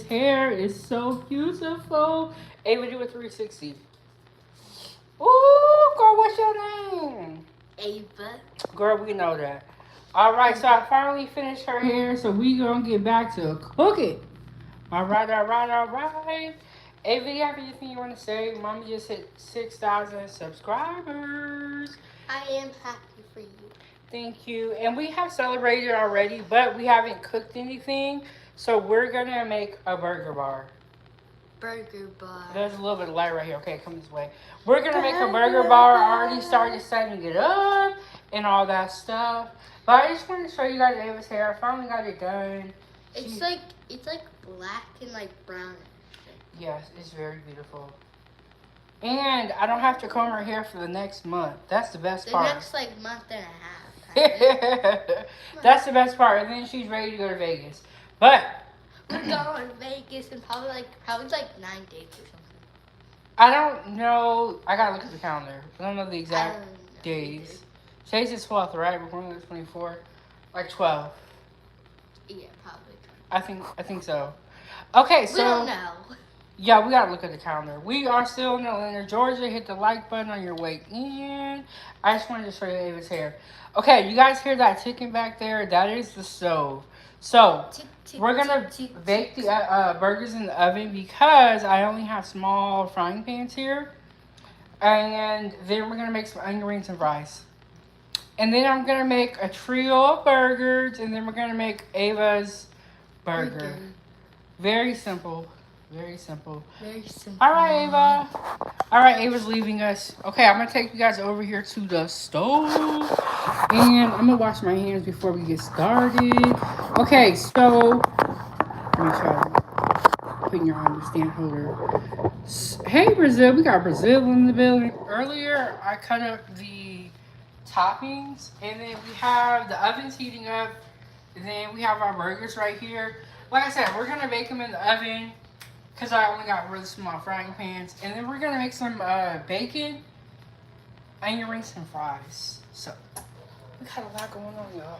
hair is so beautiful. Ava, do a 360. Ooh, girl, what's your name? Ava. Girl, we know that. All right, so I finally finished her hair, so we gonna get back to cooking. All right, all right, all right. Ava, you have anything you want to say? Mommy just hit 6,000 subscribers. I am happy for you. Thank you. And we have celebrated already, but we haven't cooked anything. So we're going to make a burger bar. Burger bar. There's a little bit of light right here. Okay, come this way. We're going to make a burger bar. I already started setting it up and all that stuff. But I just wanted to show you guys Ava's hair. I finally got it done. It's like black and like brown. Yes, it's very beautiful. And I don't have to comb her hair for the next month. That's the best part. The next like month and a half. That's the best part. And then she's ready to go to Vegas. But we're going to Vegas in probably like 9 days or something. I don't know. I gotta look at the calendar. I don't know the exact days. Today's the 12th, right? We're going to the 24th. Like 12. Yeah, probably. I think so. Okay, so we don't know. Yeah, we gotta look at the calendar. We are still in Atlanta, Georgia. Hit the like button on your way in. I just wanted to show you Ava's hair. Okay, you guys hear that ticking back there? That is the stove. So we're gonna bake the burgers in the oven because I only have small frying pans here. And then we're gonna make some onion rings and fries. And then I'm gonna make a trio of burgers, and then we're gonna make Ava's burger. Very simple. Very simple. Very simple. All right, Ava. All right, Ava's leaving us. Okay, I'm going to take you guys over here to the stove. And I'm going to wash my hands before we get started. Okay, so let me try to put your on the stand holder. Hey, Brazil. We got Brazil in the building. Earlier, I cut up the toppings. And then we have the ovens heating up. And then we have our burgers right here. Like I said, we're going to bake them in the oven. Because I only got really small frying pans. And then we're going to make some bacon, onion rings, and fries. So, we got a lot going on, y'all.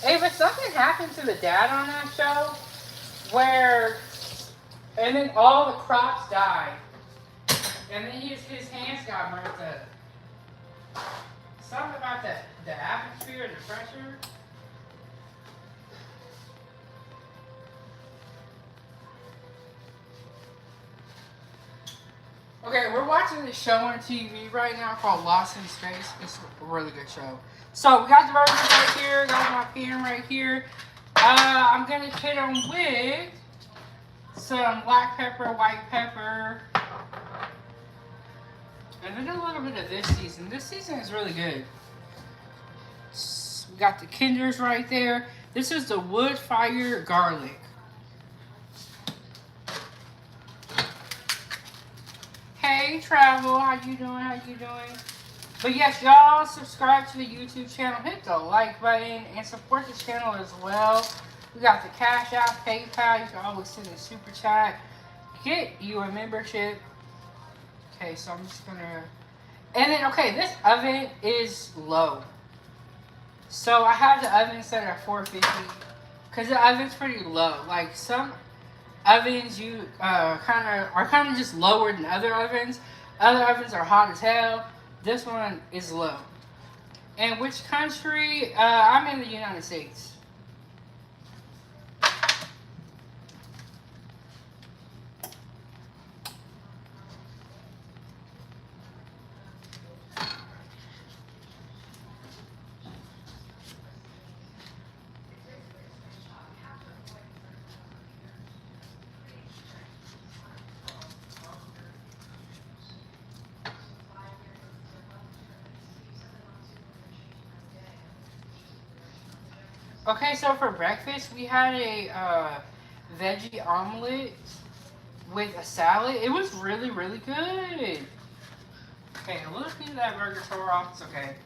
Hey, but something happened to the dad on that show where, and then all the crops died. And then his hands got burnt up. Something about the atmosphere, the pressure. Okay, we're watching this show on TV right now called Lost in Space. It's a really good show. So, we got the burgers right here. Got my pan right here. I'm going to hit them with some black pepper, white pepper, and then a little bit of this season. This season is really good. We got the Kinders right there. This is the Woodfire garlic. Hey, Travel, how you doing? How you doing? But yes, y'all subscribe to the YouTube channel, hit the like button, and support this channel as well. We got the Cash App, PayPal. You can always send a super chat. Get you a membership. Okay, so I'm just gonna. And then, okay, this oven is low. So I have the oven set at 450 because the oven's pretty low. Like some ovens you are kind of just lower than other ovens. Other ovens are hot as hell. This one is low. And which country? I'm in the United States. Okay, so for breakfast, we had a veggie omelet with a salad. It was really, really good. Okay, a little piece of that burger tore off. It's okay.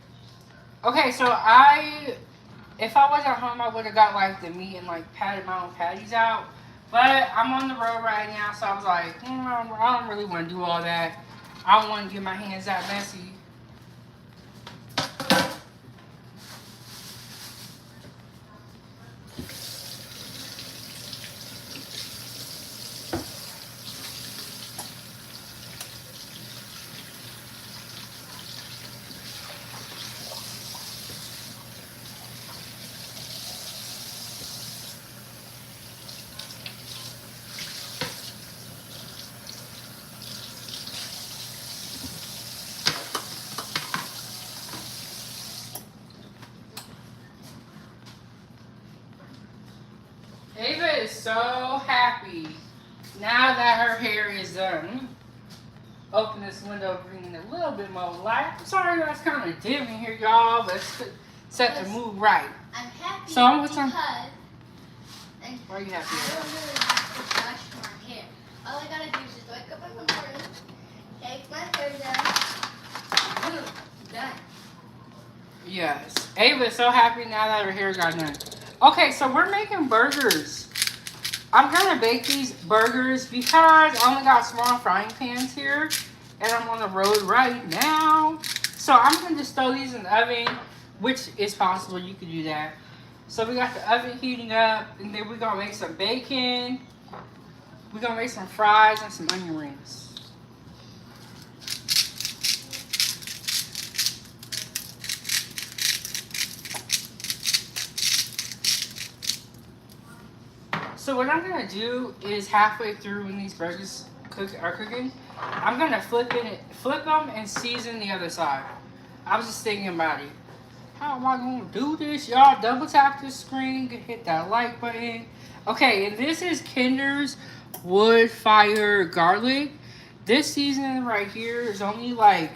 Okay, so if I was at home, I would have got like the meat and like patted my own patties out. But I'm on the road right now, so I was like, I don't really want to do all that. I don't want to get my hands that messy. is so happy now that her hair is done. Open this window, bring in a little bit more light. I'm sorry that's kind of dim in here, y'all, but it's set the mood right. I'm happy so I'm because why are you happy? I don't really have to brush my hair. All I gotta do is just wake up in the morning, take my hair down, boom, done. Yes. Ava's so happy now that her hair got done. Okay, so we're making burgers. I'm gonna bake these burgers because I only got small frying pans here and I'm on the road right now. So I'm gonna just throw these in the oven, which is possible, you could do that. So we got the oven heating up and then we're gonna make some bacon. We're gonna make some fries and some onion rings. So what I'm gonna do is halfway through when these burgers are cooking, I'm gonna flip them and season the other side. I was just thinking about it. How am I gonna do this? Y'all double tap the screen, hit that like button. Okay, and this is Kinder's Woodfire garlic. This seasoning right here is only like,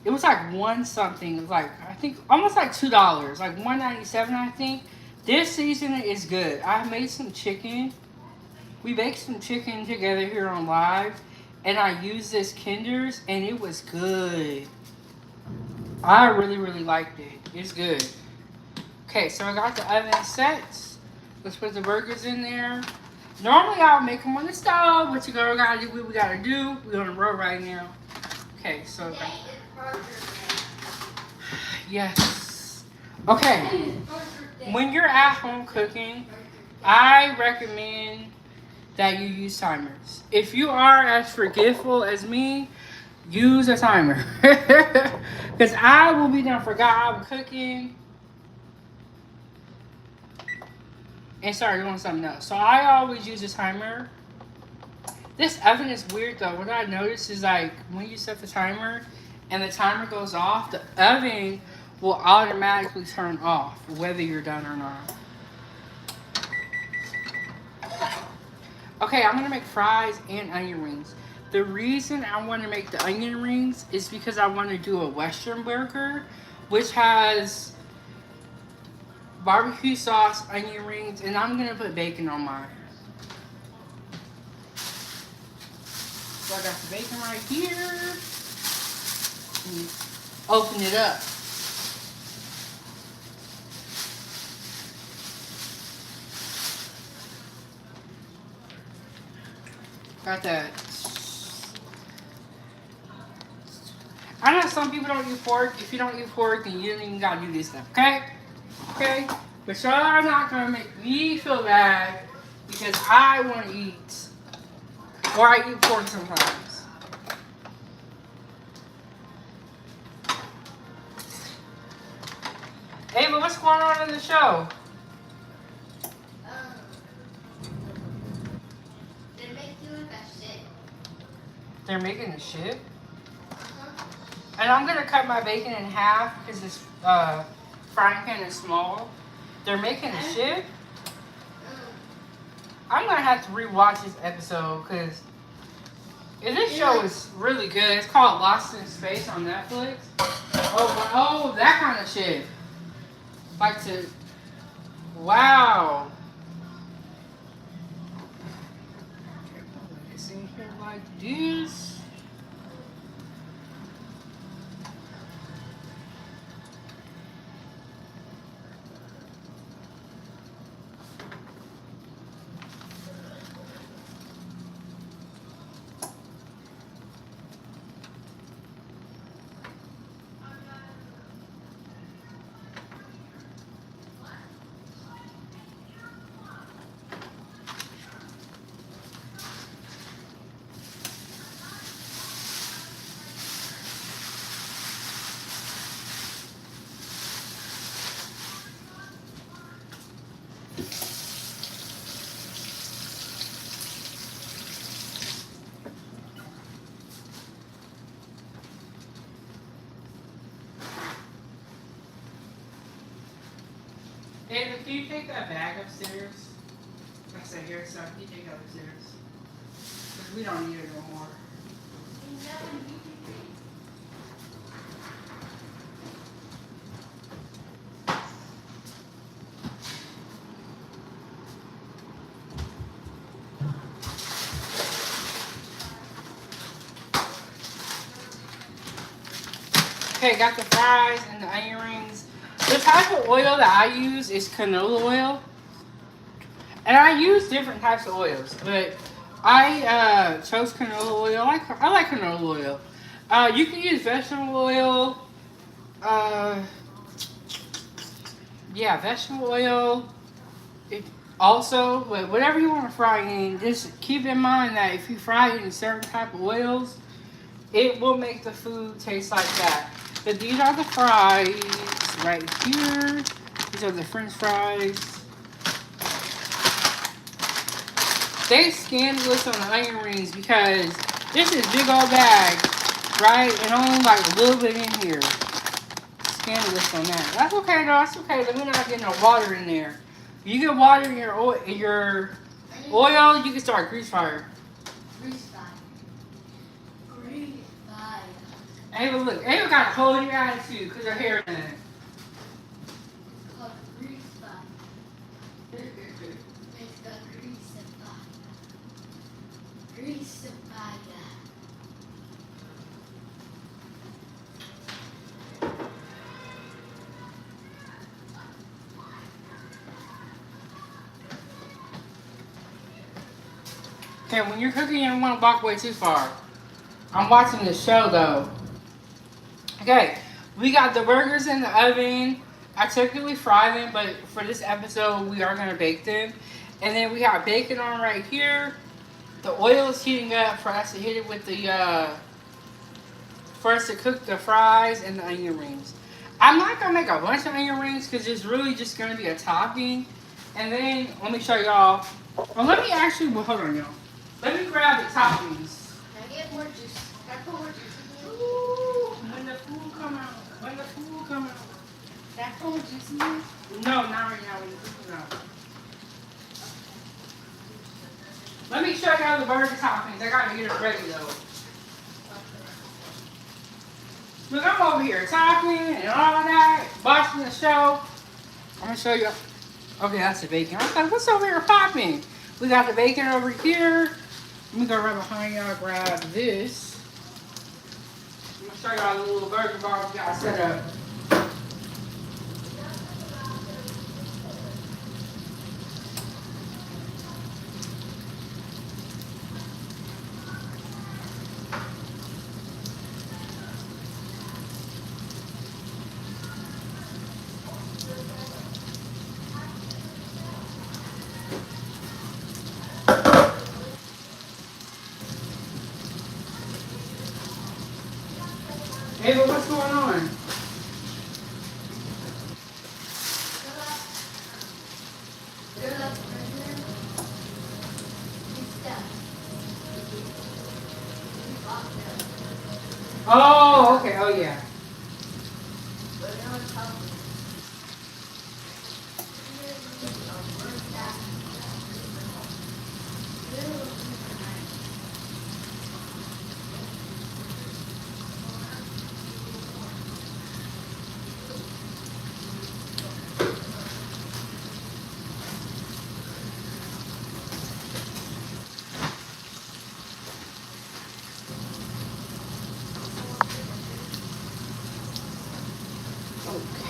it was like one something. It was like, I think almost like $2, like $1.97 I think. This seasoning is good. I made some chicken. We baked some chicken together here on live. And I used this Kinder's and it was good. I really, really liked it. It's good. Okay, so I got the oven set. Let's put the burgers in there. Normally I'll make them on the stove, but you gotta do what we gotta do. We're on the road right now. Okay, so yes. Okay. When you're at home cooking, I recommend that you use timers. If you are as forgetful as me, use a timer. Because I will be done forgot I'm cooking and start doing something else. So I always use a timer. This oven is weird though. What I noticed is like when you set the timer and the timer goes off, the oven will automatically turn off whether you're done or not. Okay, I'm gonna make fries and onion rings. The reason I want to make the onion rings is because I want to do a Western burger, which has BBQ sauce, onion rings, and I'm gonna put bacon on mine. So I got the bacon right here. Open it up. Got that. I know some people don't eat pork. If you don't eat pork, then you don't even gotta do this stuff, okay? Okay? But y'all are not gonna make me feel bad because I wanna eat. Or I eat pork sometimes. Ava, what's going on in the show? They're making the shit. And I'm gonna cut my bacon in half because this frying pan is small. They're making the shit. I'm gonna have to rewatch this episode because this show is really good. It's called Lost in Space on Netflix. Oh, that kind of shit. Like to, wow. It's in here like this. David, can you take that bag upstairs? That's the hair stuff. You take out the hairs. Because we don't need it no more. Okay, got the fries and the onion rings. The type of oil that I use is canola oil. And I use different types of oils, but I chose canola oil. I like canola oil. You can use vegetable oil. Yeah, vegetable oil. It also, but whatever you want to fry in, just keep in mind that if you fry it in certain type of oils, it will make the food taste like that. But these are the fries right here. These are the French fries. They scandalous on the onion rings because this is big old bag, right? And only like a little bit in here. Scandalous on that. That's okay though. That's okay. Let me not get no water in there. You get water in your oil, you can start grease fire. Grease fire. Grease fire. Ava, look. Ava got a whole new attitude because her hair done. It's called grease fire. It's got grease fire. Grease fire. Okay, when you're cooking, you don't want to walk way too far. I'm watching the show though. Okay, we got the burgers in the oven. I typically fry them, but for this episode, we are going to bake them. And then we got bacon on right here. The oil is heating up for us to hit it with the, for us to cook the fries and the onion rings. I'm not going to make a bunch of onion rings because it's really just going to be a topping. And then, let me show y'all. Well, let me actually, well, hold on y'all. Let me grab the toppings. Can I get more juice? Can I put more juice in here? Ooh, when the food come out. When the food come out. Can I put more juice in here? No, not right now. When the food comes out. Let me show y'all the burger toppings. I gotta get it ready though. Look, I'm over here talking and all of that, watching the show. I'm gonna show you. Okay, that's the bacon. I was like, what's over here popping? We got the bacon over here. Let me go right behind y'all, grab this. I'm gonna show y'all the little burger bar we got set up. Hey, but what's going on? Oh, okay. Oh, yeah.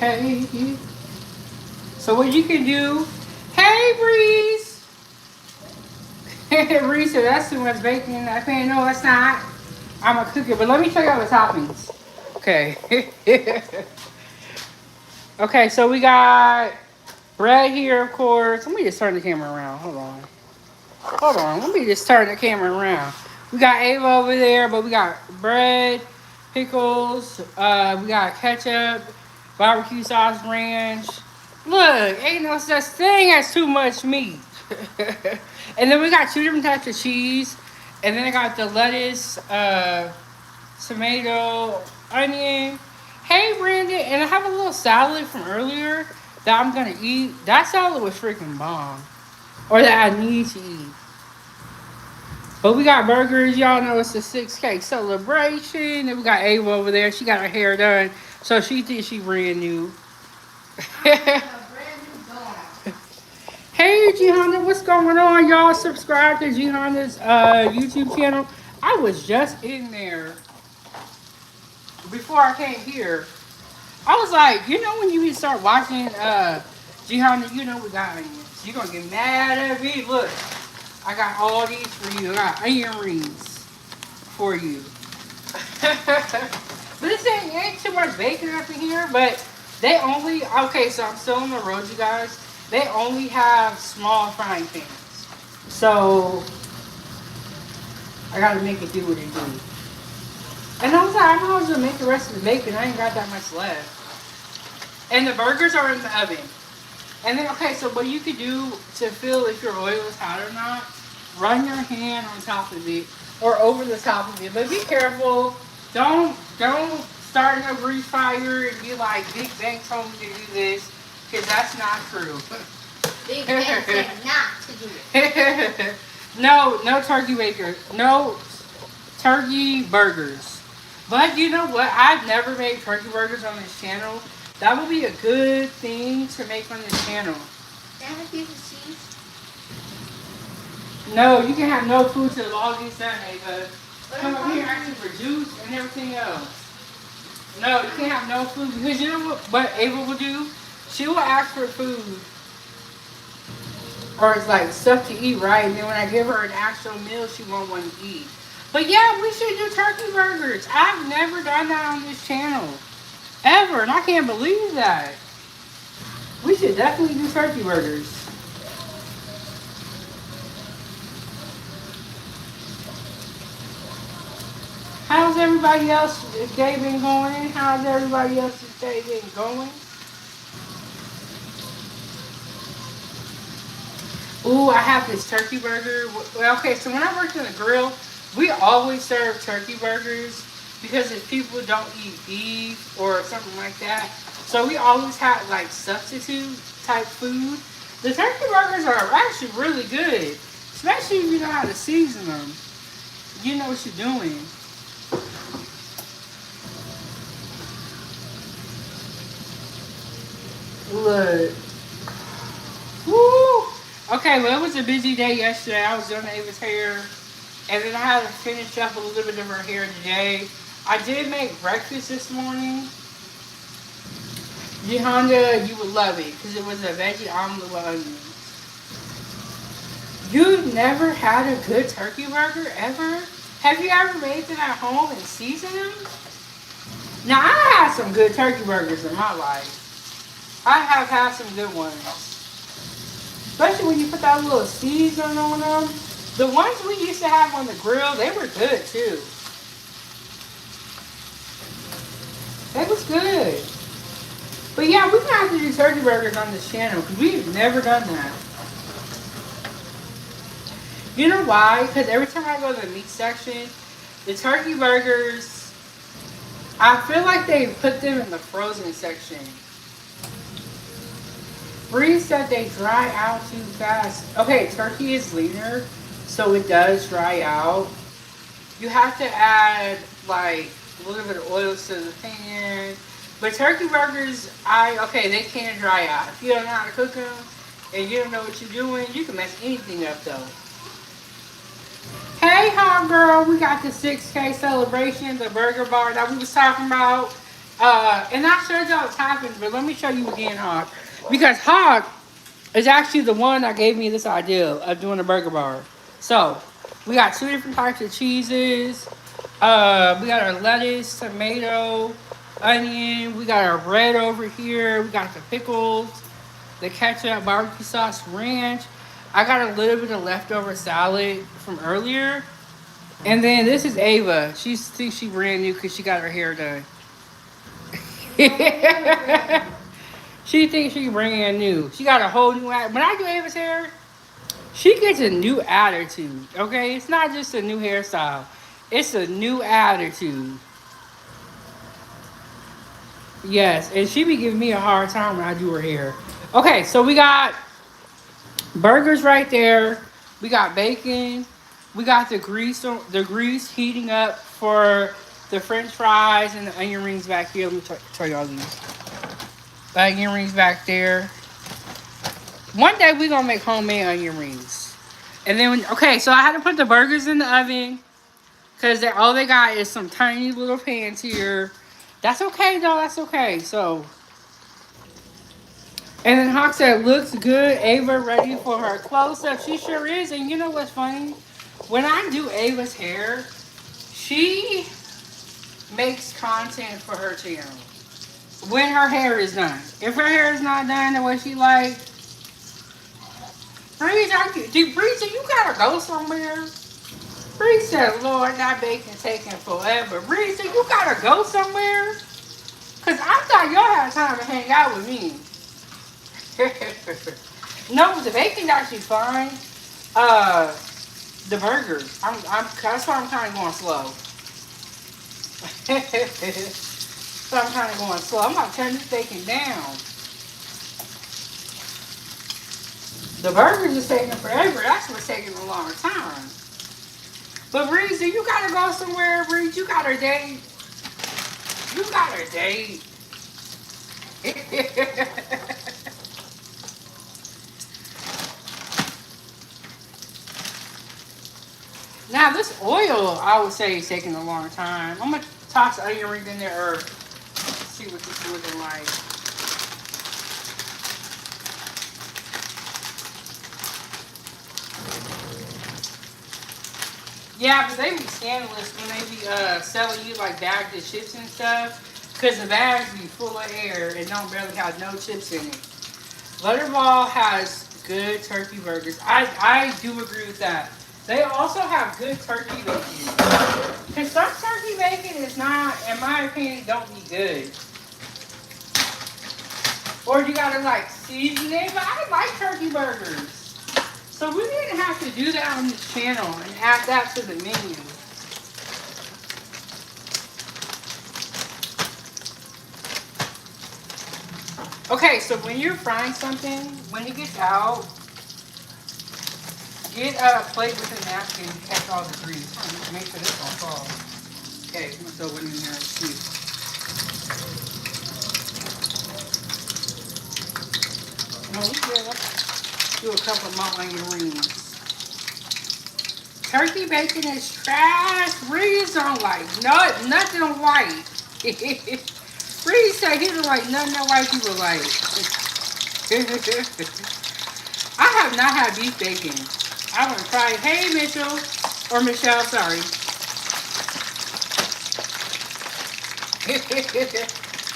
Okay. So what you can do, hey Breeze! Breeze said that's too much bacon in that pan. No, that's not. I'm gonna cook it, but let me show y'all the toppings. Okay. Okay, so we got bread here, of course. Let me just turn the camera around. Hold on. Hold on. Let me just turn the camera around. We got Ava over there, but we got bread, pickles, we got ketchup, BBQ sauce, ranch. Look, ain't no such thing as too much meat. And then we got two different types of cheese. And then I got the lettuce, tomato, onion. Hey, Brandon. And I have a little salad from earlier that I'm going to eat. That salad was freaking bomb. or that I need to eat. But we got burgers. Y'all know it's a 6K celebration. And we got Ava over there. She got her hair done. So she thinks she brand new. Hey, G Honda, what's going on? Y'all subscribe to G Honda's YouTube channel. I was just in there before I came here. I was like, you know, when you start watching G Honda, you know we got onions. You're going to get mad at me. Look, I got all these for you. I got onion rings for you. But this ain't too much bacon up in here, but they only, okay, so I'm still on the road, you guys. They only have small frying pans. So, I gotta make it do what it do. And I was like, I might as well make the rest of the bacon. I ain't got that much left. And the burgers are in the oven. And then, okay, so what you could do to feel if your oil is hot or not, run your hand on top of it or over the top of it. But be careful. Don't start a grease fire and be like, Big Bang told me to do this. Because that's not true. Big Bang said not to do it. No turkey baker. No turkey burgers. But you know what? I've never made turkey burgers on this channel. That would be a good thing to make on this channel. Can I have a piece of cheese? No, you can have no food till all these done, Ava. Come up here and for juice and everything else. No, you can't have no food because you know what Ava will do? She will ask for food. Or it's like stuff to eat, right? And then when I give her an actual meal, she won't want to eat. But yeah, we should do turkey burgers. I've never done that on this channel. Ever. And I can't believe that. We should definitely do turkey burgers. How's everybody else's day been going? How's everybody else's day been going? Ooh, I have this turkey burger. Well, okay, so when I worked in the grill, we always serve turkey burgers because if people don't eat beef or something like that. So we always have like substitute type food. The turkey burgers are actually really good, especially if you know how to season them. You know what you're doing. Look. Woo! Okay, well, it was a busy day yesterday. I was doing Ava's hair, and then I had to finish up a little bit of her hair today. I did make breakfast this morning. Honda, you would love it, because it was a veggie omelet with onions. You've never had a good turkey burger, ever? Have you ever made them at home and seasoned them? Now, I had some good turkey burgers in my life. I have had some good ones. Especially when you put that little seasoning on them. The ones we used to have on the grill, they were good too. They was good. But yeah, we're going to have to do turkey burgers on this channel because we've never done that. You know why? Because every time I go to the meat section, the turkey burgers, I feel like they put them in the frozen section. Bree said they dry out too fast. Okay, turkey is leaner, so it does dry out. You have to add like a little bit of oil to the pan. But turkey burgers, they can dry out. If you don't know how to cook them and you don't know what you're doing, you can mess anything up though. Hey, hot girl, we got the 6K celebration, the burger bar that we was talking about. And I showed y'all the toppings, but let me show you again, Hog. Because Hog is actually the one that gave me this idea of doing a burger bar. So, we got 2 different types of cheeses. We got our lettuce, tomato, onion. We got our bread over here. We got the pickles, the ketchup, barbecue sauce, ranch. I got a little bit of leftover salad from earlier. And then this is Ava. She thinks she brand new because she got her hair done. She thinks she brand new. She got a whole new attitude. When I do Ava's hair, she gets a new attitude. Okay? It's not just a new hairstyle. It's a new attitude. Yes. And she be giving me a hard time when I do her hair. Okay, so we got Burgers right there. We got bacon. We got the grease heating up for the French fries and the onion rings back here. Let me show y'all these. The onion rings back there. One day we gonna make homemade onion rings. And then, okay, so I had to put the burgers in the oven because all they got is some tiny little pans here. That's okay though. That's okay. So. And then Hawk said, looks good. Ava ready for her close-up. She sure is. And you know what's funny? When I do Ava's hair, she makes content for her channel. When her hair is done. If her hair is not done the way she like, Breeze, you gotta go somewhere. Breeze said, Lord, that bacon taking forever. Breeze, you gotta go somewhere. Because I thought y'all had time to hang out with me. No, the bacon's actually fine. The burgers. That's why I'm kind of going slow. So I'm kind of going slow. I'm gonna turn this bacon down. The burgers is taking forever. That's what's taking a longer time. But Breezy, you gotta go somewhere, Breeze. You got a date. You got a date. Now this oil, I would say, is taking a long time. I'm gonna toss the onion ring in there or see what this is looking like. Yeah, but they be scandalous when they be selling you like bags of chips and stuff. Because the bags be full of air and don't barely have no chips in it. Butterball has good turkey burgers. I do agree with that. They also have good turkey bacon. Because some turkey bacon is not, in my opinion, don't be good. Or you gotta like season it, but I like turkey burgers. So we didn't have to do that on this channel and add that to the menu. Okay, so when you're frying something, when it gets out, get a plate with a napkin and catch all the grease. Make sure this don't fall. Okay, I'm gonna throw one in there too. No, we good. Do a couple more onion rings. Turkey bacon is trash. Reese don't like nothing white. Reese said he don't like nothing that white people like. I have not had beef bacon. I want to try it. Hey, Mitchell. Or Michelle, sorry.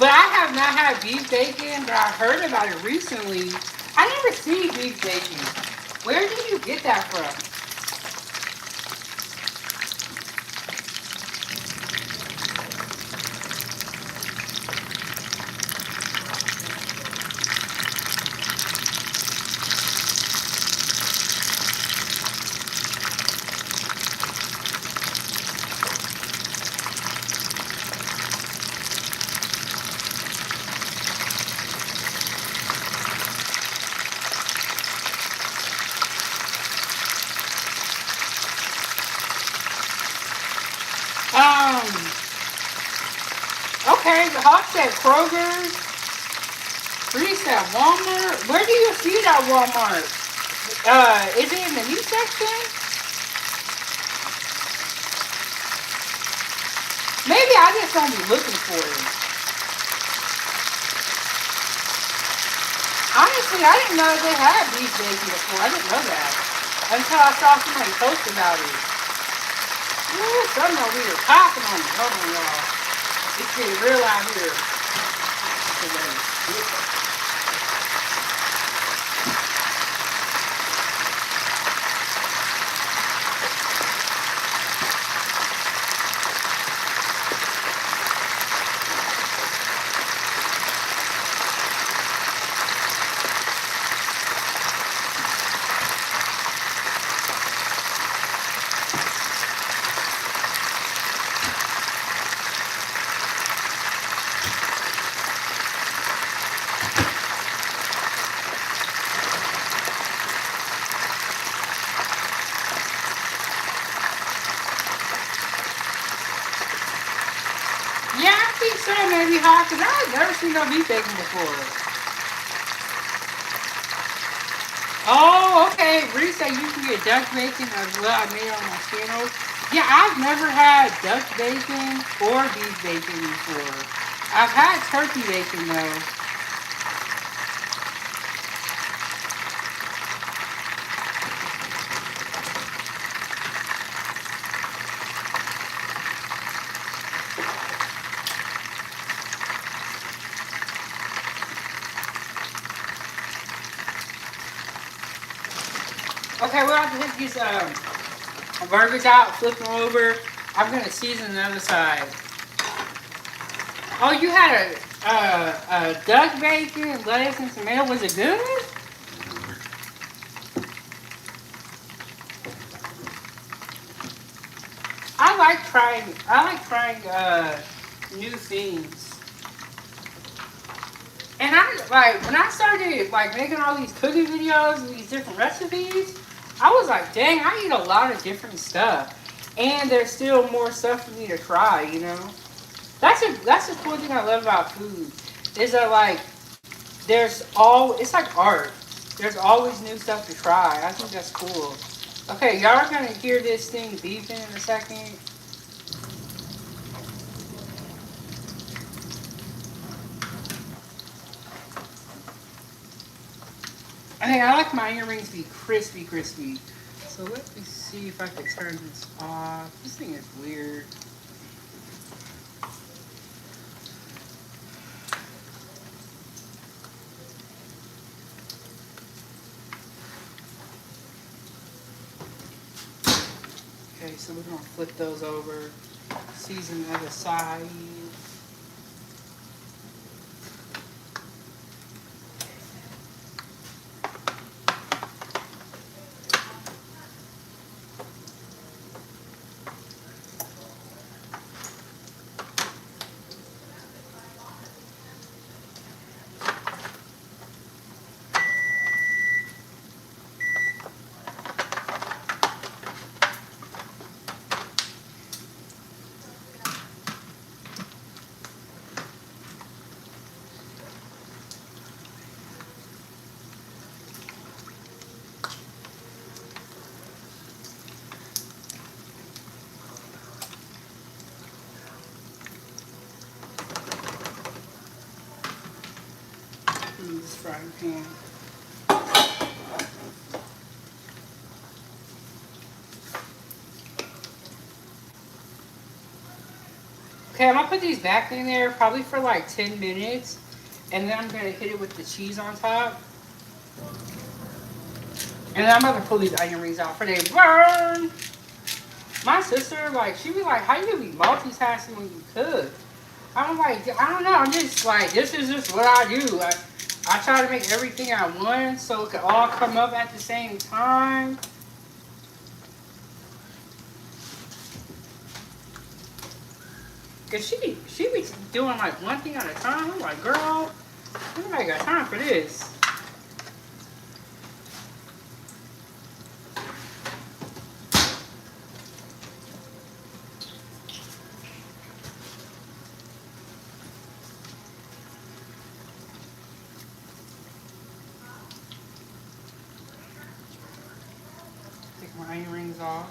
But I have not had beef bacon, but I heard about it recently. I never seen beef bacon. Where did you get that from? Okay, the Hawk said Kroger. Reese at Walmart. Where do you see that Walmart? Is it in the meat section? Maybe I just don't be looking for it. Honestly, I didn't know they had beef bacon before. I didn't know that until I saw somebody post about it. Ooh, something over here popping on me. Hold on, y'all. It's getting real out here. hot? Because I've never seen no beef bacon before. Oh, okay. Bree said you can get duck bacon as well. I made it on my channel. Yeah, I've never had duck bacon or beef bacon before. I've had turkey bacon though. Okay, we're about to hit these burgers out, flip them over. I'm gonna season the other side. Oh, you had a duck bacon, lettuce, and tomato. Was it good? I like trying new things. And I like when I started like making all these cooking videos, these different recipes, I was like, dang, I eat a lot of different stuff. And there's still more stuff for me to try, you know? That's the cool thing I love about food. Is that like it's like art. There's always new stuff to try. I think that's cool. Okay, y'all are gonna hear this thing beeping in a second. Okay, I like my onion rings to be crispy, crispy. So let me see if I can turn this off. This thing is weird. Okay, so we're gonna flip those over, season the other side. This frying pan. Okay, I'm gonna put these back in there probably for like 10 minutes, and then I'm gonna hit it with the cheese on top. And then I'm gonna pull these onion rings out for they burn. My sister, like, she be like, how you be multitasking when you cook? I'm like, I don't know. I'm just like, this is just what I do. I try to make everything at once so it can all come up at the same time. Cause she be doing like one thing at a time. I'm like, girl, nobody got time for this. Take my onion rings off.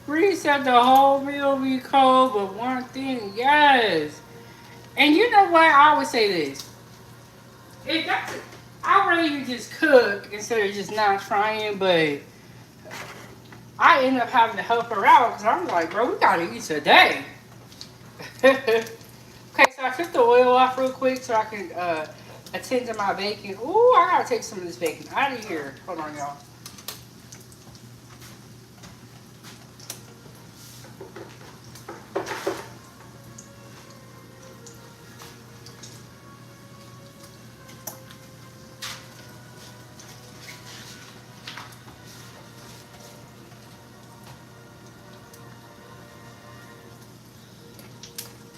Reset the whole meal be cold, but one thing, yes. And you know what? I always say this. If that's I'd rather you just cook instead of just not trying, but I end up having to help her out because I'm like, bro, we gotta eat today. Okay, so I took the oil off real quick so I can attend to my bacon. Ooh, I gotta take some of this bacon out of here. Hold on, y'all.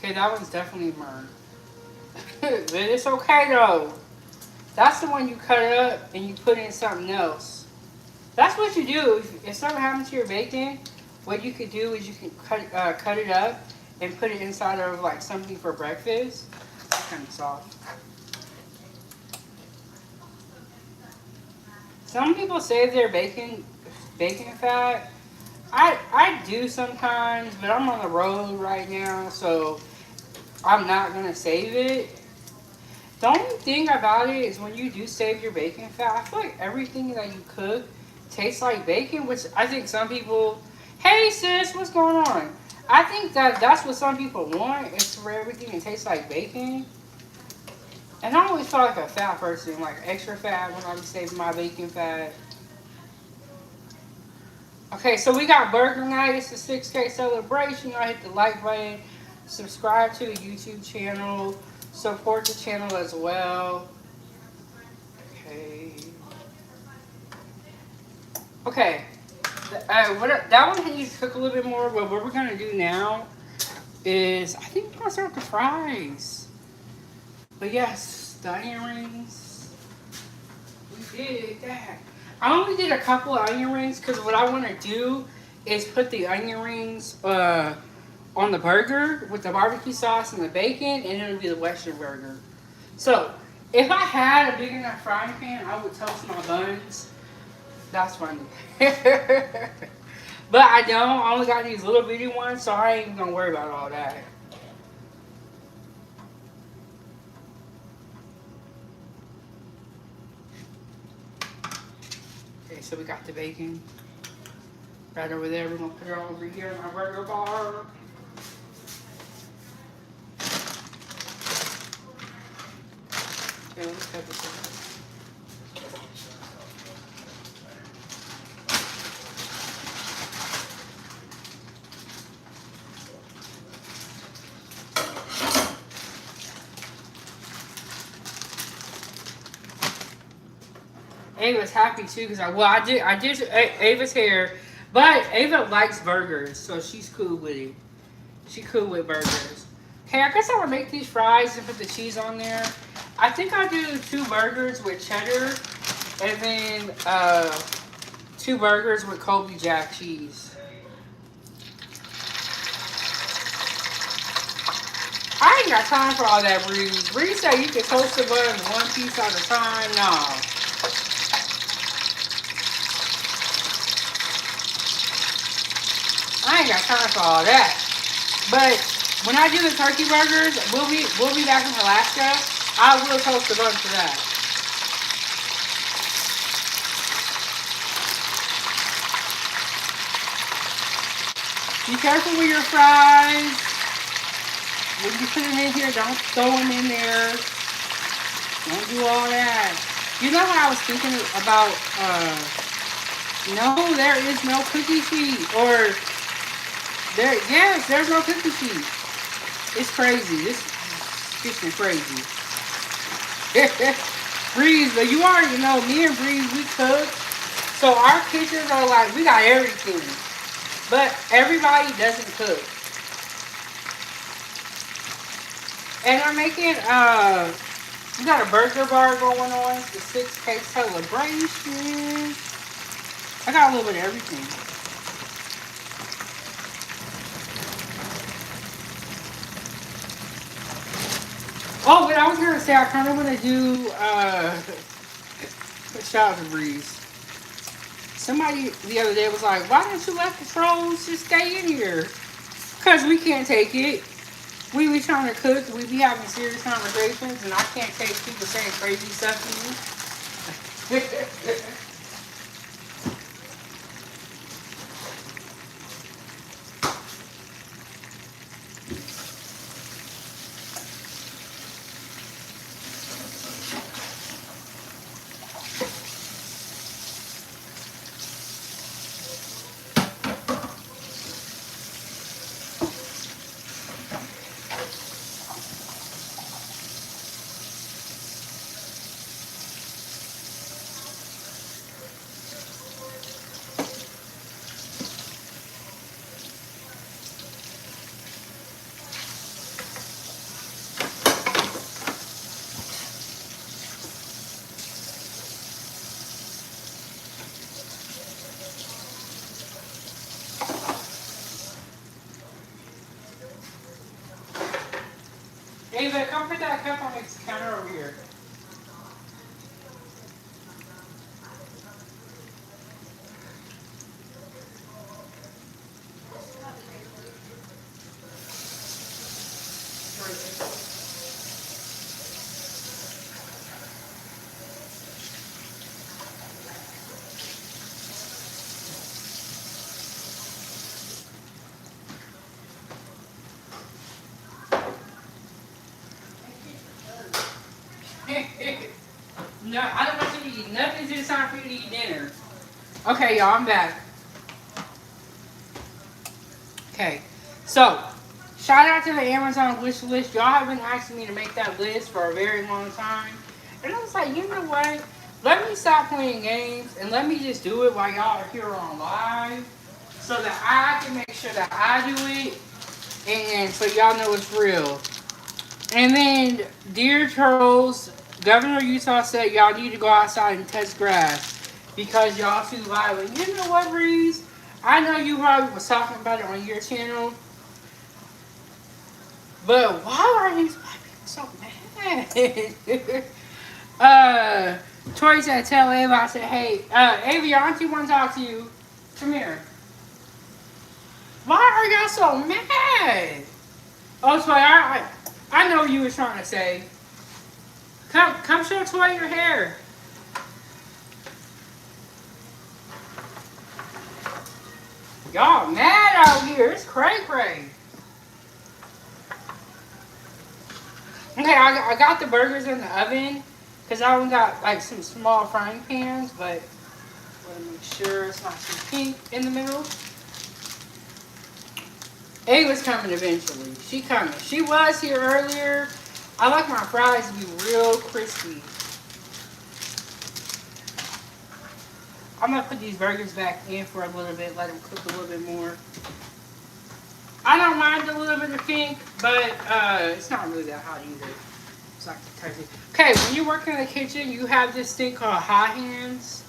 Okay, Yeah, that one's definitely burned. But it's okay though. That's the one you cut up and you put in something else. That's what you do. If something happens to your bacon, what you could do is you can cut it up and put it inside of like something for breakfast. It's kind of soft. Some people save their bacon fat. I do sometimes, but I'm on the road right now, so I'm not gonna save it. The only thing about it is when you do save your bacon fat, I feel like everything that you cook tastes like bacon, which I think some people, hey sis, what's going on? I think that that's what some people want, is for everything to taste like bacon. And I always feel like a fat person, like extra fat when I be saving my bacon fat. Okay, so we got burger night. It's a 6K celebration. I hit the like button. Subscribe to the YouTube channel. Support the channel as well. Okay. Okay. That one needs to cook a little bit more, but what we're going to do now is, I think we're going to start with the fries. But yes, the onion rings. We did that. I only did a couple of onion rings because what I want to do is put the onion rings on the burger with the barbecue sauce and the bacon, and it'll be the Western burger. So, if I had a big enough frying pan, I would toast my buns. That's funny. But I don't. I only got these little bitty ones, so I ain't even gonna worry about all that. Okay, so we got the bacon right over there. We're gonna put it over here in our burger bar. Okay, let's cut this out. Ava's happy too because I did Ava's hair, but Ava likes burgers, so she's cool with it. She cool with burgers. Okay, I guess I would make these fries and put the cheese on there. I think I'll do 2 burgers with cheddar, and then 2 burgers with Colby Jack cheese. I ain't got time for all that, Breeze. Breeze said you can toast the bun 1 piece at a time. No. I ain't got time for all that. But when I do the turkey burgers, we'll be back in Alaska. I will toast the bun for that. Be careful with your fries. When you put them in here, don't throw them in there. Don't do all that. You know how I was thinking about, no, there is no cookie sheet. Or, yes, there's no cookie sheet. It's crazy. This kitchen is crazy. Breeze, but you already know, me and Breeze, we cook. So our kitchens are like, we got everything. But everybody doesn't cook. And I'm making, we got a burger bar going on. It's the 6K celebration. I got a little bit of everything. Oh, but I was going to say, I kind of want to do, shout out to Breeze. Somebody the other day was like, why don't you let the trolls just stay in here? Because we can't take it. We be trying to cook, we be having serious conversations, and I can't take people saying crazy stuff to me. that cup on its counter over here. No, I don't want you to eat nothing until it's time for you to eat dinner. Okay, y'all, I'm back. Okay, so shout out to the Amazon wish list. Y'all have been asking me to make that list for a very long time. And I was like, you know what? Let me stop playing games and let me just do it while y'all are here on live so that I can make sure that I do it and so y'all know it's real. And then, dear trolls, Governor of Utah said y'all need to go outside and touch grass because y'all too violent. You know what, Breeze? I know you probably was talking about it on your channel, but why are these black people so mad? Tori said, tell Ava, I said, hey, Ava, your auntie want to talk to you. Come here. Why are y'all so mad? Oh, Tori, I know what you were trying to say. Come show Toy your hair. Y'all mad out here. It's cray-cray. Okay, I got the burgers in the oven because I only got like some small frying pans, but I want to make sure it's not too pink in the middle. Ava's coming eventually. She coming. She was here earlier. I like my fries to be real crispy. I'm going to put these burgers back in for a little bit, let them cook a little bit more. I don't mind a little bit of pink, but it's not really that hot either. It's not crazy. Okay, when you work in the kitchen, you have this thing called hot hands.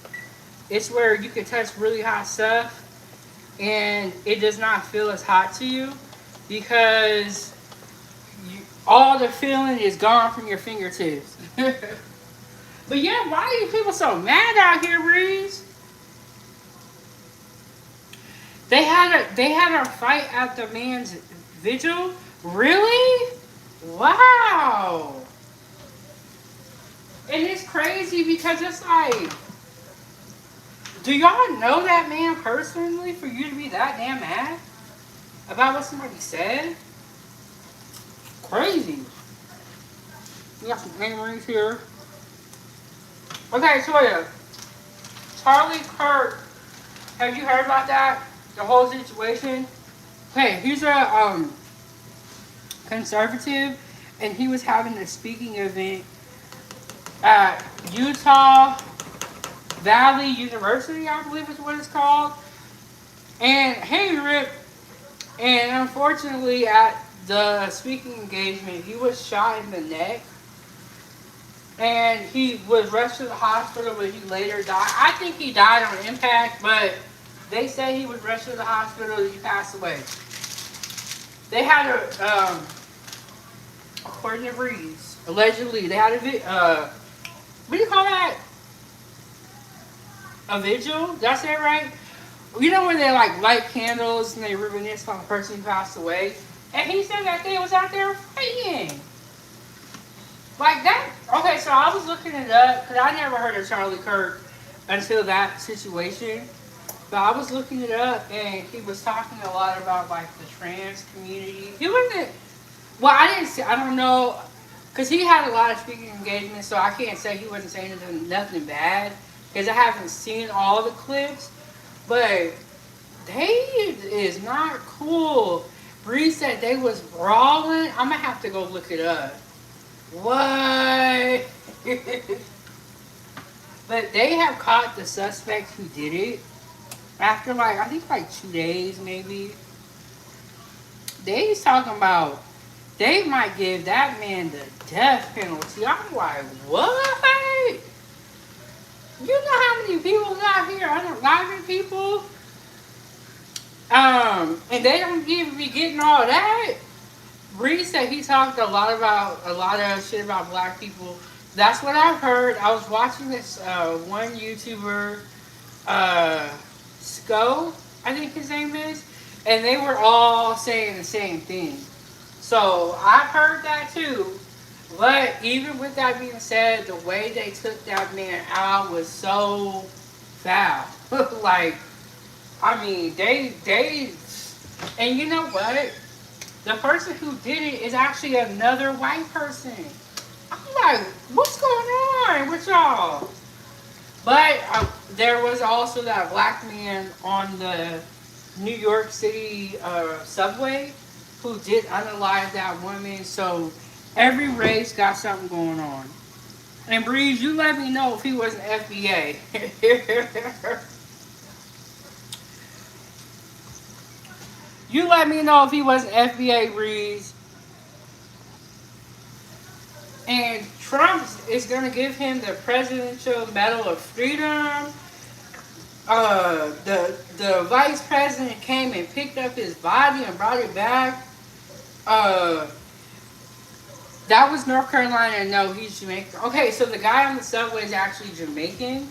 It's where you can touch really hot stuff, and it does not feel as hot to you because all the feeling is gone from your fingertips. But yeah, why are you people so mad out here, Breeze? They had a fight at the man's vigil? Really? Wow. And it's crazy because it's like, do y'all know that man personally for you to be that damn mad about what somebody said? Crazy. We got some onion rings here. Okay, Toya. Charlie Kirk. Have you heard about that? The whole situation? Hey, he's a conservative, and he was having a speaking event at Utah Valley University, I believe is what it's called. And hey, Rip. And unfortunately, at the speaking engagement, he was shot in the neck. And he was rushed to the hospital, but he later died. I think he died on impact, but they say he was rushed to the hospital and he passed away. They had a, according to Breeze, allegedly, they had a, what do you call that? A vigil? Did I say it right? You know when they like light candles and they reminisce on the person who passed away? And he said that they was out there fighting. Like that? Okay, so I was looking it up because I never heard of Charlie Kirk until that situation. But I was looking it up and he was talking a lot about like the trans community. He wasn't, well, I don't know, because he had a lot of speaking engagements, so I can't say he wasn't saying nothing bad because I haven't seen all the clips. But they is not cool. Bree said they was brawling. I'm gonna have to go look it up. What? But they have caught the suspect who did it after like, I think like 2 days maybe. They's talking about they might give that man the death penalty. I'm like, what? You know how many people out here, unaliving people? And they don't even be getting all that. Bree said he talked a lot of shit about black people. That's what I've heard. I was watching this one YouTuber, uh, Sco, I think his name is, and they were all saying the same thing. So I've heard that too. But even with that being said, the way they took that man out was so foul. Like, I mean, and you know what? The person who did it is actually another white person. I'm like, what's going on with y'all? But there was also that black man on the New York City subway who did unalive that woman. So every race got something going on. And Breeze, you let me know if he was an FBA. You let me know if he was an FBA, Breeze. And Trump is going to give him the Presidential Medal of Freedom. The vice president came and picked up his body and brought it back. That was North Carolina. No, he's Jamaican. Okay, so the guy on the subway is actually Jamaican.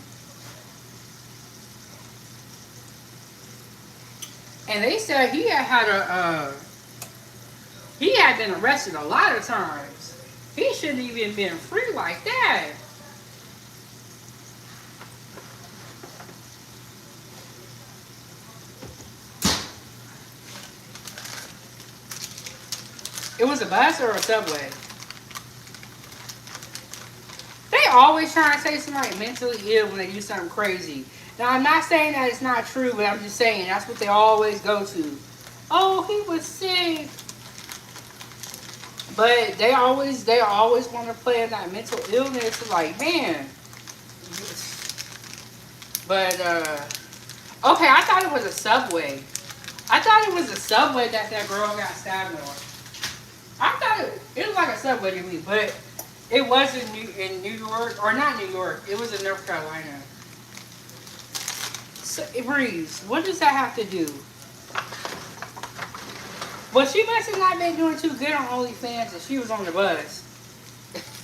And they said he had been arrested a lot of times. He shouldn't even been free like that. It was a bus or a subway? They always try to say somebody mentally ill when they do something crazy. Now, I'm not saying that it's not true, but I'm just saying that's what they always go to. Oh, he was sick. But they always want to play in that mental illness. Like, man. But, okay, I thought it was a subway. I thought it was a subway that girl got stabbed on. I thought it was like a subway to me, but it was in New York, or not New York. It was in North Carolina. So, Breeze, what does that have to do? Well, she must have not been doing too good on OnlyFans if she was on the bus.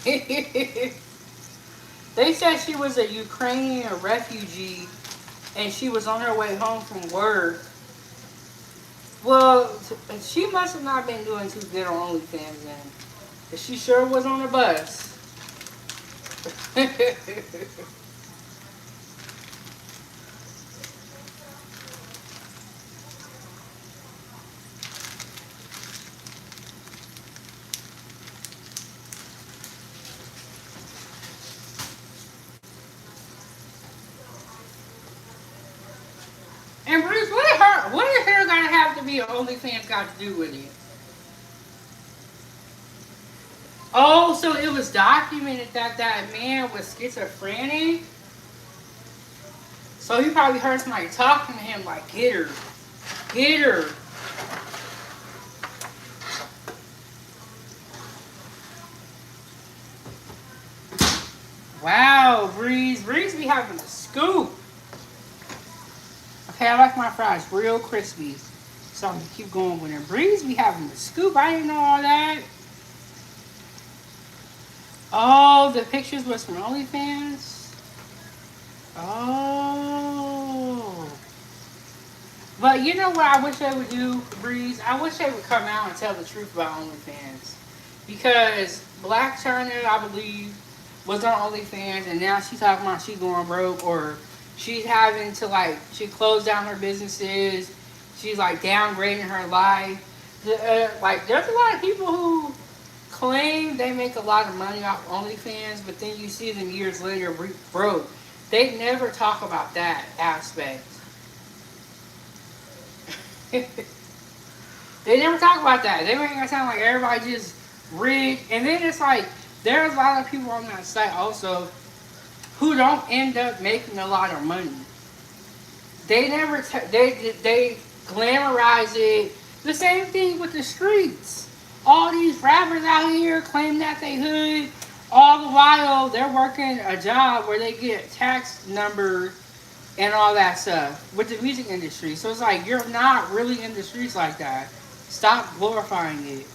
They said she was a Ukrainian refugee and she was on her way home from work. Well, she must have not been doing too good on OnlyFans then. But she sure was on the bus. And Bruce, what did her gonna have to be an OnlyFans got to do with it? Oh, so it was documented that man was schizophrenic? So he probably heard somebody talking to him like, get her. Get her. Wow, Breeze. Breeze be having a scoop. Okay, I like my fries real crispy. So I'm gonna keep going with it. Breeze be having a scoop. I didn't know all that. Oh, the pictures was from OnlyFans? Oh. But you know what I wish they would do, Breeze? I wish they would come out and tell the truth about OnlyFans. Because Black China, I believe, was on OnlyFans, and now she's talking about she going broke, or she's having to, like, she closed down her businesses. She's, like, downgrading her life. Like, there's a lot of people who claim they make a lot of money off OnlyFans, but then you see them years later broke. They never talk about that aspect. They never talk about that. They make it sound like everybody just rigged. And then it's like, there's a lot of people on that site also who don't end up making a lot of money. They never, they glamorize it. The same thing with the streets. All these rappers out here claim that they hood. All the while, they're working a job where they get tax numbers and all that stuff with the music industry. So it's like, you're not really in the streets like that. Stop glorifying it.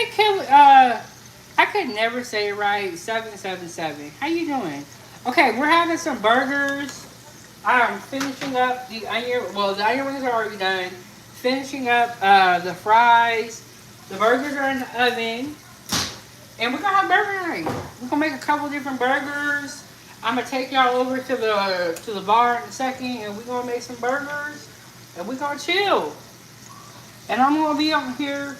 Hey, Kelly. I could never say it right. 777. How you doing? Okay, we're having some burgers. I'm finishing up the onion. Well, the onion rings are already done. Finishing up the fries. The burgers are in the oven. And we're gonna have burger night. We're gonna make a couple different burgers. I'm gonna take y'all over to the bar in a second, and we're gonna make some burgers, and we're gonna chill. And I'm gonna be on here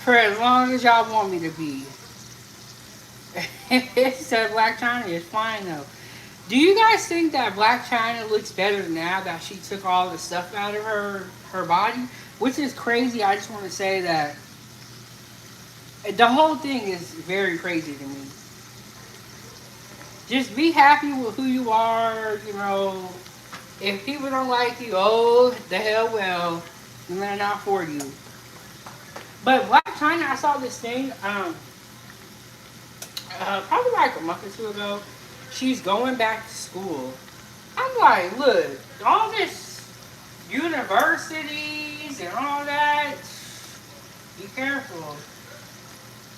for as long as y'all want me to be. It said Black China is fine though. Do you guys think that Black China looks better now that she took all the stuff out of her body? Which is crazy. I just want to say that the whole thing is very crazy to me. Just be happy with who you are. You know, if people don't like you, oh the hell well, then they're not for you. But Black China, I saw this thing. Probably like a month or two ago. She's going back to school. I'm like, look, all this universities and all that. Be careful.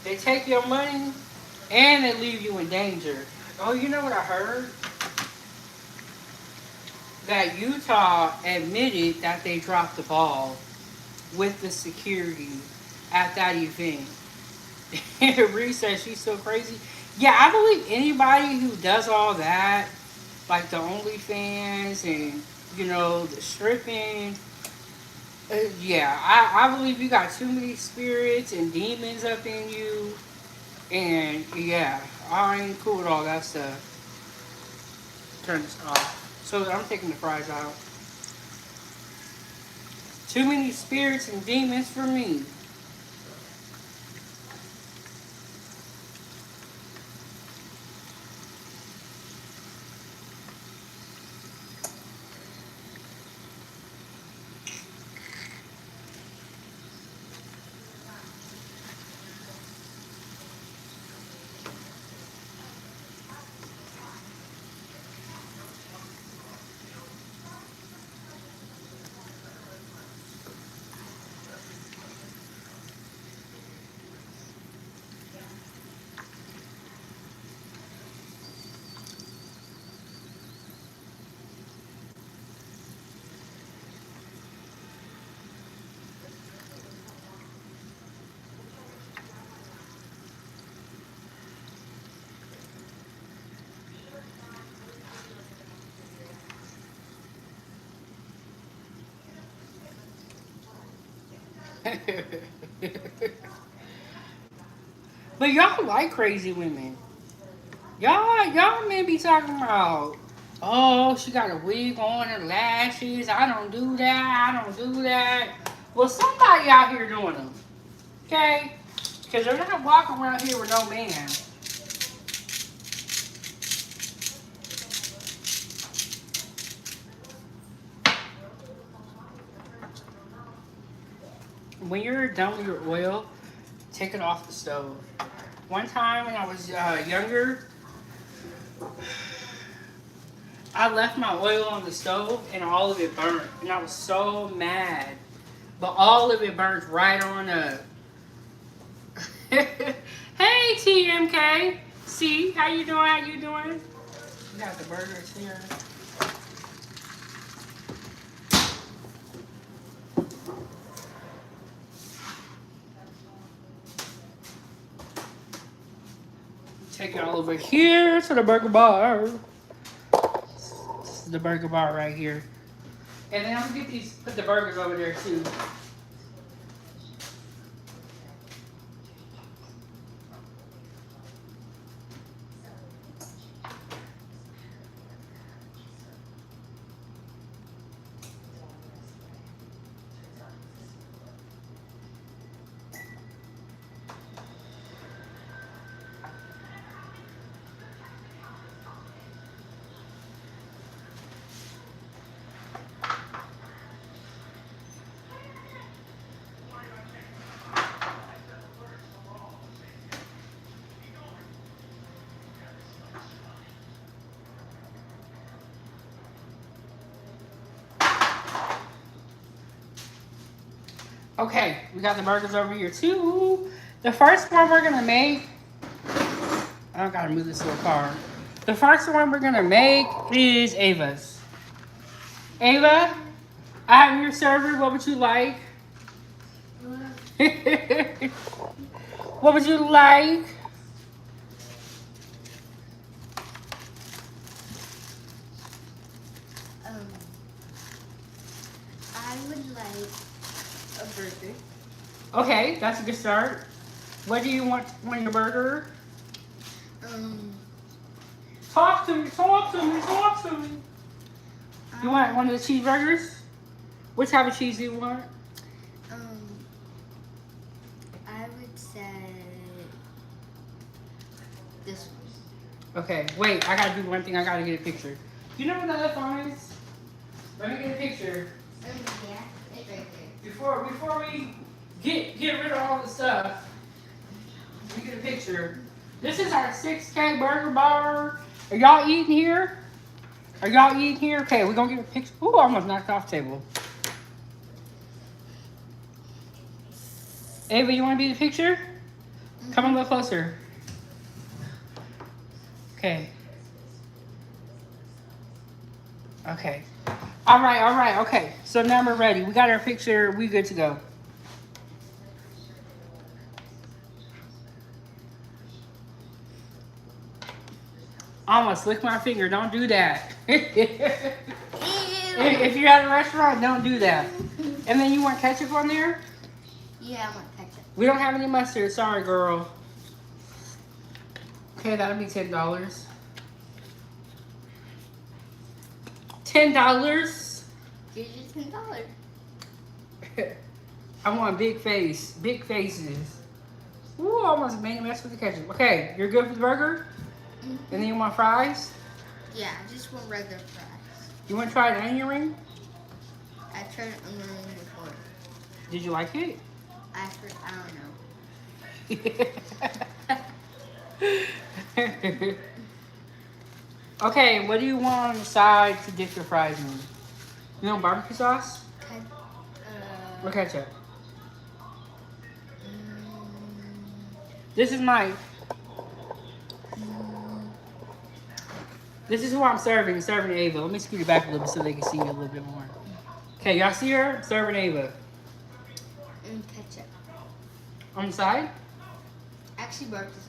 They take your money and they leave you in danger. Oh, you know what I heard? That Utah admitted that they dropped the ball with the security at that event. Reese says she's so crazy. Yeah, I believe anybody who does all that, like the OnlyFans and, you know, the stripping. Yeah, I believe you got too many spirits and demons up in you. And yeah, I ain't cool with all that stuff. Turn this off. So I'm taking the fries out. Too many spirits and demons for me. But y'all like crazy women. Y'all may be talking about, oh, she got a wig on, her lashes. I don't do that. I don't do that. Well, somebody out here doing them. Okay? Because they're not walking around here with no man. When you're done with your oil, take it off the stove. One time when I was younger, I left my oil on the stove and all of it burnt. And I was so mad. But all of it burnt right on up. Hey TMK. See, how you doing? How you doing? We got the burgers here. Take y'all over here to the burger bar. This is the burger bar right here. And then I'm gonna get these, put the burgers over there too. Okay, we got the burgers over here too. The first one we're gonna make, I gotta move this little car. The first one we're gonna make is Ava's. Ava, I am your server. What would you like? What would you like? I would like a burger. Okay, that's a good start. What do you want on your burger? Talk to me, talk to me, talk to me. You want one of the cheeseburgers? What type of cheese do you want? I would say this one. Okay, wait, I gotta do one thing. I gotta get a picture. You know what the other phone is? Let me get a picture. Yeah, it's right there. Before we get rid of all the stuff, let me get a picture. This is our 6K burger bar. Are y'all eating here? Are y'all eating here? Okay, we're gonna get a picture. Ooh, I almost knocked off the table. Ava, you wanna be the picture? Come a little closer. Okay. Okay. All right, okay. So now we're ready. We got our picture. We good to go. I almost licked my finger. Don't do that. If you're at a restaurant, don't do that. And then you want ketchup on there? Yeah, I want ketchup. We don't have any mustard. Sorry, girl. Okay, that'll be $10. $10? Here's your $10. I want a big face. Big faces. Ooh, I almost made a mess with the ketchup. Okay, you're good for the burger? And then you want fries? Yeah, I just want regular fries. You want to try an onion ring? I tried an onion ring before. Did you like it? I don't know. Okay, what do you want on the side to dip your fries in? You want barbecue sauce? Or ketchup? This is Mike. This is who I'm serving. Serving Ava. Let me scoot it back a little bit so they can see you a little bit more. Okay, y'all see her? Serving Ava. Ketchup. On the side? Actually, barbecue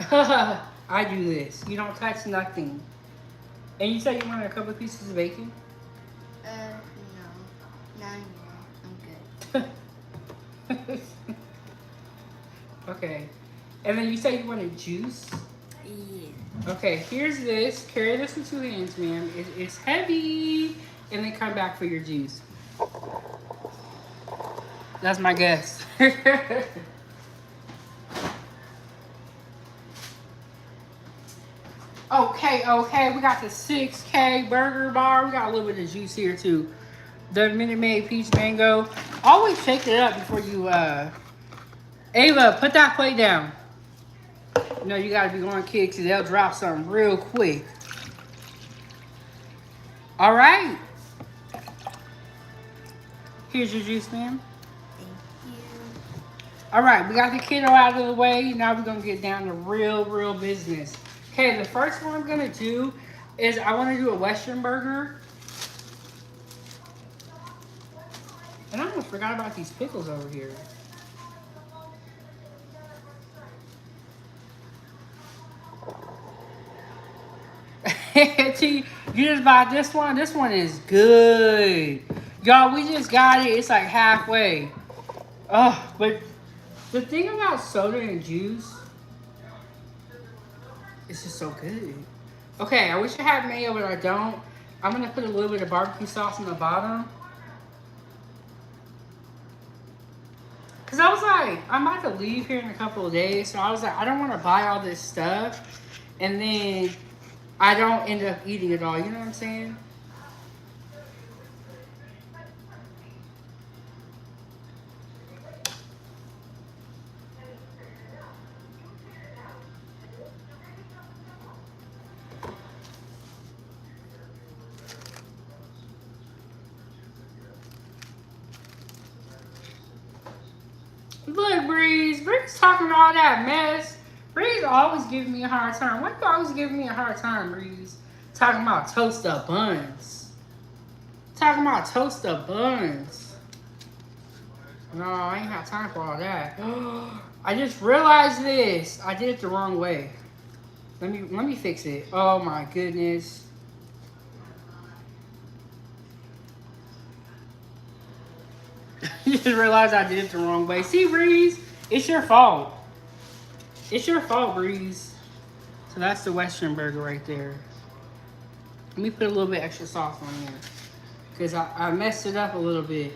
sauce. I do this. You don't touch nothing. And you said you wanted a couple of pieces of bacon? No. Not anymore. I'm good. Okay. And then you said you wanted juice? Yeah. Okay, here's this. Carry this in 2 hands, ma'am. It's heavy. And then come back for your juice. That's my guess. Okay. We got the 6K burger bar. We got a little bit of juice here, too. The Minute Maid Peach Mango. Always shake it up before you, Ava, put that plate down. No, you gotta be on kicks. They'll drop something real quick. All right. Here's your juice, ma'am. Thank you. All right, we got the kiddo out of the way. Now we're gonna get down to real business. Okay, the first one I'm gonna do is I want to do a Western burger. And I almost forgot about these pickles over here. You just bought this one. This one is good. Y'all, we just got it. It's like halfway. Oh, but the thing about soda and juice, it's just so good. Okay, I wish I had mayo, but I don't. I'm going to put a little bit of barbecue sauce on the bottom. Because I was like, I'm about to leave here in a couple of days. So I was like, I don't want to buy all this stuff. And then I don't end up eating it all. You know what I'm saying? Look, Breeze. Breeze talking all that mess. Breeze always giving me a hard time. Why you always giving me a hard time, Breeze? Talking about toast up buns. Talking about toast up buns. No, I ain't got time for all that. I just realized this. I did it the wrong way. Let me fix it. Oh my goodness. You just realized I did it the wrong way. See, Breeze? It's your fault. It's your fault, Breeze. So that's the Western burger right there. Let me put a little bit extra sauce on here. Because I messed it up a little bit.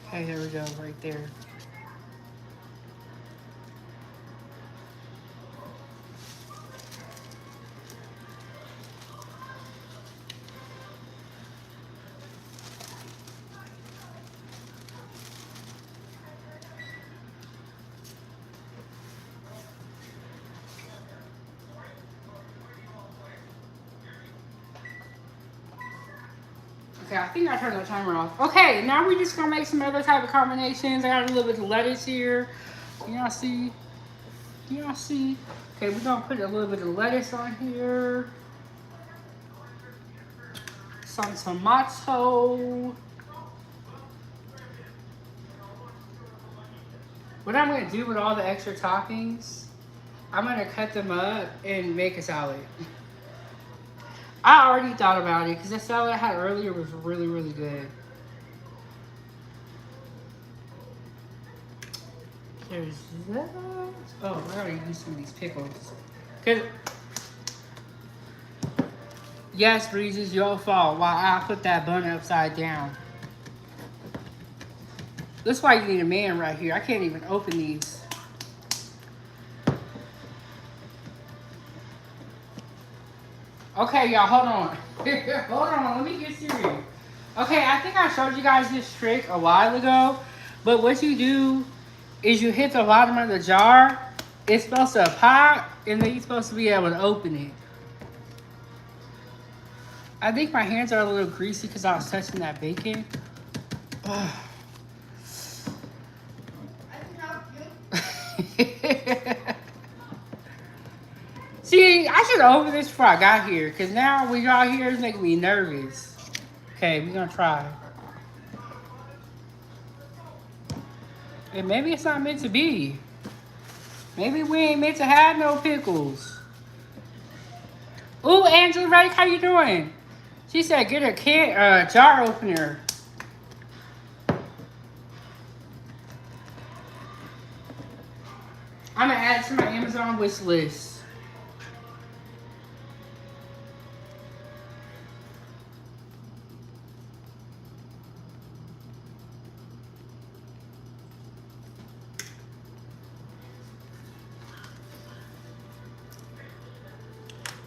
Okay, here we go, right there. Okay, I think I turned the timer off. Okay, now we're just gonna make some other type of combinations. I got a little bit of lettuce here. Y'all see? Y'all see? Okay, we're gonna put a little bit of lettuce on here. Some tomato. What I'm gonna do with all the extra toppings, I'm gonna cut them up and make a salad. I already thought about it because the salad I had earlier was really, really good. There's that. Oh, I gotta use some of these pickles. Cause yes, Breeze, it's your fault why I put that bun upside down. That's why you need a man right here. I can't even open these. Okay, y'all, hold on. Hold on, let me get serious. Okay, I think I showed you guys this trick a while ago. But what you do is you hit the bottom of the jar. It's supposed to pop, and then you're supposed to be able to open it. I think my hands are a little greasy because I was touching that bacon. I can help you. See, I should have opened this before I got here, because now when y'all here, it's making me nervous. Okay, we're going to try. And maybe it's not meant to be. Maybe we ain't meant to have no pickles. Ooh, Angela Ray, how you doing? She said get a jar opener. I'm going to add it to my Amazon wish list.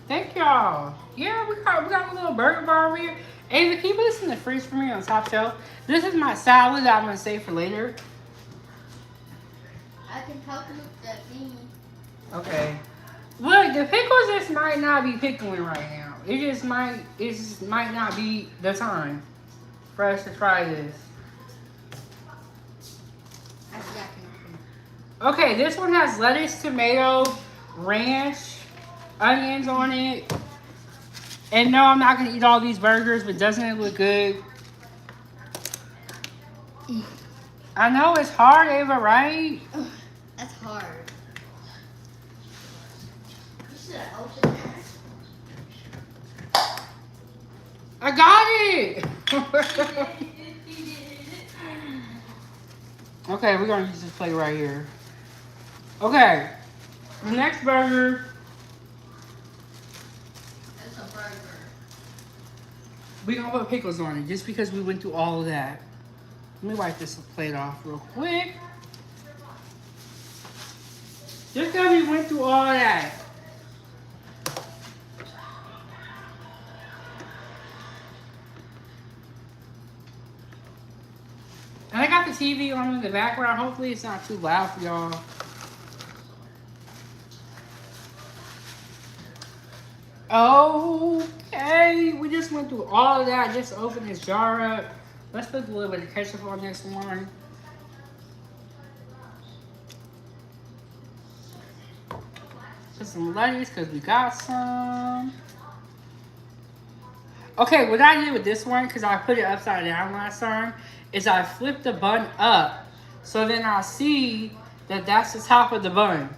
Thank y'all. Yeah, we got a little burger bar over here. Ava, can you put this in the fridge for me on top shelf? This is my salad that I'm going to save for later. I can help you with the thingy. Okay. Look, the pickles just might not be pickling right now. It just might not be the time for us to try this. Actually, I can open it. Okay, this one has lettuce, tomato, ranch, onions on it. And no, I'm not going to eat all these burgers, but doesn't it look good? I know it's hard, Ava, right? That's hard. You should have opened that. I got it! Okay, we're going to use this plate right here. Okay, the next burger. It's a burger. We're going to put pickles on it just because we went through all of that. Let me wipe this plate off real quick. Just because we went through all that. And I got the TV on in the background. Hopefully it's not too loud for y'all. Okay, we just went through all of that. Just open this jar up. Let's put a little bit of ketchup on this one. Put some lettuce because we got some. Okay, what I did with this one, because I put it upside down last time, is I flipped the bun up. So then I'll see that that's the top of the bun.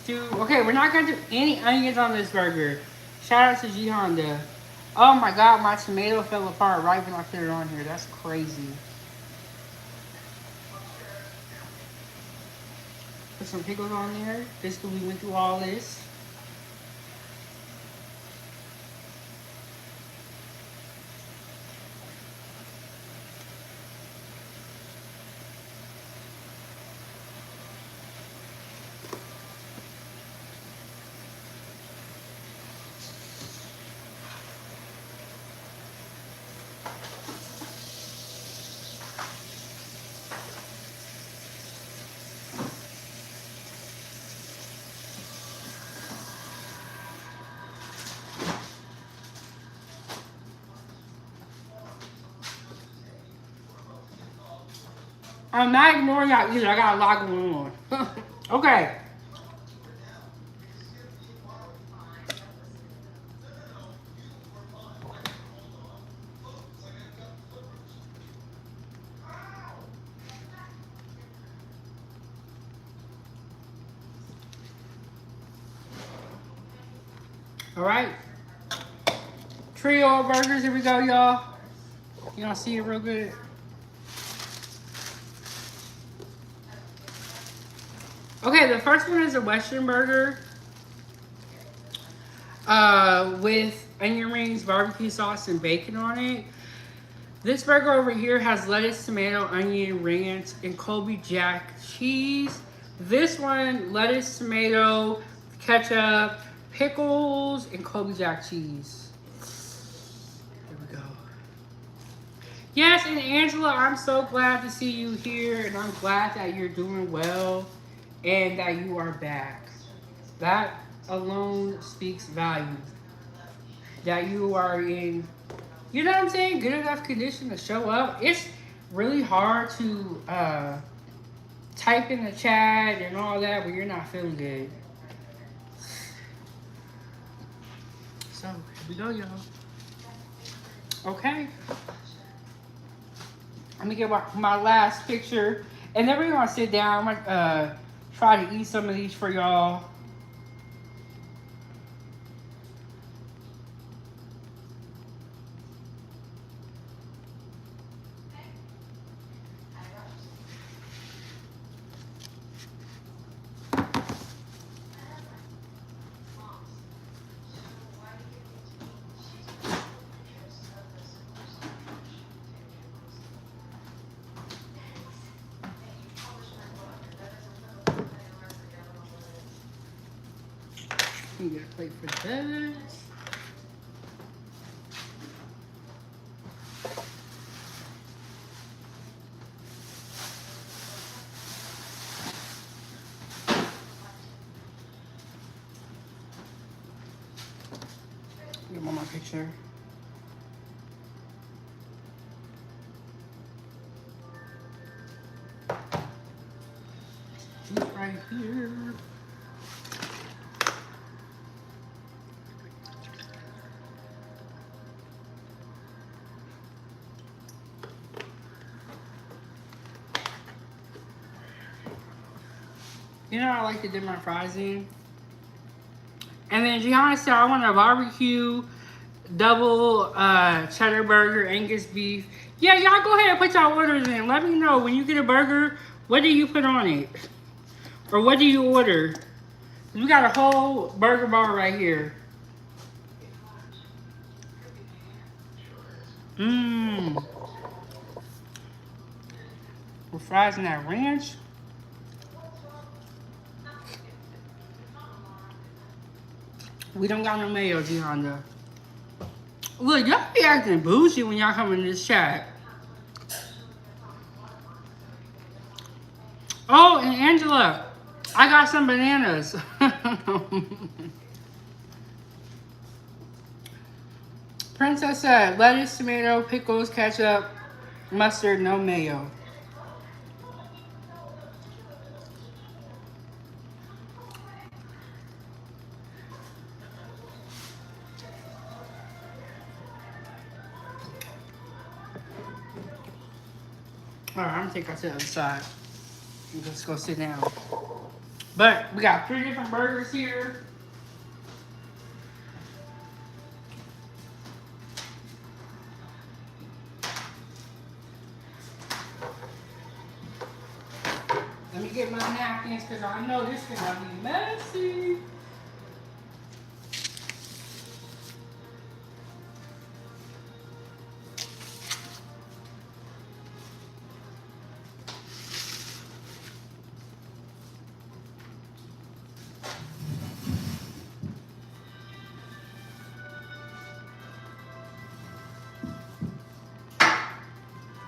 Okay, we're not gonna do any onions on this burger. Shout out to G Honda. Oh my god, my tomato fell apart right when I put it on here. That's crazy. Put some pickles on there. Basically, we went through all this. I'm not ignoring y'all either. I got a lot going on. Okay. All right. Trio of burgers. Here we go, y'all. Y'all see it real good? Okay, the first one is a Western burger with onion rings, barbecue sauce, and bacon on it. This burger over here has lettuce, tomato, onion, ranch, and Colby Jack cheese. This one, lettuce, tomato, ketchup, pickles, and Colby Jack cheese. Here we go. Yes, and Angela, I'm so glad to see you here, and I'm glad that you're doing well and that you are back. That alone speaks volume. That you are in, you know what I'm saying, good enough condition to show up. It's really hard to type in the chat and all that when you're not feeling good. So, here we go, y'all. Okay. Let me get my last picture. And then we're going to sit down. I'm going to try to eat some of these for y'all. Let me get a plate for that. Get one more picture. Juice right here. You know what I like to dip my fries in? And then Gianna said, I want a barbecue double cheddar burger, Angus beef. Yeah, y'all go ahead and put y'all orders in. Let me know when you get a burger, what do you put on it? Or what do you order? We got a whole burger bar right here. Mmm. With fries and that ranch. We don't got no mayo, Gianna. Look, y'all be acting bougie when y'all come in this chat. Oh, and Angela, I got some bananas. Princess said, lettuce, tomato, pickles, ketchup, mustard, no mayo. All right, I'm gonna take that to the other side. Let's go sit down. But we got 3 different burgers here. Let me get my napkins because I know this is gonna be messy.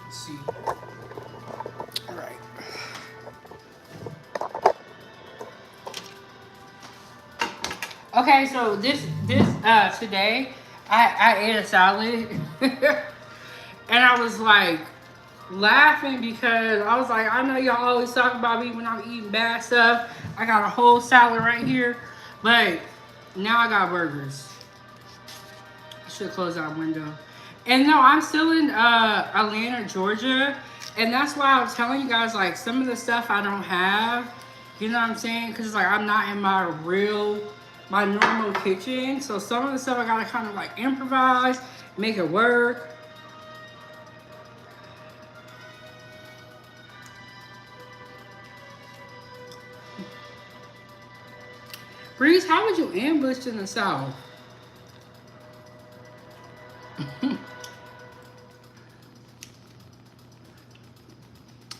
Let's see. All right. Okay, so this today I ate a salad and I was like laughing because I was like, I know y'all always talk about me when I'm eating bad stuff. I got a whole salad right here, but now I got burgers. I should close that window. And no, I'm still in Atlanta, Georgia, and that's why I was telling you guys like some of the stuff I don't have. You know what I'm saying? Because like I'm not in my normal kitchen, so some of the stuff I gotta kind of like improvise, make it work. Breeze, how would you ambush in the South?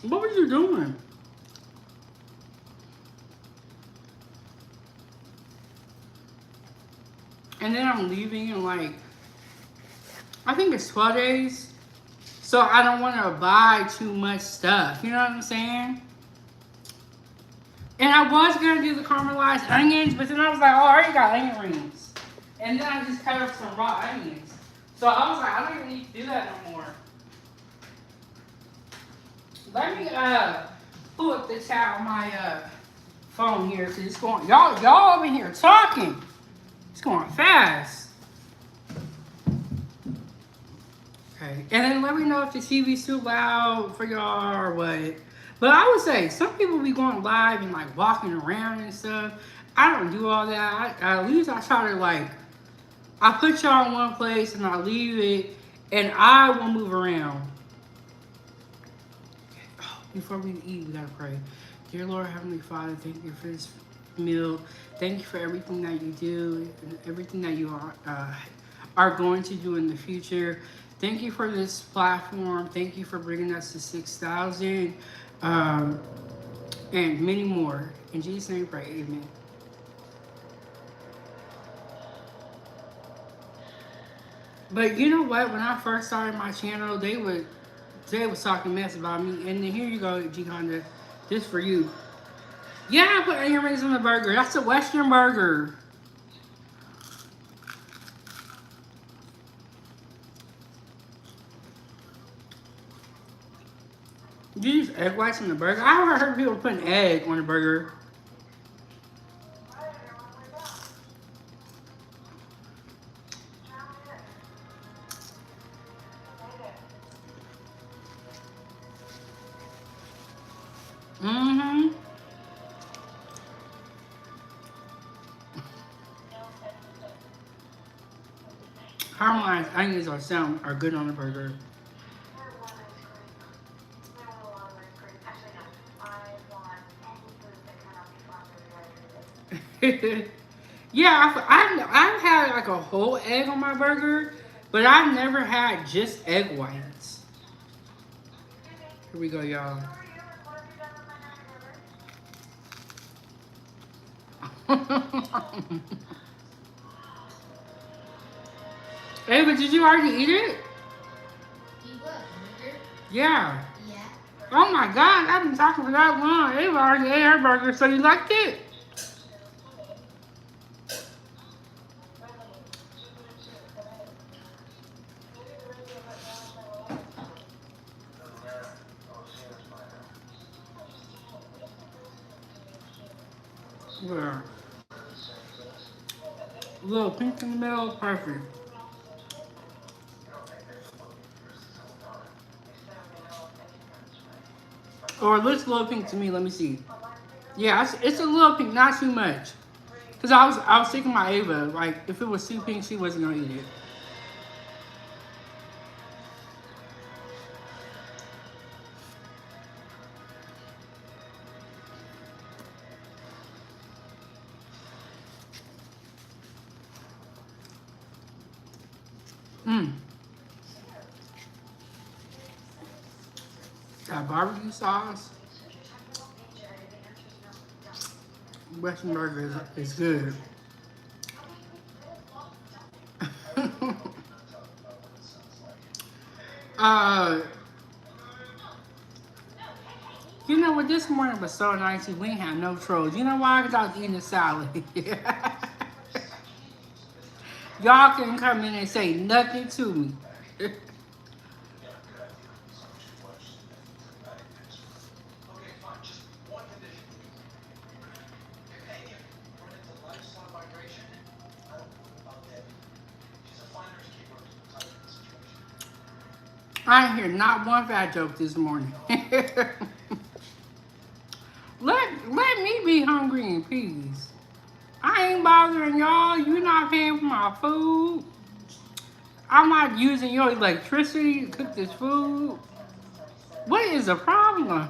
What were you doing? And then I'm leaving in like, I think it's 12 days. So I don't want to buy too much stuff. You know what I'm saying? And I was going to do the caramelized onions, but then I was like, oh, I already got onion rings. And then I just cut up some raw onions. So I was like, I don't even need to do that no more. Let me pull up the chat on my phone here, cause it's going. Y'all over here talking. It's going fast. Okay, and then let me know if the TV's too loud for y'all or what. But I would say some people be going live and like walking around and stuff. I don't do all that. At least I try to like, I put y'all in one place and I leave it, and I will move around. Before we eat, we gotta pray. Dear Lord, Heavenly Father, thank you for this meal. Thank you for everything that you do and everything that you are going to do in the future. Thank you for this platform. Thank you for bringing us to 6,000 and many more. In Jesus' name, pray. Amen. But you know what? When I first started my channel, they was talking mess about me. And then here you go, G Honda. This for you. Yeah, I put onion rings on the burger. That's a Western burger. You use egg whites on the burger? I haven't heard people putting egg on a burger. Mm-hmm. Caramelized onions are good on the burger. Yeah, I've had like a whole egg on my burger, but I've never had just egg whites. Here we go, y'all. Ava, did you already eat it? Eat what? Burger? Yeah. Yeah. Oh my God, I've been talking for that long. Ava already ate her burger, so you liked it? Yeah. A little pink in the middle, perfect. Or it looks a little pink to me. Let me see. Yeah, it's a little pink, not too much. Cause I was thinking my Ava, like if it was too pink, she wasn't gonna eat it. Mmm. That barbecue sauce, Western burger is good. uh, you know what? This morning was so nice. We ain't had no trolls. You know why? Cause I was eating a salad. Y'all can come in and say nothing to me. I ain't hear not one fat joke this morning. let me be hungry in peace. I ain't bothering y'all. You not paying for my food. I'm not using your electricity to cook this food. What is the problem?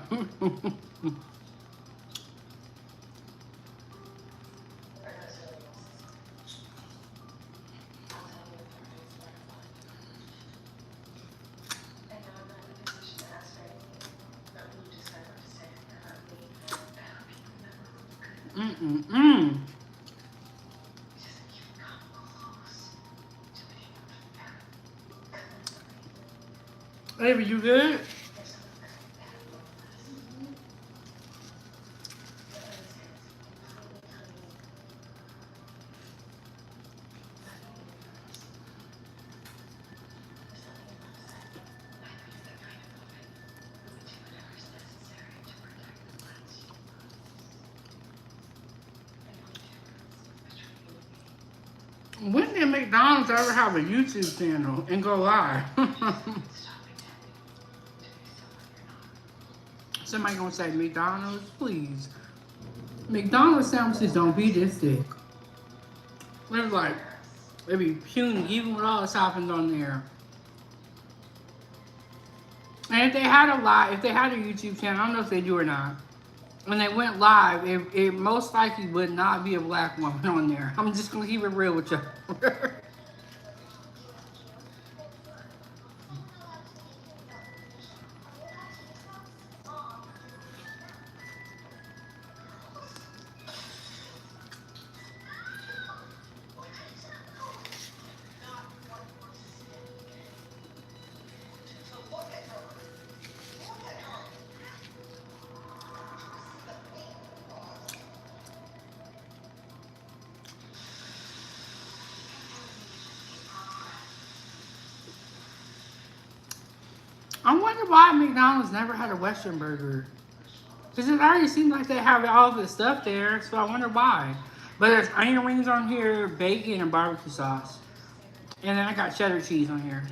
Mm-mm-mm. Baby, you good? When did McDonald's ever have a YouTube channel and go live? Somebody gonna say McDonald's, please. McDonald's sandwiches don't be this thick. They're like, they be puny even with all the toppings on there. And if they had if they had a YouTube channel, I don't know if they do or not. When they went live, it most likely would not be a black woman on there. I'm just gonna keep it real with you. I wonder why McDonald's never had a Western burger. Because it already seems like they have all the stuff there, so I wonder why. But there's onion rings on here, bacon, and barbecue sauce. And then I got cheddar cheese on here.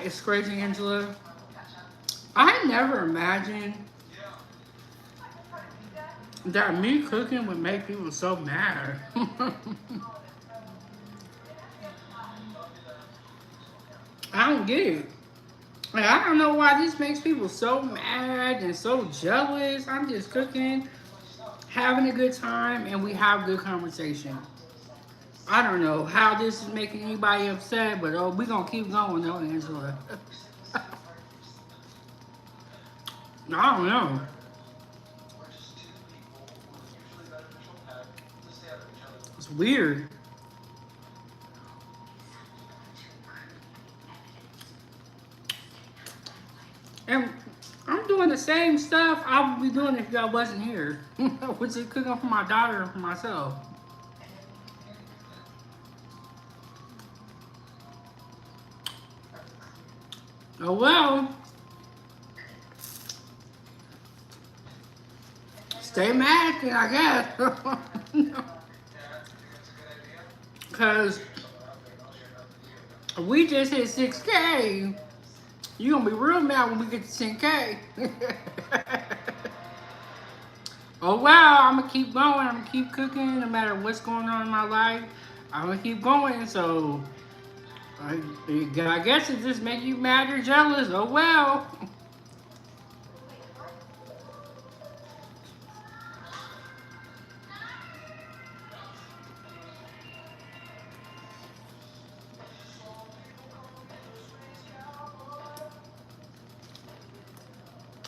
it's crazy, Angela. I never imagined that me cooking would make people so mad. I don't get it. Like, I don't know why this makes people so mad and so jealous. I'm just cooking, having a good time, and we have good conversation. I don't know how this is making anybody upset, but oh, we gonna keep going though, Angela. I don't know. It's weird. And I'm doing the same stuff I would be doing if y'all wasn't here. Which is cooking for my daughter and for myself. Oh well. Stay mad then, I guess. Cause we just hit 6K. You gonna be real mad when we get to 10K. Oh wow, I'm gonna keep going. I'm gonna keep cooking no matter what's going on in my life. I'm gonna keep going. So I guess it just make you mad or jealous. Oh well.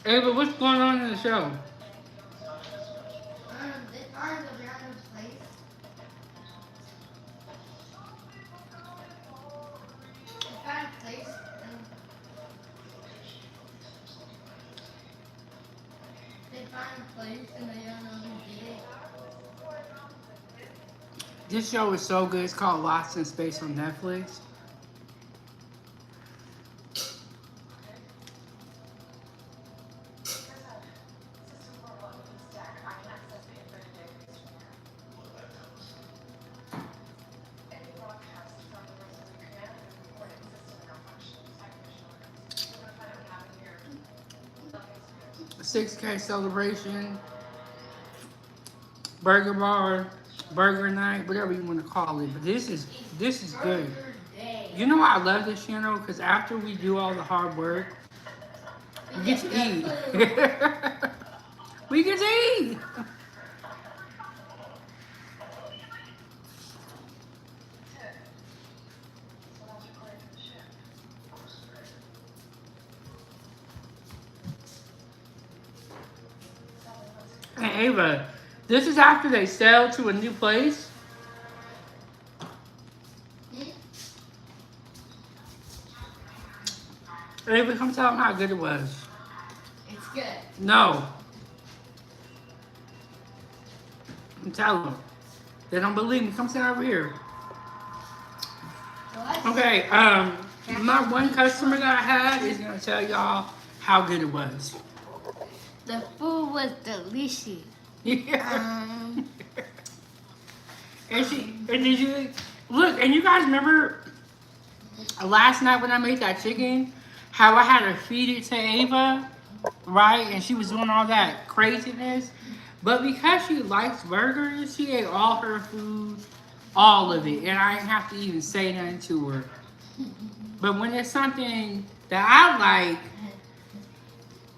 Ava, what's going on in the show? They find a random place. They find a place and they find a place and they don't know who did it. This show is so good. It's called Lost in Space on Netflix. A 6K celebration, burger bar, burger night, whatever you want to call it. But this is good. You know why I love this channel? Because after we do all the hard work, we get to eat. We get to eat. Hey, Ava, this is after they sell to a new place. Ava, come tell them how good it was. It's good. No. Tell them. They don't believe me. Come sit over here. Okay, my one customer that I had is gonna tell y'all how good it was. The food was delicious. Yeah. And did you look? And you guys remember last night when I made that chicken, how I had to feed it to Ava, right? And she was doing all that craziness. But because she likes burgers, she ate all her food, all of it, and I didn't have to even say nothing to her. But when it's something that I like,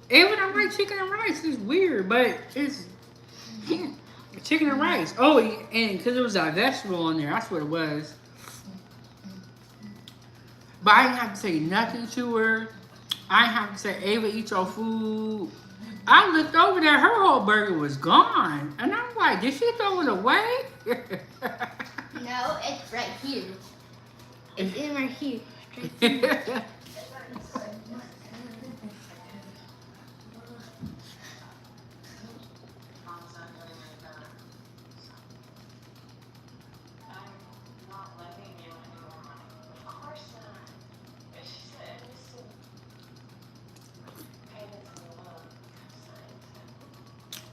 Ava don't like chicken and rice. It's weird, but it's chicken and rice. Oh, and because there was a vegetable in there, that's what it was. But I didn't have to say nothing to her. I didn't have to say, Ava, eat your food. I looked over there, her whole burger was gone. And I'm like, did she throw it away? No, it's right here. It's in right here. Right here.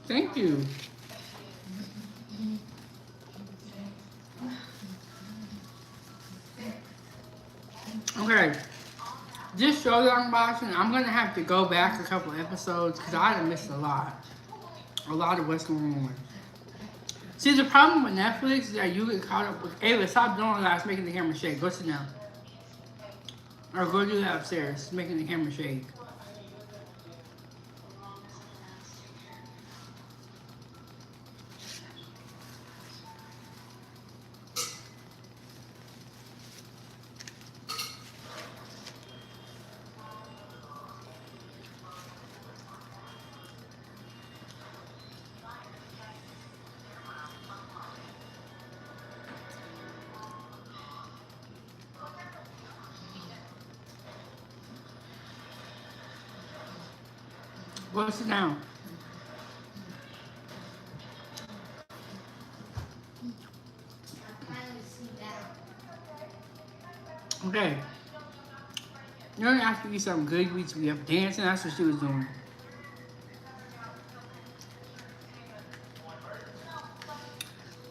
Thank you. Okay. This show that I'm watching, I'm gonna have to go back a couple episodes because I done missed a lot of what's going on. See, the problem with Netflix is that you get caught up with. Ava, stop doing that. It's making the camera shake. Go sit down. Or go do that upstairs. It's making the camera shake. Go sit down. Okay. You're gonna have to eat something good. You need to be up dancing. That's what she was doing.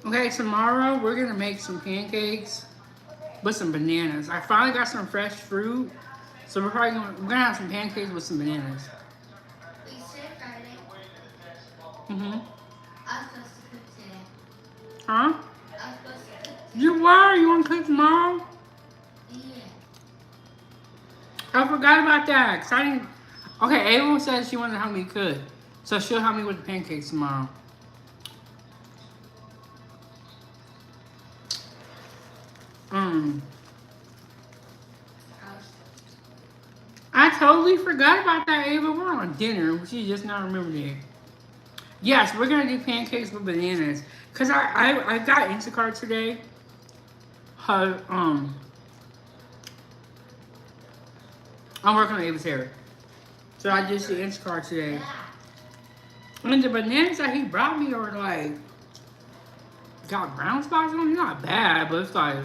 Okay, tomorrow we're gonna make some pancakes with some bananas. I finally got some fresh fruit, so we're gonna have some pancakes with some bananas. Mm-hmm. I was supposed to cook today. Huh? I was supposed to cook today. You were? You want to cook tomorrow? Yeah. I forgot about that. 'Cause I didn't. Okay, Ava said she wanted to help me cook, so she'll help me with the pancakes tomorrow. I totally forgot about that, Ava. We're on dinner. She just not remembered it. Yes, we're gonna do pancakes with bananas. Cause I got Instacart today. I'm working on Ava's hair, so I just did Instacart today. And the bananas that he brought me are like got brown spots on them. Not bad, but it's like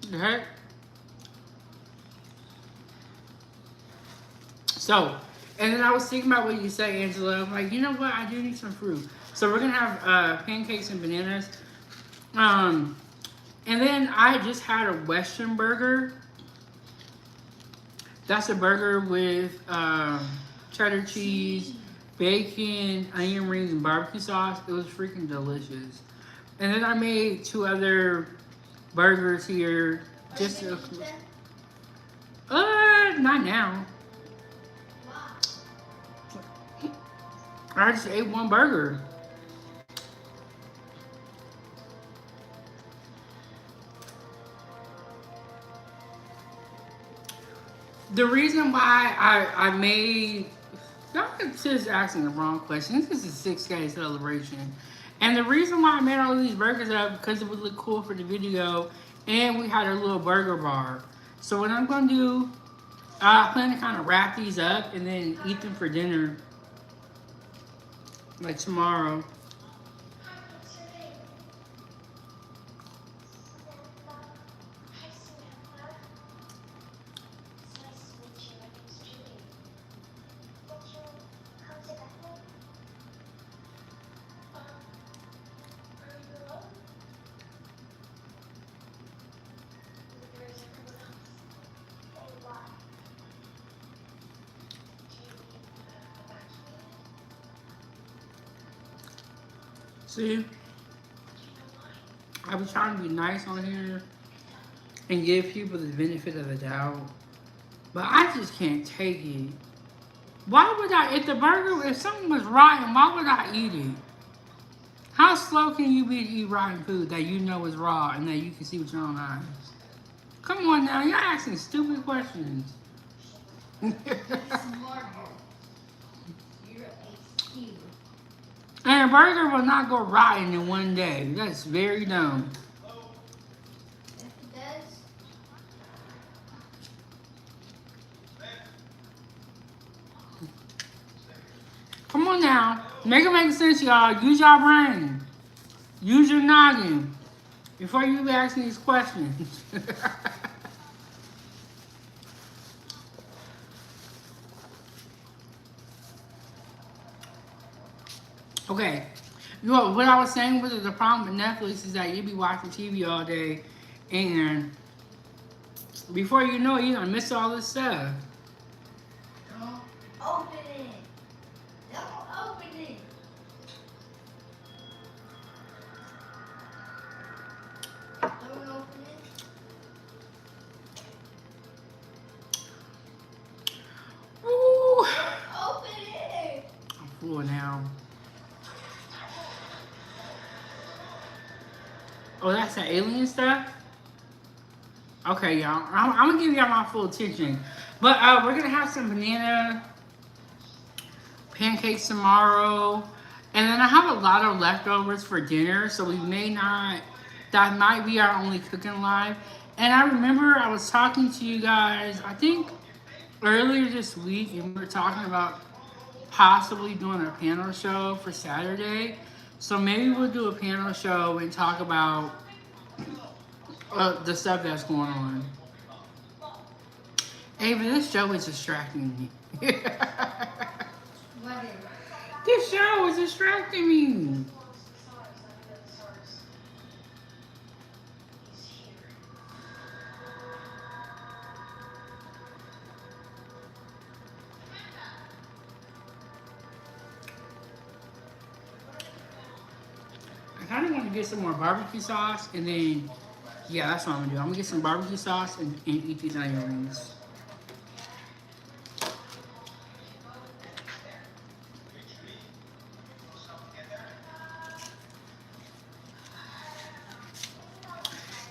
the heck. So. And then I was thinking about what you say, Angela. I'm like, you know what? I do need some fruit. So we're gonna have pancakes and bananas. And then I just had a Western burger. That's a burger with cheddar cheese, bacon, onion rings, and barbecue sauce. It was freaking delicious. And then I made 2 other burgers here. Just to, not now. I just ate 1 burger. The reason why I made... Y'all just asking the wrong question. This is a 6K celebration. And the reason why I made all these burgers up because it would look cool for the video. And we had a little burger bar. So what I'm going to do... I plan to kind of wrap these up and then eat them for dinner. Like tomorrow. See, I was trying to be nice on here and give people the benefit of the doubt, but I just can't take it. Why would I, if something was rotten, why would I eat it? How slow can you be to eat rotten food that you know is raw and that you can see with your own eyes? Come on now, you're asking stupid questions. And a burger will not go rotten in one day. That's very dumb. If it does, Come on now. Make it make sense, y'all. Use your brain. Use your noggin before you be asking these questions. Okay. You know, what I was saying was the problem with Netflix is that you be watching TV all day and Before you know it, you're gonna miss all this stuff. Don't open it. Don't open it. Don't open it. Ooh. Don't open it. I'm full now. Oh, that's the alien stuff? Okay, y'all. I'm gonna give y'all my full attention. But we're gonna have some banana pancakes tomorrow. And then I have a lot of leftovers for dinner, so we may not, that might be our only cooking live. And I remember I was talking to you guys, I think earlier this week, and we were talking about possibly doing a panel show for Saturday. So maybe we'll do a panel show and talk about the stuff that's going on. Hey, but this show is distracting me. What is it? This show is distracting me. I kind of want to get some more barbecue sauce, and then, yeah, that's what I'm gonna do. I'm gonna get some barbecue sauce and eat these onion rings.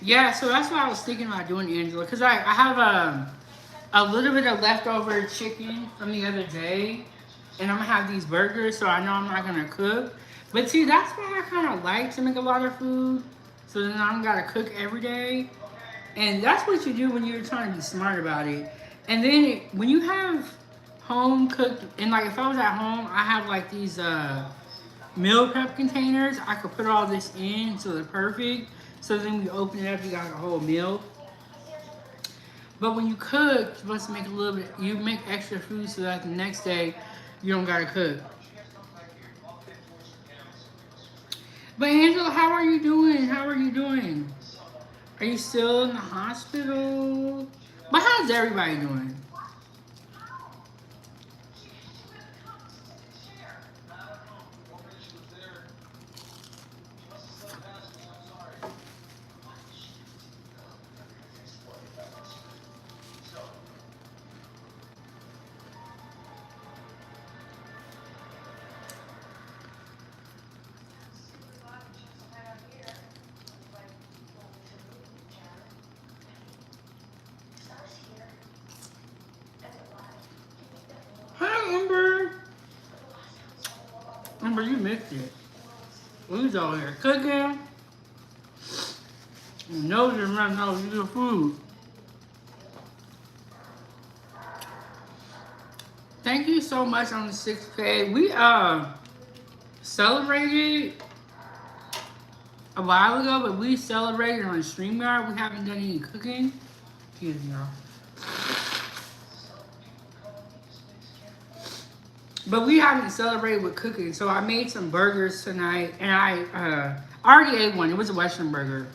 Yeah, so that's what I was thinking about doing, Angela, because I have a little bit of leftover chicken from the other day, and I'm gonna have these burgers, so I know I'm not gonna cook. But see, that's why I kind of like to make a lot of food, so then I don't gotta cook every day. And that's what you do when you're trying to be smart about it. And then when you have home cooked, and like if I was at home, I have like these meal prep containers. I could put all this in, so they're perfect. So then when you open it up, you got a whole meal. But when you cook, you're supposed to make a little bit, you make extra food so that the next day you don't gotta cook. But Angela, how are you doing? How are you doing? Are you still in the hospital? But how's everybody doing? Hi, Amber. Amber, you missed it. Who's over here cooking? Your nose is running out of your food. Thank you so much on the 6K. We celebrated a while ago, but we celebrated on StreamYard. We haven't done any cooking. Excuse me, y'all. But we haven't celebrated with cooking, so I made some burgers tonight, and I already ate one. It was a Western burger.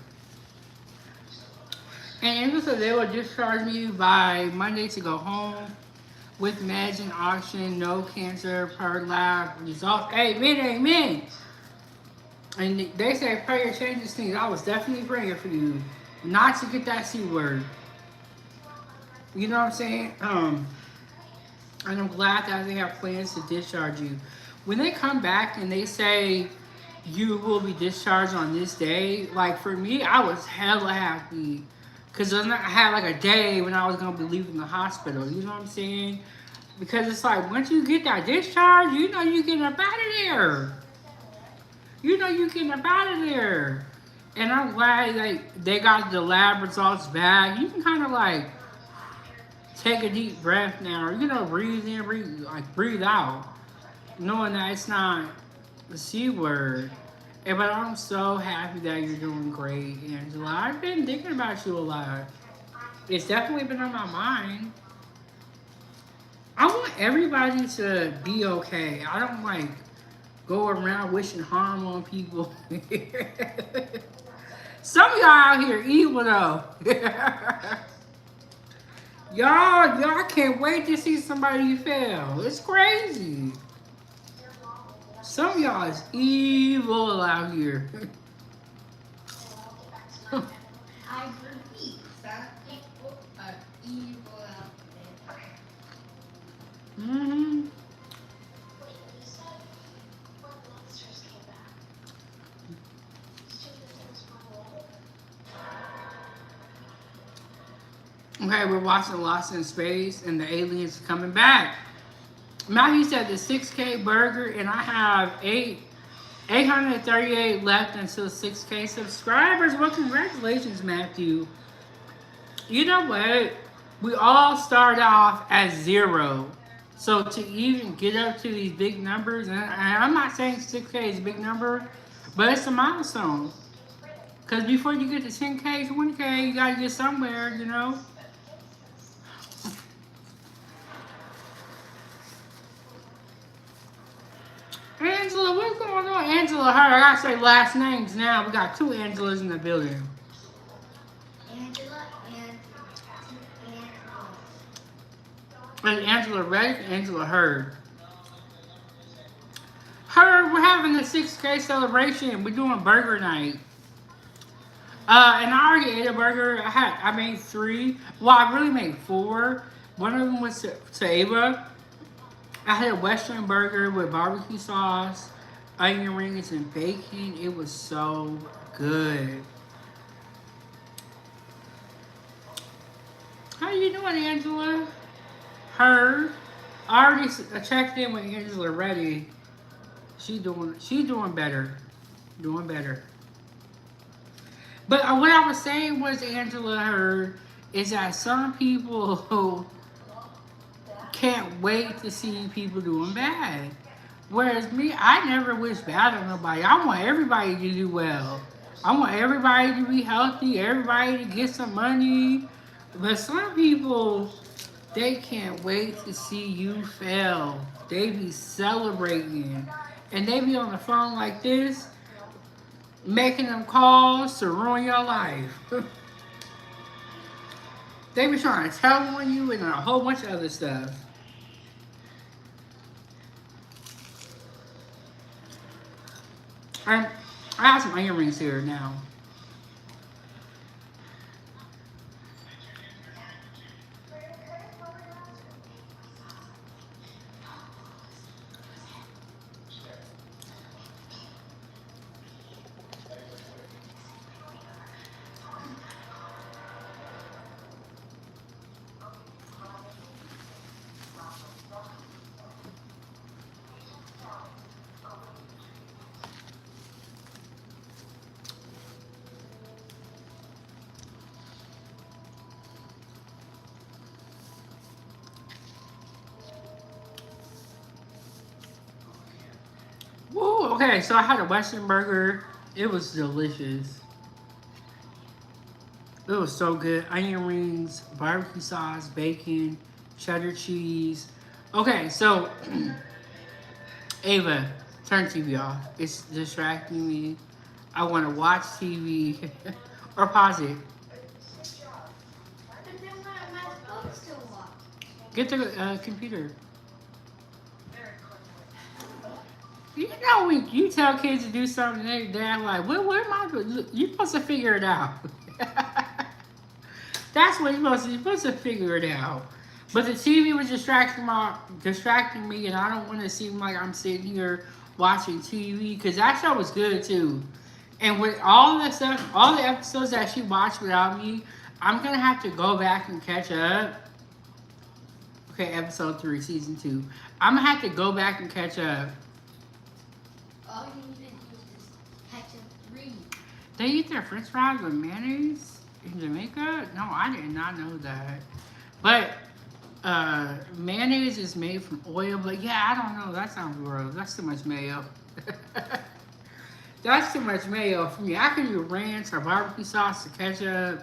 And Angela said they will discharge me by Monday to go home with meds and oxygen, no cancer per lab results. Amen, amen. And they say prayer changes things. I was definitely praying for you not to get that C word. You know what I'm saying? And I'm glad that they have plans to discharge you. When they come back and they say you will be discharged on this day, like for me, I was hella happy. Because I had like a day when I was going to be leaving the hospital. You know what I'm saying? Because it's like, once you get that discharge, you know you're getting up out of there. You know you're getting up out of there. And I'm glad like they got the lab results back. You can kind of like take a deep breath now. You know, breathe in, breathe out. Knowing that it's not the C word. But I'm so happy that you're doing great, Angela. I've been thinking about you a lot. It's definitely been on my mind. I want everybody to be okay. I don't like go around wishing harm on people. Some of y'all out here evil though. Y'all can't wait to see somebody fail. It's crazy. Some of y'all is evil out here. I agree. Some people are evil out there. Mm-hmm. Okay, we're watching Lost in Space, and the aliens are coming back. Matthew said the 6K burger, and I have 838 left until 6K subscribers. Well, congratulations, Matthew. You know what? We all start off at 0. So to even get up to these big numbers, and I'm not saying 6K is a big number, but it's a milestone. Because before you get to 10K, 20K, you got to get somewhere, you know? Angela, what's going on? Angela, her, I gotta say last names now. We got 2 Angelas in the building. Angela and And Angela Reddick, Angela Hurd. Hurd, we're having a 6K celebration. We're doing burger night. And I already ate a burger. I made 3. Well, I really made 4. One of them was to Ava. I had a Western burger with barbecue sauce, onion rings, and bacon. It was so good. How you doing, Angela? Her. I already checked in with Angela Reddy. She doing better. Doing better. But what I was saying was, Angela, her, is that some people who can't wait to see people doing bad. Whereas me, I never wish bad on nobody. I want everybody to do well. I want everybody to be healthy, everybody to get some money. But some people, they can't wait to see you fail. They be celebrating. And they be on the phone like this, making them calls to ruin your life. They be trying to tell on you and a whole bunch of other stuff. I have some onion rings here now. Woo, okay, so I had a Western burger. It was delicious. It was so good. Onion rings, barbecue sauce, bacon, cheddar cheese. Okay, so Ava, turn TV off. It's distracting me. I want to watch TV or pause it. but then my phone's still locked. Get the computer. You know when you tell kids to do something, they're like, what am I doing? You're supposed to figure it out. That's what you're supposed to figure it out. But the TV was distracting me, and I don't want to seem like I'm sitting here watching TV because that show was good too. And with all the stuff, all the episodes that she watched without me, I'm gonna have to go back and catch up. Okay, episode 3, season 2. I'm gonna have to go back and catch up. All you need to do is Ketchup 3. They eat their French fries with mayonnaise in Jamaica? No, I did not know that. But mayonnaise is made from oil. But yeah, I don't know. That sounds gross. That's too much mayo. That's too much mayo for me. I could do ranch or barbecue sauce or ketchup,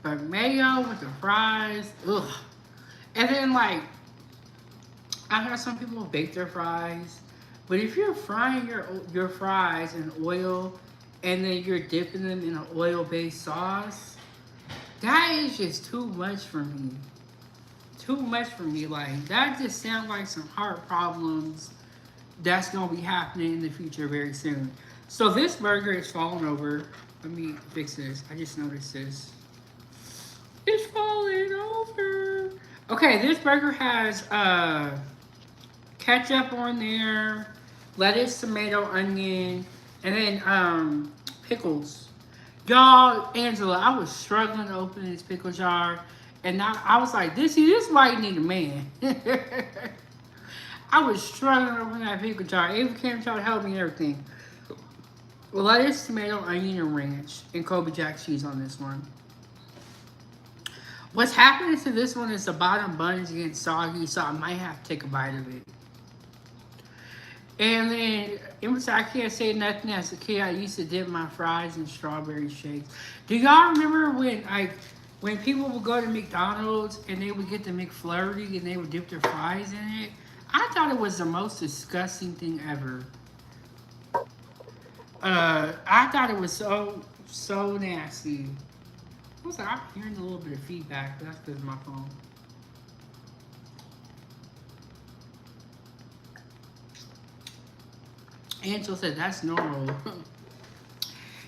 but mayo with the fries, ugh. And then like, I heard some people bake their fries. But if you're frying your fries in oil and then you're dipping them in an oil-based sauce, that is just too much for me. too much for me. Like, that just sounds like some heart problems that's gonna be happening in the future very soon. So this burger is falling over. Let me fix this. I just noticed this. It's falling over. Okay, this burger has ketchup on there, lettuce, tomato, onion, and then pickles. Y'all, Angela, I was struggling to open this pickle jar, and I was like, this is why you need a man. I was struggling to open that pickle jar. Ava came and tried to help me and everything. Lettuce, tomato, onion, and ranch, and Colby Jack cheese on this one. What's happening to this one is the bottom bun is getting soggy, so I might have to take a bite of it. And then, I can't say nothing. As a kid, I used to dip my fries in strawberry shakes. Do y'all remember when people would go to McDonald's and they would get the McFlurry and they would dip their fries in it? I thought it was the most disgusting thing ever. I thought it was so nasty. I was like, I'm hearing a little bit of feedback, but that's because of my phone. Angel said that's normal.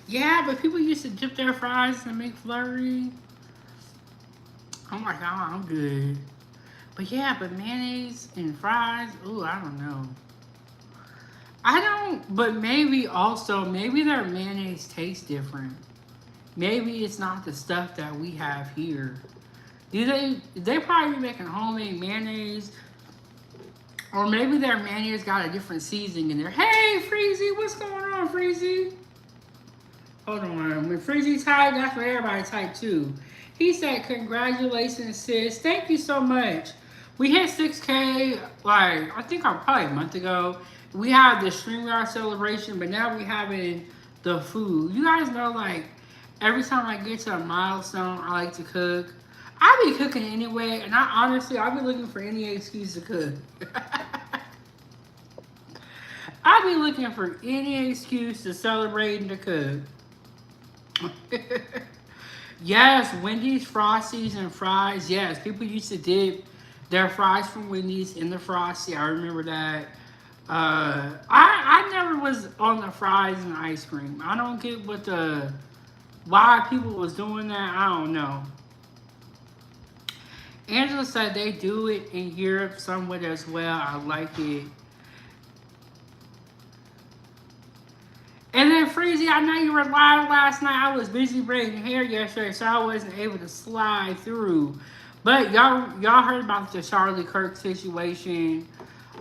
Yeah, but people used to dip their fries in McFlurry. I'm like, oh, I'm good. But yeah, but mayonnaise and fries, ooh, I don't know. But maybe their mayonnaise tastes different. Maybe it's not the stuff that we have here. They probably be making homemade mayonnaise. Or maybe their mayonnaise got a different seasoning in there. Hey, Freezy, what's going on, Freezy? Hold on. When Freezy typed, that's what everybody typed too. He said, congratulations, sis. Thank you so much. We hit 6K, like, I think probably a month ago. We had the StreamYard celebration, but now we having the food. You guys know, like, every time I get to a milestone, I like to cook. I be cooking anyway, and I be looking for any excuse to cook. I be looking for any excuse to celebrate and to cook. Yes, Wendy's, Frosties, and fries. Yes, people used to dip their fries from Wendy's in the Frosty. I remember that. I never was on the fries and ice cream. I don't get why people was doing that. I don't know. Angela said they do it in Europe somewhat as well. I like it. And then Freezy, I know you were live last night. I was busy braiding hair yesterday, so I wasn't able to slide through. But y'all heard about the Charlie Kirk situation.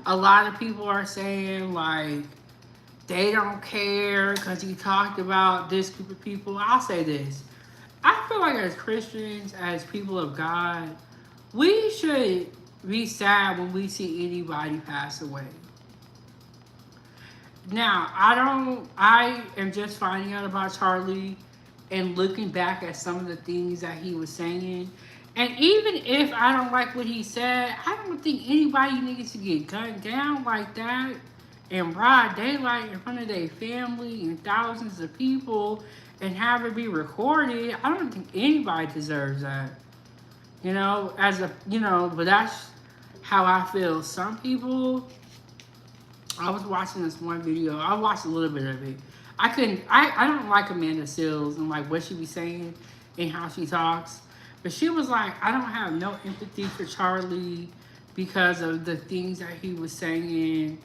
A lot of people are saying, like, they don't care because he talked about this group of people. I'll say this. I feel like as Christians, as people of God, we should be sad when we see anybody pass away. Now, I am just finding out about Charlie and looking back at some of the things that he was saying. And even if I don't like what he said, I don't think anybody needs to get gunned down like that in broad daylight in front of their family and thousands of people and have it be recorded. I don't think anybody deserves that. But that's how I feel. Some people, I was watching this one video. I watched a little bit of it. I don't like Amanda Seales and like what she be saying and how she talks. But she was like, I don't have no empathy for Charlie because of the things that he was saying.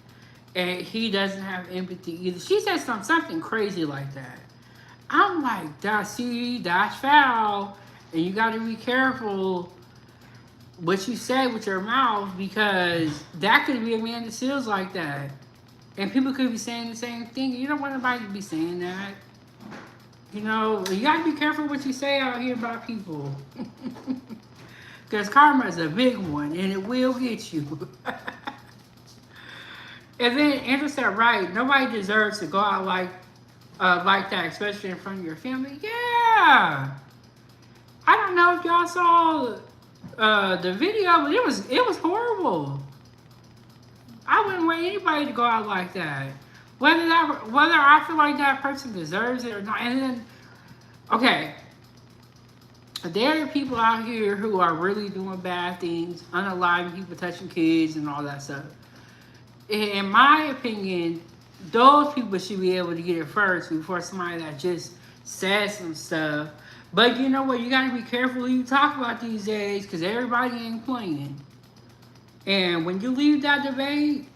And he doesn't have empathy either. She said something crazy like that. I'm like, that's foul. And you got to be careful what you say with your mouth because that could be Amanda Seales like that. And people could be saying the same thing. You don't want anybody to be saying that. You got to be careful what you say out here about people. Because karma is a big one, and it will get you. And then Andrew said, right, nobody deserves to go out like that, especially in front of your family. Yeah. I don't know if y'all saw the video, but it was horrible. I wouldn't want anybody to go out like that. Whether I feel like that person deserves it or not. And then, okay. there are people out here who are really doing bad things, unaliving people, touching kids, and all that stuff. In my opinion, those people should be able to get it first before somebody that just says some stuff. But you know what? You gotta be careful who you talk about these days because everybody ain't playing. And when you leave that debate,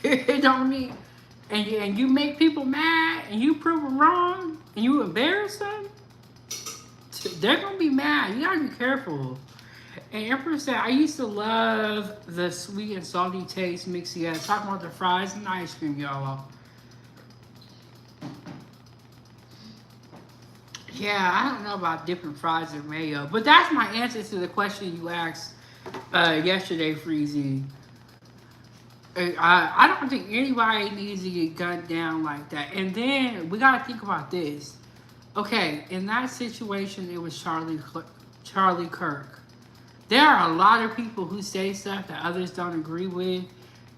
it don't mean, and you make people mad and you prove them wrong and you embarrass them, they're gonna be mad. You gotta be careful. And Emperor said, I used to love the sweet and salty taste mixed together. Talking about the fries and the ice cream, y'all. Yeah, I don't know about dipping fries in mayo, but that's my answer to the question you asked yesterday, Freezy. I don't think anybody needs to get gunned down like that. And then we gotta think about this. Okay, in that situation, it was Charlie Kirk. There are a lot of people who say stuff that others don't agree with,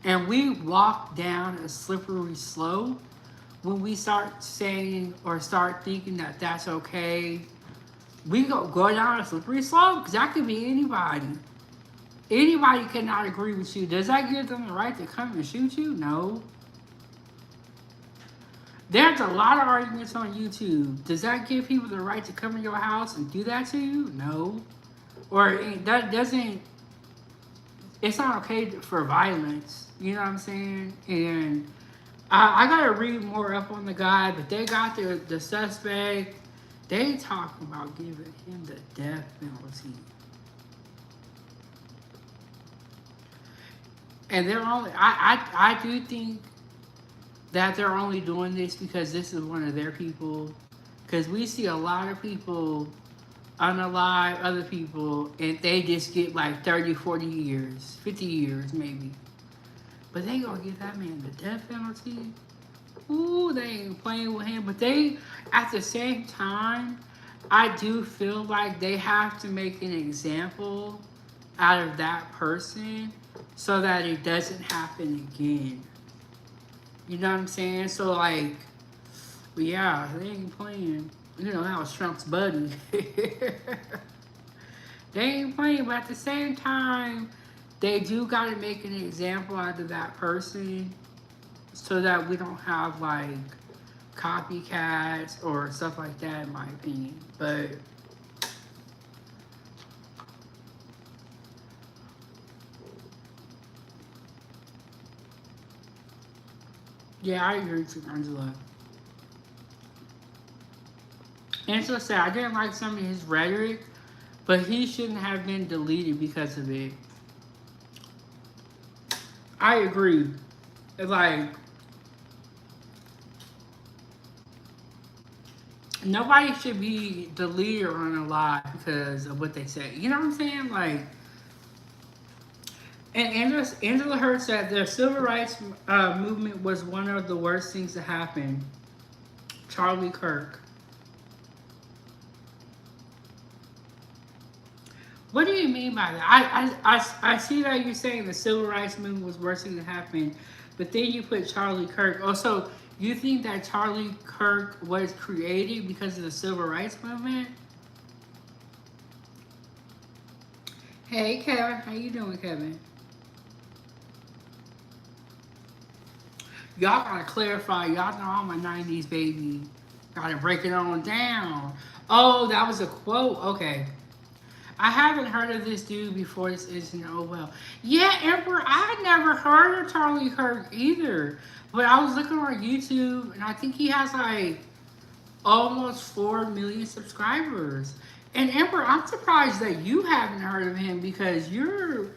and we walk down a slippery slope when we start saying or start thinking that that's okay. We go down a slippery slope because that could be anybody. Anybody cannot agree with you. Does that give them the right to come and shoot you? No. There's a lot of arguments on YouTube. Does that give people the right to come in your house and do that to you? No. Or that doesn't, it's not okay for violence. You know what I'm saying? And I gotta read more up on the guy, but they got the suspect. They talking about giving him the death penalty. And they're only, I do think that they're only doing this because this is one of their people. Because we see a lot of people unalive other people and they just get like 30, 40 years, 50 years maybe. But they gonna give that man the death penalty. Ooh, they ain't playing with him. But they, at the same time, I do feel like they have to make an example out of that person so that it doesn't happen again. You know what I'm saying? So like, yeah, they ain't playing. You know, that was Trump's buddy. They ain't playing, but at the same time, they do got to make an example out of that person so that we don't have, like, copycats or stuff like that, in my opinion. But yeah, I agree with you, Angela. Angela said, I didn't like some of his rhetoric, but he shouldn't have been deleted because of it. I agree. Like, nobody should be deleted or unalive because of what they say. You know what I'm saying? Like, and Angela Hurd said the civil rights movement was one of the worst things to happen. Charlie Kirk. What do you mean by that? I see that you're saying the civil rights movement was worse thing that happened, but then you put Charlie Kirk. Also, you think that Charlie Kirk was created because of the civil rights movement? Hey, Kevin. How you doing, Kevin? Y'all gotta clarify. Y'all know I'm a 90s baby. Gotta break it on down. Oh, that was a quote. Okay. I haven't heard of this dude before this incident. Oh, well. Yeah, Emperor, I had never heard of Charlie Kirk either. But I was looking on YouTube, and I think he has, like, almost 4 million subscribers. And, Emperor, I'm surprised that you haven't heard of him because you're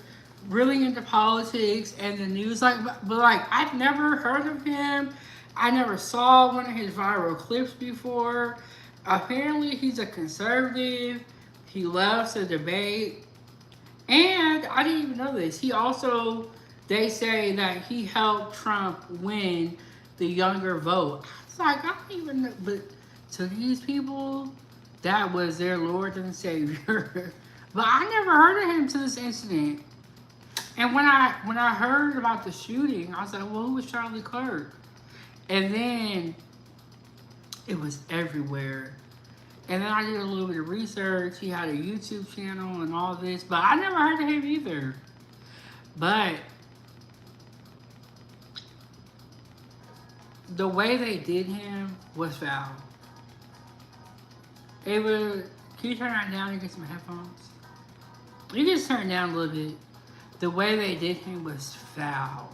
really into politics and the news. Like, but like, I've never heard of him. I never saw one of his viral clips before. Apparently, he's a conservative. He loves to debate. And I didn't even know this. He also, they say that he helped Trump win the younger vote. It's like, I don't even know. But to these people, that was their Lord and Savior. But I never heard of him to this incident. And when I heard about the shooting, I was like, well, who was Charlie Kirk? And then it was everywhere. And then I did a little bit of research. He had a YouTube channel and all this, but I never heard of him either. But the way they did him was foul. It was. Can you turn that down and get some headphones? You just turn it down a little bit. The way they did him was foul.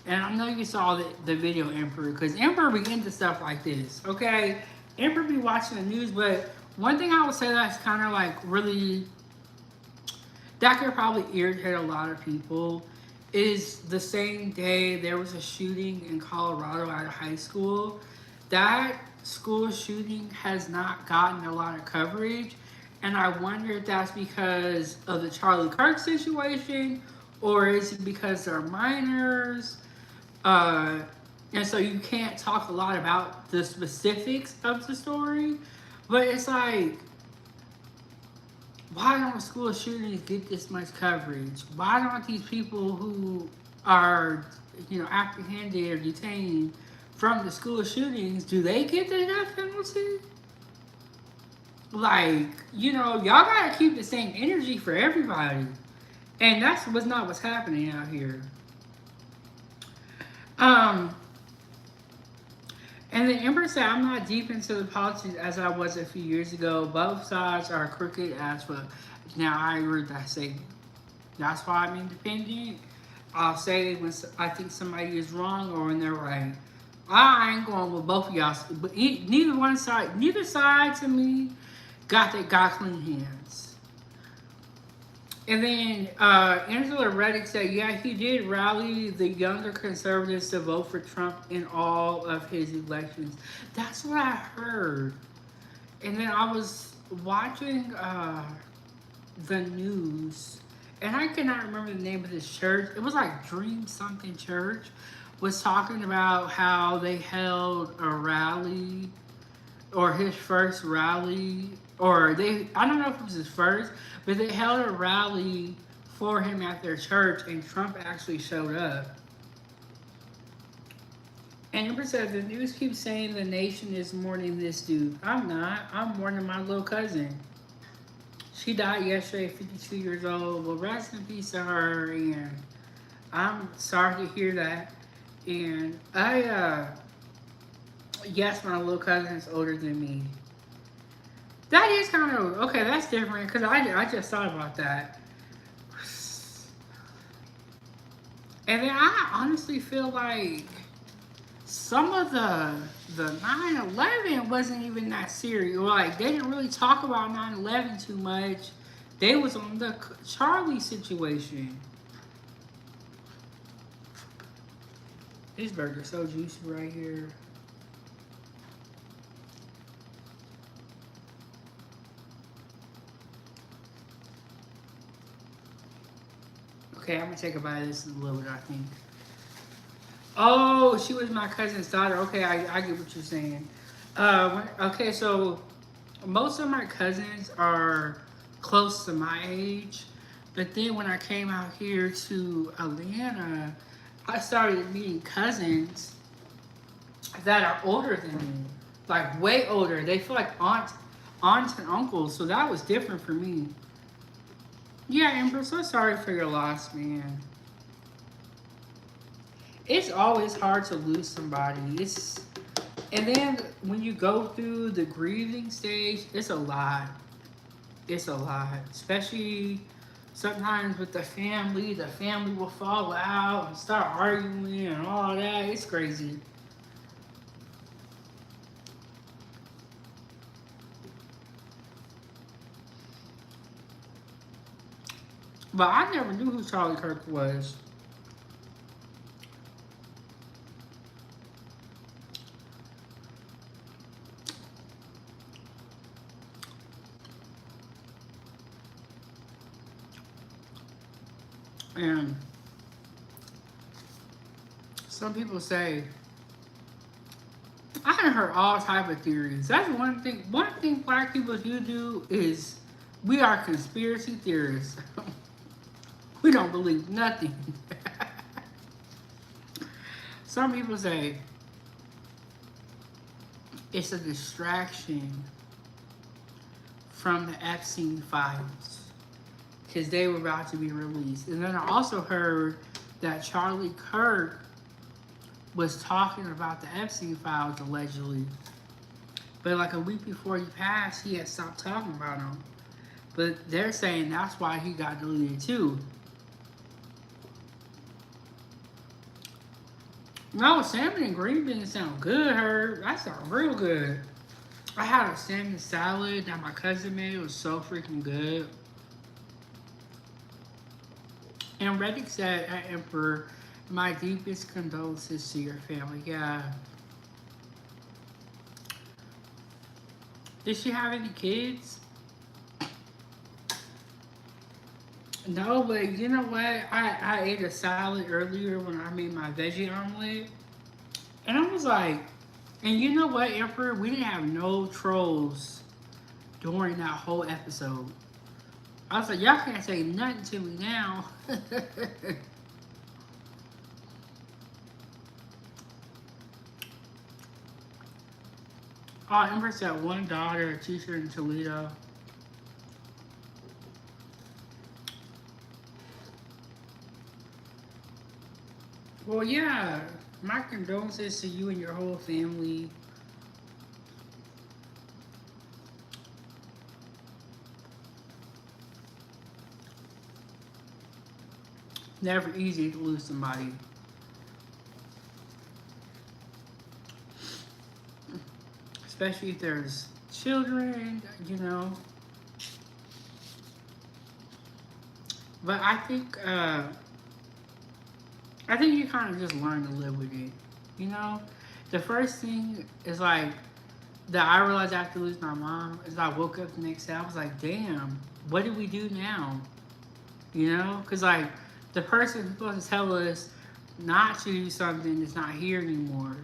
And I know you saw the video, Emperor, because Emperor be into stuff like this, okay? Emperor be watching the news, but one thing I would say that's kind of like really, that could probably irritate a lot of people, is the same day there was a shooting in Colorado at a high school. That school shooting has not gotten a lot of coverage, and I wonder if that's because of the Charlie Kirk situation, or is it because they're minors? And so you can't talk a lot about the specifics of the story, but it's like, why don't school shootings get this much coverage? Why don't these people who are, apprehended or detained from the school shootings, do they get the death penalty? Like, y'all gotta keep the same energy for everybody. And that's not what's happening out here. And the Emperor said, I'm not deep into the politics as I was a few years ago. Both sides are crooked as fuck. Now, I agree with that statement. That's why I'm independent. I'll say when I think somebody is wrong or when they're right. I ain't going with both of y'all. But neither side to me got clean hands. And then Angela Reddick said, yeah, he did rally the younger conservatives to vote for Trump in all of his elections. That's what I heard. And then I was watching the news, and I cannot remember the name of this church. It was like Dream Something Church, was talking about how they held a rally, or his first rally, I don't know if it was his first, but they held a rally for him at their church, and Trump actually showed up. And Amber said, the news keeps saying the nation is mourning this dude. I'm not. I'm mourning my little cousin. She died yesterday, 52 years old. Well, rest in peace to her, and I'm sorry to hear that. And yes, my little cousin is older than me. That is kind of, okay, that's different, because I just thought about that. And then I honestly feel like some of the 9/11 wasn't even that serious. Like, they didn't really talk about 9/11 too much. They was on the Charlie situation. This burger's so juicy right here. Okay, I'm gonna take a bite of this in a little bit, I think. Oh, she was my cousin's daughter. Okay, I get what you're saying. Okay, so most of my cousins are close to my age, but then when I came out here to Atlanta, I started meeting cousins that are older than me, like way older. They feel like aunts and uncles, so that was different for me. Yeah, Amber, so sorry for your loss, man. It's always hard to lose somebody. And then when you go through the grieving stage, it's a lot. It's a lot. Especially sometimes with the family will fall out and start arguing and all that. It's crazy. But I never knew who Charlie Kirk was. And some people say, I have heard all type of theories. That's one thing. One thing black people do is we are conspiracy theorists. We don't believe nothing. Some people say it's a distraction from the Epstein files because they were about to be released. And then I also heard that Charlie Kirk was talking about the Epstein files allegedly. But like a week before he passed, he had stopped talking about them. But they're saying that's why he got deleted too. No, salmon and green beans sound good, Herb. That sounds real good. I had a salmon salad that my cousin made. It was so freaking good. And Reddick said at Emperor, my deepest condolences to your family. Yeah. Did she have any kids? No, but you know what? I ate a salad earlier when I made my veggie omelet. And I was like, and you know what, Emperor? We didn't have no trolls during that whole episode. I was like, y'all can't say nothing to me now. Oh, Emperor said one daughter, a teacher in Toledo. Well, yeah, my condolences to you and your whole family. Never easy to lose somebody. Especially if there's children, you know. But I think you kind of just learn to live with it. You know, the first thing is like that I realized after losing my mom is I woke up the next day. I was like, damn, what do we do now? You know, because like the person who's supposed to tell us not to do something is not here anymore.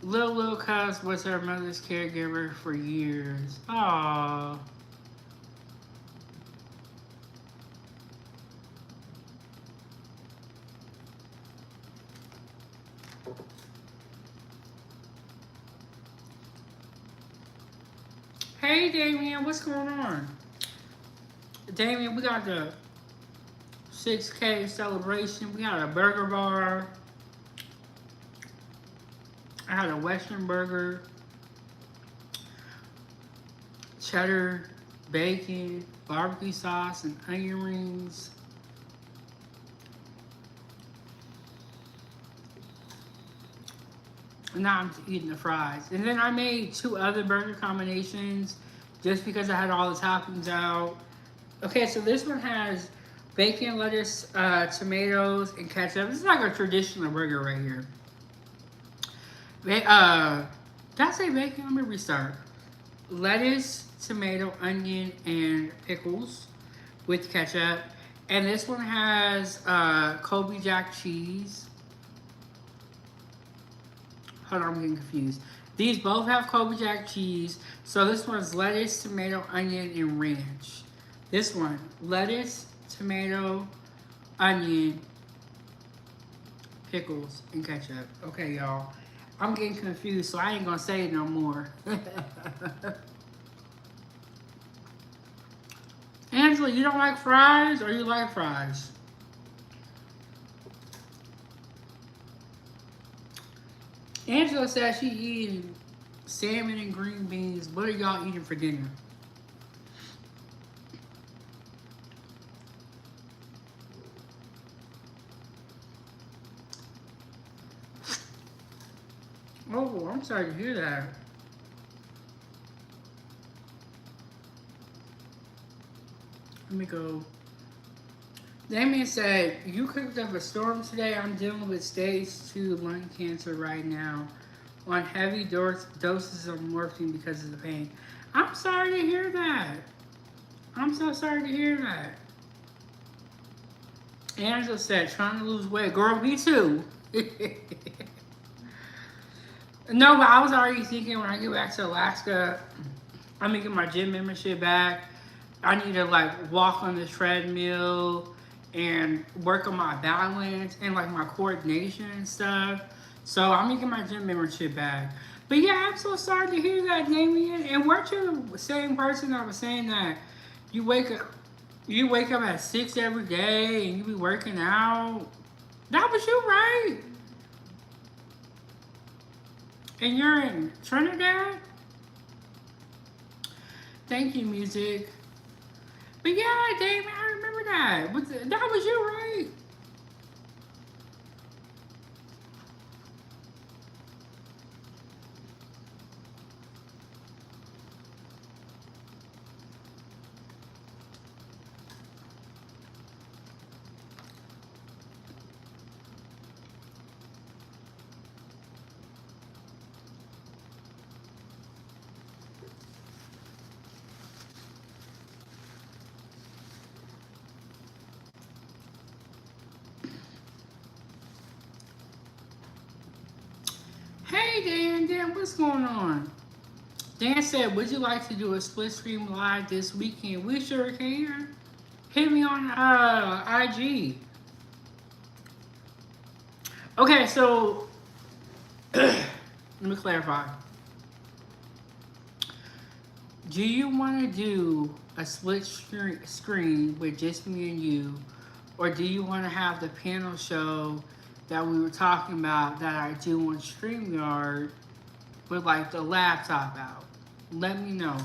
Little Cuz was her mother's caregiver for years. Aww. Hey Damien, what's going on? Damien, we got the 6K celebration. We got a burger bar. I had a Western burger, cheddar, bacon, barbecue sauce, and onion rings. And now I'm eating the fries. And then I made 2 other burger combinations just because I had all the toppings out. Okay, so this one has bacon, lettuce, tomatoes, and ketchup. This is like a traditional burger right here. Did I say bacon? Let me restart. Lettuce, tomato, onion, and pickles with ketchup. And this one has Colby Jack cheese. Hold on, I'm getting confused. These both have Colby Jack cheese. So this one's lettuce, tomato, onion, and ranch. This one, lettuce, tomato, onion, pickles, and ketchup. Okay, y'all. I'm getting confused, so I ain't gonna say it no more. Angela, you don't like fries or you like fries? Angela said she eating salmon and green beans. What are y'all eating for dinner? Oh, I'm sorry to hear that. Let me go. Damien said, you cooked up a storm today. I'm dealing with stage 2 lung cancer right now on heavy doses of morphine because of the pain. I'm sorry to hear that. I'm so sorry to hear that. Angela said, trying to lose weight. Girl, me too. No, but I was already thinking when I get back to Alaska, I'm gonna get my gym membership back. I need to like walk on the treadmill and work on my balance and like my coordination and stuff. So I'm gonna get my gym membership back. But yeah, I'm so sorry to hear that, Damien. And weren't you the same person that was saying that you wake up you wake up at 6 every day and you be working out? That was you, right? And you're in Trinidad? Thank you, music. But yeah, Damien, I remember that. That was you, right? Hey, Dan, what's going on? Dan said, would you like to do a split screen live this weekend? We sure can. Hit me on IG. Okay, so let me clarify. Do you want to do a split screen with just me and you, or do you want to have the panel show that we were talking about that I do on StreamYard with like the laptop out? Let me know.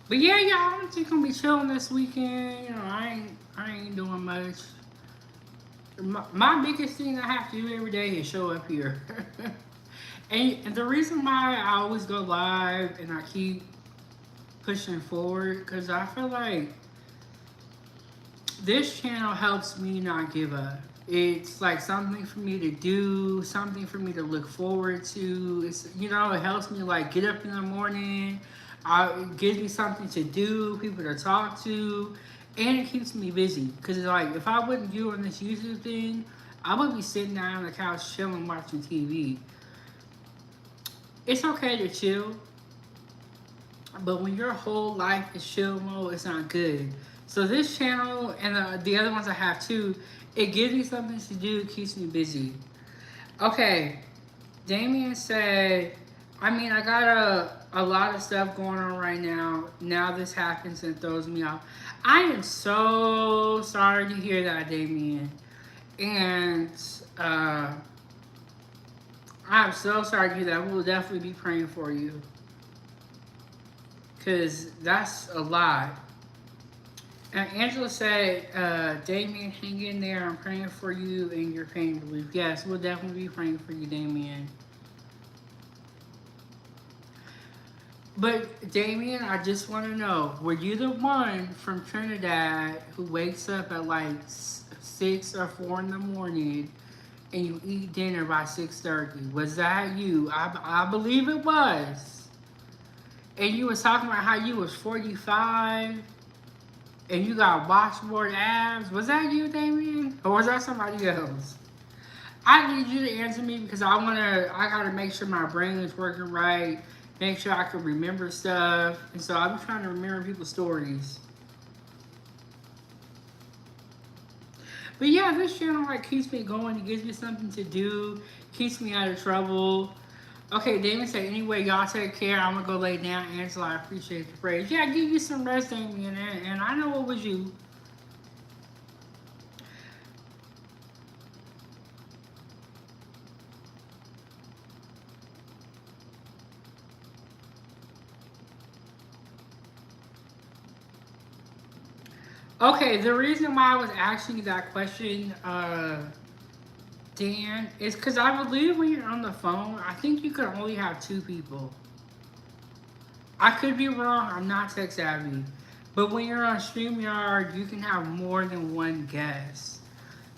But yeah, y'all, I'm just gonna be chilling this weekend. You know, I ain't doing much. My biggest thing I have to do every day is show up here. And the reason why I always go live and I keep pushing forward, because I feel like this channel helps me not give up. It's like something for me to do, something for me to look forward to. It's, you know, it helps me like get up in the morning. It gives me something to do, people to talk to, and it keeps me busy. Because it's like, if I wasn't doing this YouTube thing, I would be sitting down on the couch chilling, watching TV. It's okay to chill, but when your whole life is chill mode, it's not good. So this channel and the other ones I have too, it gives me something to do, keeps me busy. Okay, Damien said, I mean, I got a lot of stuff going on right now. Now this happens and throws me off. I am so sorry to hear that, Damien. And I'm so sorry to hear that. We will definitely be praying for you. Because that's a lot. And Angela said, Damien, hang in there. I'm praying for you and your pain relief. Yes, we'll definitely be praying for you, Damien. But, Damien, I just want to know, were you the one from Trinidad who wakes up at like 6 or 4 in the morning and you eat dinner by 6:30? Was that you? I believe it was. And you was talking about how you was 45 and you got washboard abs. Was that you, Damien? Or was that somebody else? I need you to answer me because I gotta make sure my brain is working right, make sure I can remember stuff. And so I'm trying to remember people's stories. But yeah, this channel like keeps me going. It gives me something to do, keeps me out of trouble. Okay, Damien said, anyway, y'all take care. I'm gonna go lay down. Angela, I appreciate the praise. Yeah, give you some rest, Damien, and I know it was you. Okay, the reason why I was asking you that question, Dan, is because I believe when you're on the phone, I think you can only have 2 people. I could be wrong, I'm not tech savvy. But when you're on StreamYard, you can have more than 1 guest.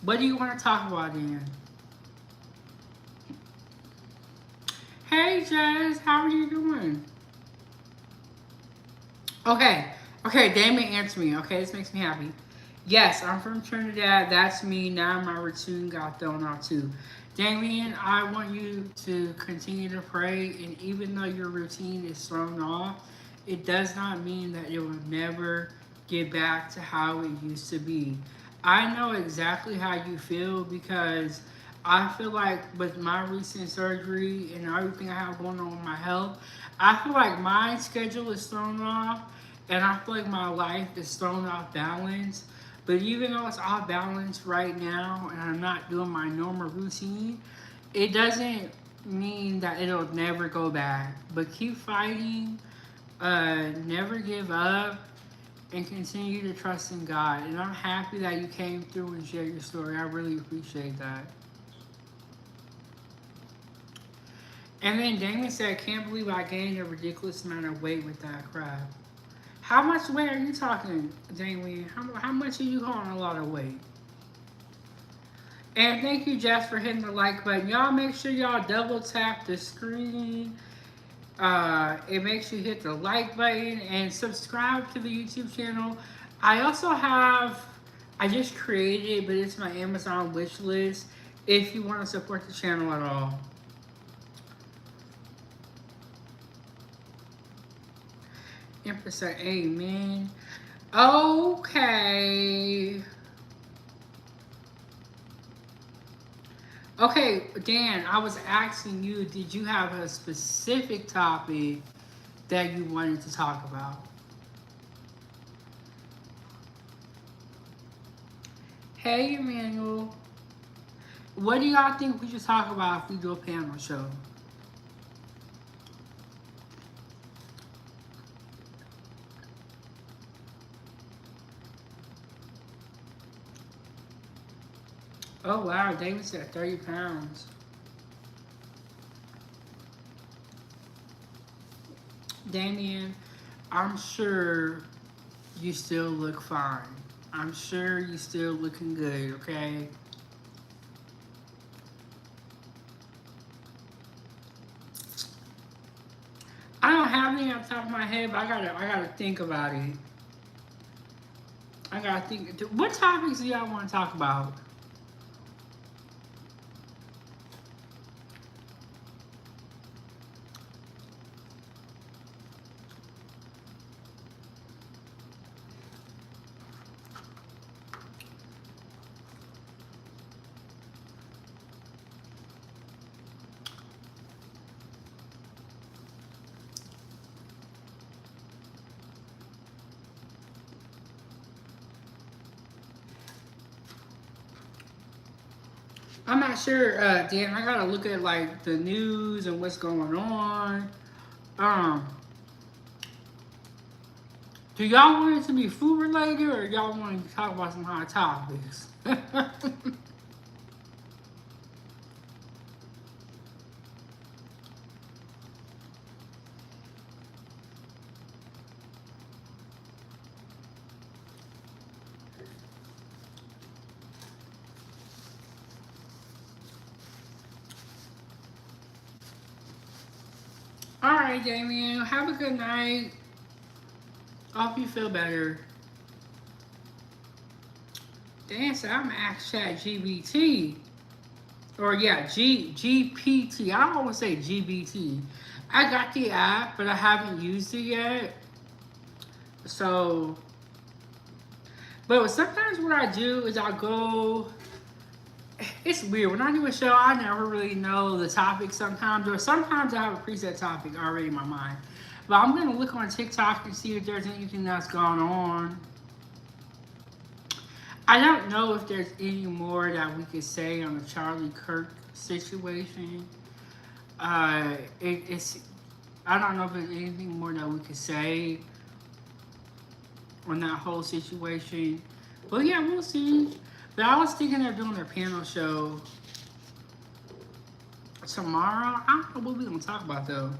What do you want to talk about, Dan? Hey, Jazz, how are you doing? Okay, Damien answered me. Okay, this makes me happy. Yes, I'm from Trinidad. That's me. Now my routine got thrown off too. Damien, I want you to continue to pray, and even though your routine is thrown off, it does not mean that it will never get back to how it used to be. I know exactly how you feel because I feel like with my recent surgery and everything I have going on with my health, I feel like my schedule is thrown off, and I feel like my life is thrown off balance. But even though it's off balance right now, and I'm not doing my normal routine, it doesn't mean that it'll never go back. But keep fighting, never give up, and continue to trust in God. And I'm happy that you came through and shared your story. I really appreciate that. And then Damien said, can't believe I gained a ridiculous amount of weight with that crap. How much weight are you talking, Damien? How much are you calling a lot of weight? And thank you, Jess, for hitting the like button. Y'all make sure y'all double tap the screen. It makes you hit the like button and subscribe to the YouTube channel. I also have, I just created, but it's my Amazon wish list if you want to support the channel at all. Empress said, amen. Okay. Okay, Dan, I was asking you, did you have a specific topic that you wanted to talk about? Hey, Emmanuel. What do y'all think we should talk about if we do a panel show? Oh, wow, David said 30 pounds. Damien, I'm sure you still look fine. I'm sure you still looking good, okay? I don't have any on top of my head, but I gotta think about it. I gotta think. What topics do y'all want to talk about? I'm not sure, Dan. I gotta look at like the news and what's going on. Do y'all want it to be food related, or y'all want to talk about some hot topics? All right, Damien. Have a good night. I hope you feel better. Dan said, I'm ask Chat GBT. Or yeah, GPT. I always say GBT. I got the app, but I haven't used it yet. So, but sometimes what I do is I go, it's weird. When I do a show, I never really know the topic sometimes, or sometimes I have a preset topic already in my mind. But I'm going to look on TikTok and see if there's anything that's going on. I don't know if there's any more that we could say on the Charlie Kirk situation. It's I don't know if there's anything more that we could say on that whole situation. But yeah, we'll see. But I was thinking of doing a panel show tomorrow. I don't know what we're going to talk about though.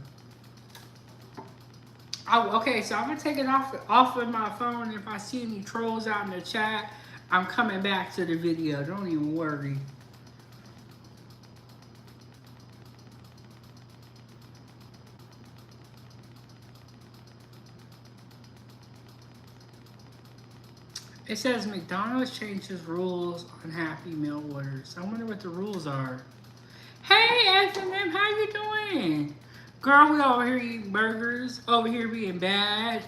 Oh, okay, so I'm going to take it off of my phone. If I see any trolls out in the chat, I'm coming back to the video. Don't even worry. It says McDonald's changes rules on Happy Meal orders. I wonder what the rules are. Hey, S&M, how you doing? Girl, we over here eating burgers. Over here being bad.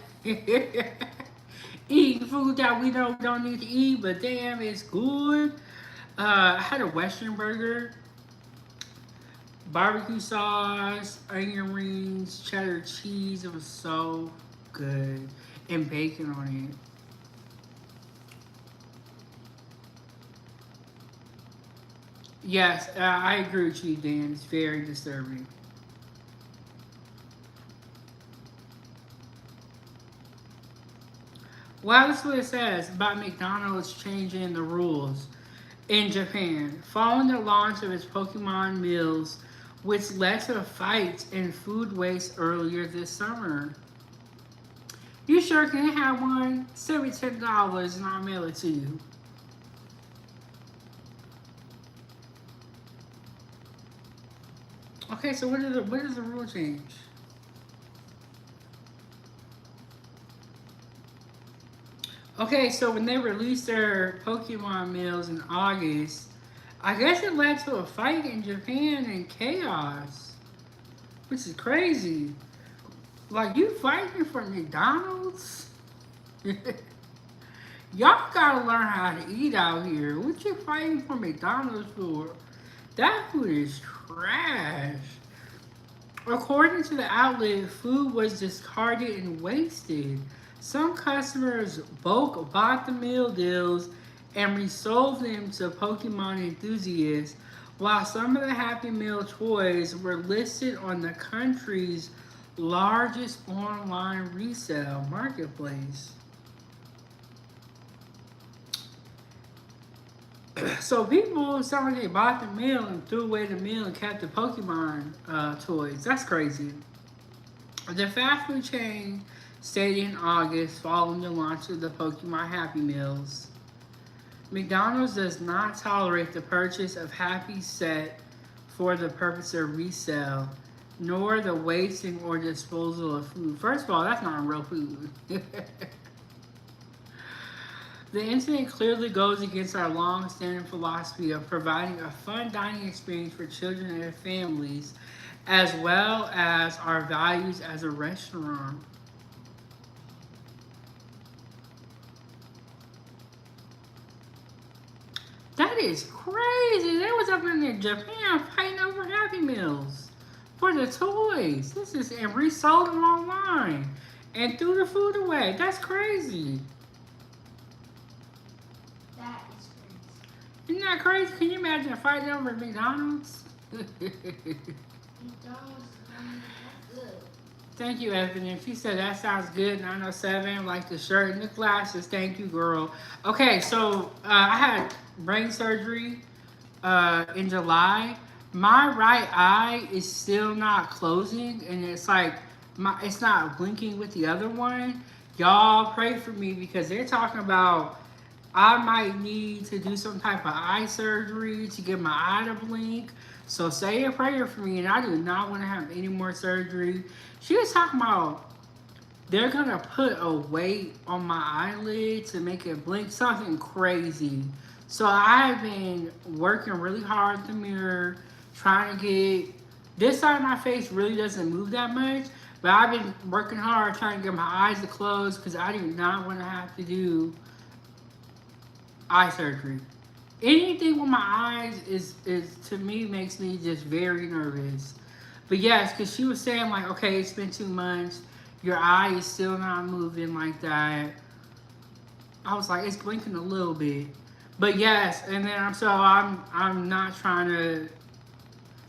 Eating food that we don't need to eat, but damn, it's good. I had a Western burger, barbecue sauce, onion rings, cheddar cheese. It was so good, and bacon on it. Yes, I agree with you, Dan. It's very disturbing. Well, that's what it says about McDonald's changing the rules in Japan following the launch of its Pokemon meals, which led to fights and food waste earlier this summer. You sure can have one? Send me $10 and I'll mail it to you. Okay, so what is the rule change? Okay, so when they released their Pokemon meals in August, I guess it led to a fight in Japan and chaos, which is crazy. Like you fighting for McDonald's? Y'all gotta learn how to eat out here. What you fighting for McDonald's for? That food is trash. According to the outlet, food was discarded and wasted. Some customers bulk bought the meal deals and resold them to Pokemon enthusiasts, while some of the Happy Meal toys were listed on the country's largest online resale marketplace. So people sound like they bought the meal and threw away the meal and kept the Pokemon toys. That's crazy. The fast food chain stated in August following the launch of the Pokemon Happy Meals. McDonald's does not tolerate the purchase of Happy Set for the purpose of resale, nor the wasting or disposal of food. First of all, that's not real food. The incident clearly goes against our long-standing philosophy of providing a fun dining experience for children and their families, as well as our values as a restaurant. That is crazy. They was up in Japan fighting over Happy Meals for the toys. This is and resold them online and threw the food away. That's crazy. That is crazy. Isn't that crazy? Can you imagine fighting over McDonald's? McDonald's is good. Thank you, Evan. She said that sounds good. 907, like the shirt and the glasses. Thank you, girl. Okay, so I had brain surgery in July. My right eye is still not closing, and it's like it's not blinking with the other one. Y'all pray for me because they're talking about I might need to do some type of eye surgery to get my eye to blink. So say a prayer for me, and I do not want to have any more surgery. She was talking about they're gonna put a weight on my eyelid to make it blink, something crazy. So I've been working really hard at the mirror, trying to get this side of my face really doesn't move that much, but I've been working hard trying to get my eyes to close because I do not want to have to do eye surgery. Anything with my eyes is to me makes me just very nervous. But yes, because she was saying like, okay, it's been 2 months, your eye is still not moving like that. I was like, it's blinking a little bit. But yes, and then I'm not trying to.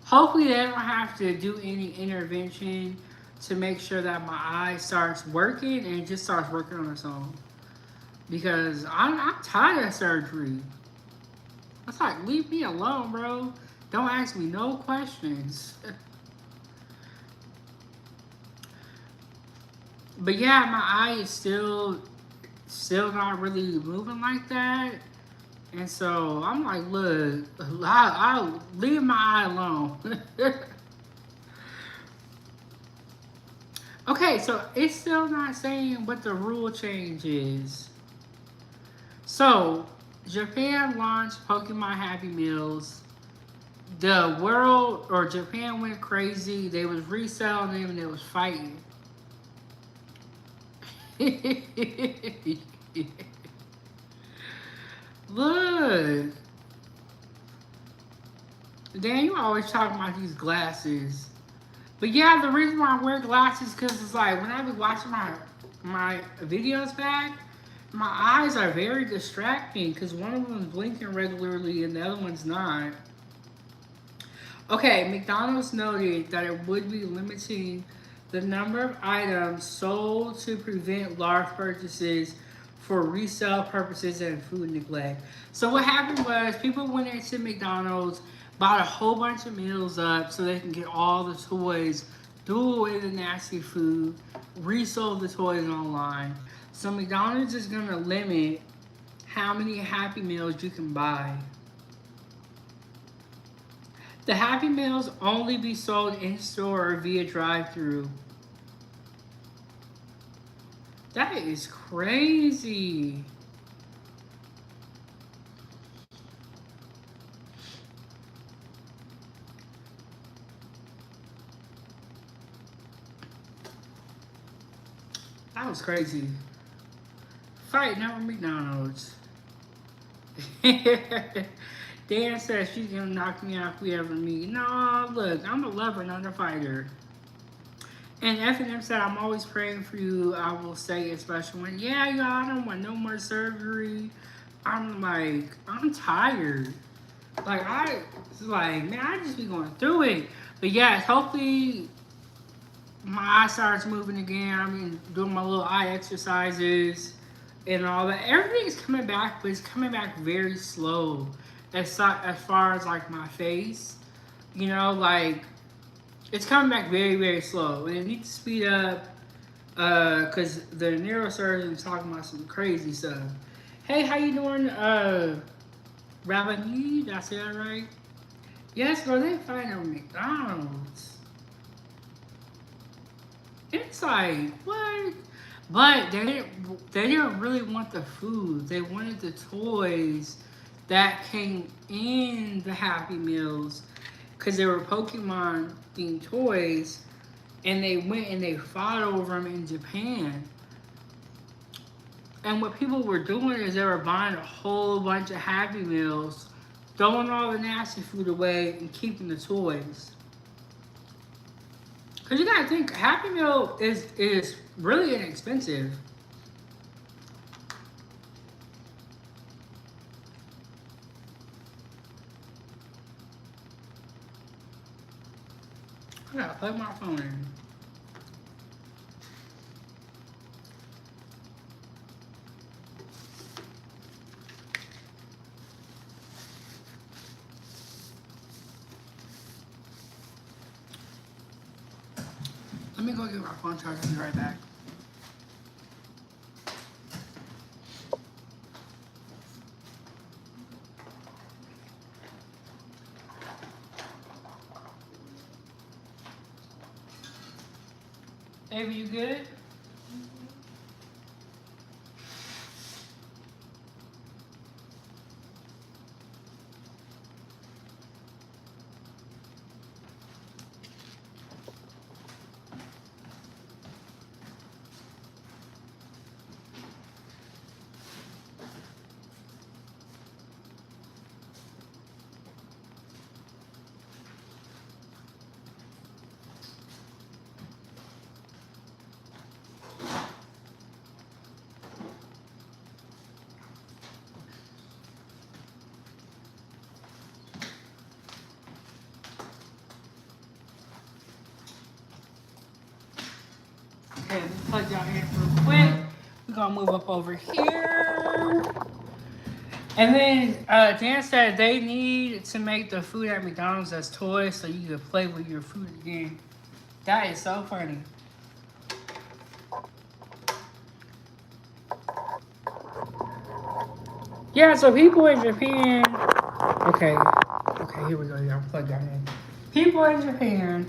Hopefully, they don't have to do any intervention to make sure that my eye starts working and it just starts working on its own. Because I'm tired of surgery. It's like, leave me alone, bro. Don't ask me no questions. But yeah, my eye is still not really moving like that. And so I'm like, look, I'll leave my eye alone. Okay, so it's still not saying what the rule change is. So, Japan launched Pokemon Happy Meals. The world or Japan went crazy. They was reselling them and they was fighting. Look. Dan, you always talking about these glasses. But yeah, the reason why I wear glasses because it's like when I be watching my videos back, my eyes are very distracting because one of them is blinking regularly and the other one's not. Okay, McDonald's noted that it would be limiting the number of items sold to prevent large purchases for resale purposes and food neglect. So what happened was people went into McDonald's, bought a whole bunch of meals up so they can get all the toys, threw away the nasty food, resold the toys online. So McDonald's is gonna limit how many Happy Meals you can buy. The Happy Meals only be sold in store or via drive-through. That is crazy. That was crazy. Fighting over McDonald's. Dan says she's gonna knock me out if we ever meet. No, look, I'm a lover, not a fighter. And F&M said, I'm always praying for you. I will say, especially when, yeah, y'all, I don't want no more surgery. I'm like, I'm tired. Man, I just be going through it. But yes, hopefully my eye starts moving again. I mean, doing my little eye exercises and all that. Everything's coming back, but it's coming back very slow. As far as like my face, you know, like it's coming back very, very slow, and it needs to speed up because the neurosurgeon is talking about some crazy stuff. Hey, how you doing, Rabani? Did I say that right? Yes, bro, they fighting over McDonald's. It's like what? But they didn't really want the food. They wanted the toys that came in the Happy Meals because they were Pokemon themed toys, and they went and they fought over them in Japan. And what people were doing is they were buying a whole bunch of Happy Meals, throwing all the nasty food away, and keeping the toys. Cause you gotta think, Happy Meal is really inexpensive. I gotta plug my phone in. Let me go get my phone charger. I'll be right back. Baby, you good? Okay, let's plug y'all in real quick. We're gonna move up over here. And then Dan said they need to make the food at McDonald's as toys so you can play with your food again. That is so funny. Yeah, so people in Japan. Okay, here we go. Y'all plug that in. People in Japan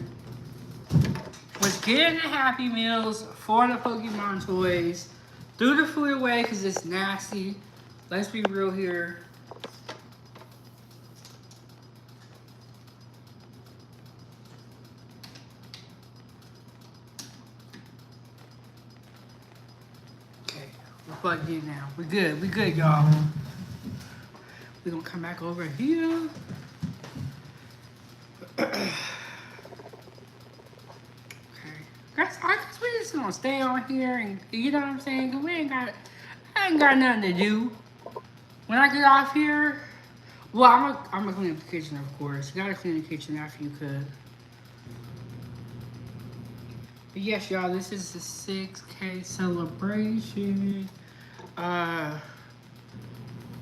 was getting the Happy Meals for the Pokemon toys, threw the food away because it's nasty. Let's be real here. Okay, we're plugged in now. We good, y'all. We're gonna come back over here. Okay. Guys, I guess we just gonna stay on here and you know what I'm saying? 'Cause I ain't got nothing to do. When I get off here, well, I'm gonna clean up the kitchen, of course. You gotta clean the kitchen after you cook. But yes, y'all, this is the 6K celebration. Uh,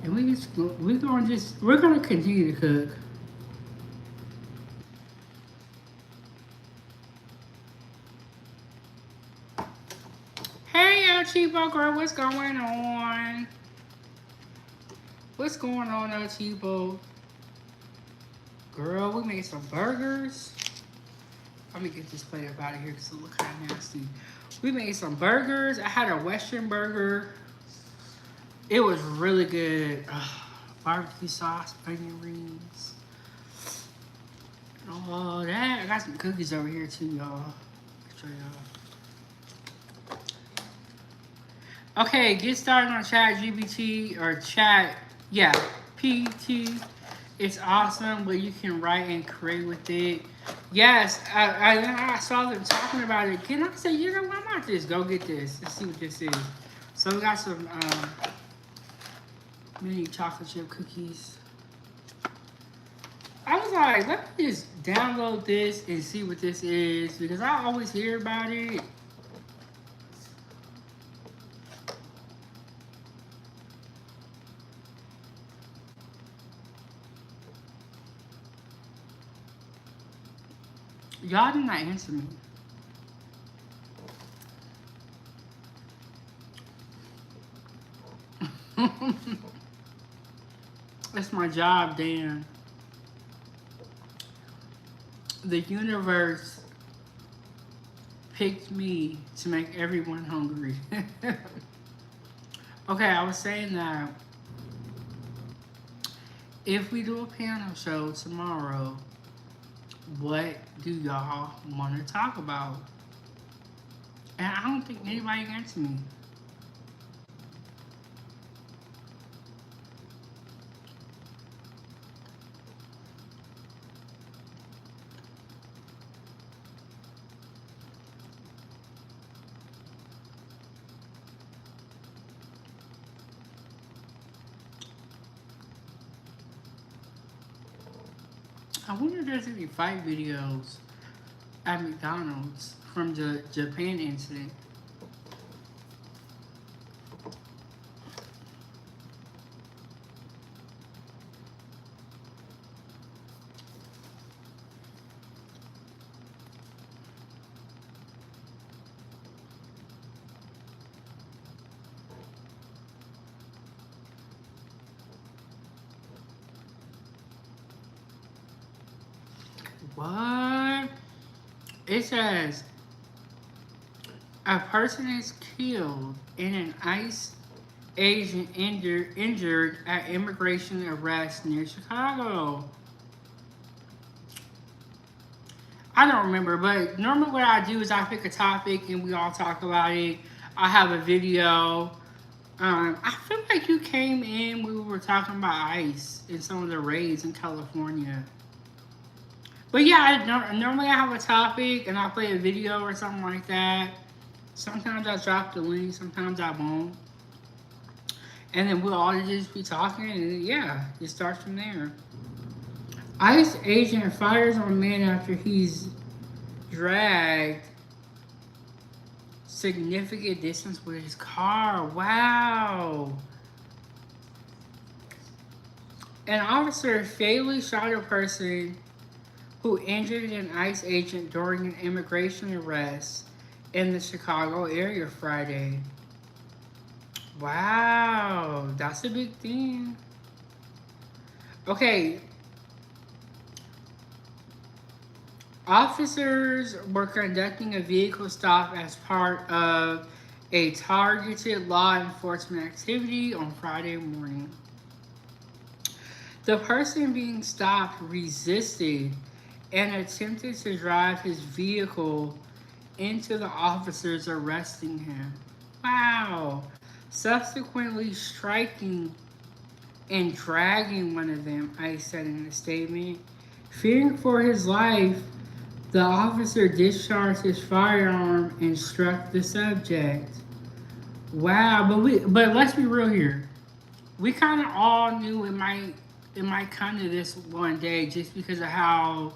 and we're gonna continue to cook. Hey, Cheapo girl, what's going on? What's going on, Cheapo? Girl, we made some burgers. Let me get this plate up out of here because it looks kind of nasty. We made some burgers. I had a Western burger. It was really good. BBQ sauce, onion rings. Oh, that. I got some cookies over here too, y'all. Show y'all. Okay, get started on Chat GPT or Chat, yeah, PT. It's awesome what you can write and create with it. Yes, I saw them talking about it. Can I say, you know what, I might just go get this and see what this is. So we got some mini chocolate chip cookies. I was like, let me just download this and see what this is because I always hear about it. Y'all did not answer me. That's my job, Dan. The universe picked me to make everyone hungry. Okay, I was saying that if we do a panel show tomorrow, what do y'all want to talk about? And I don't think anybody answered me. I wonder if there's any fight videos at McDonald's from the Japan incident. What? It says a person is killed in an ICE agent injured at immigration arrest near Chicago. I don't remember, but normally what I do is I pick a topic and we all talk about it. I have a video. I feel like you came in when we were talking about ICE and some of the raids in California. But yeah, normally I have a topic and I'll play a video or something like that. Sometimes I drop the link, sometimes I won't. And then we'll all just be talking and yeah, it starts from there. ICE agent fires on man after he's dragged significant distance with his car. Wow. An officer fatally shot a person who injured an ICE agent during an immigration arrest in the Chicago area Friday. Wow, that's a big thing. Okay. Officers were conducting a vehicle stop as part of a targeted law enforcement activity on Friday morning. The person being stopped resisted and attempted to drive his vehicle into the officers arresting him. Wow. Subsequently striking and dragging one of them, ICE said in a statement. Fearing for his life, the officer discharged his firearm and struck the subject. Wow, but let's be real here. We kind of all knew it might come to this one day just because of how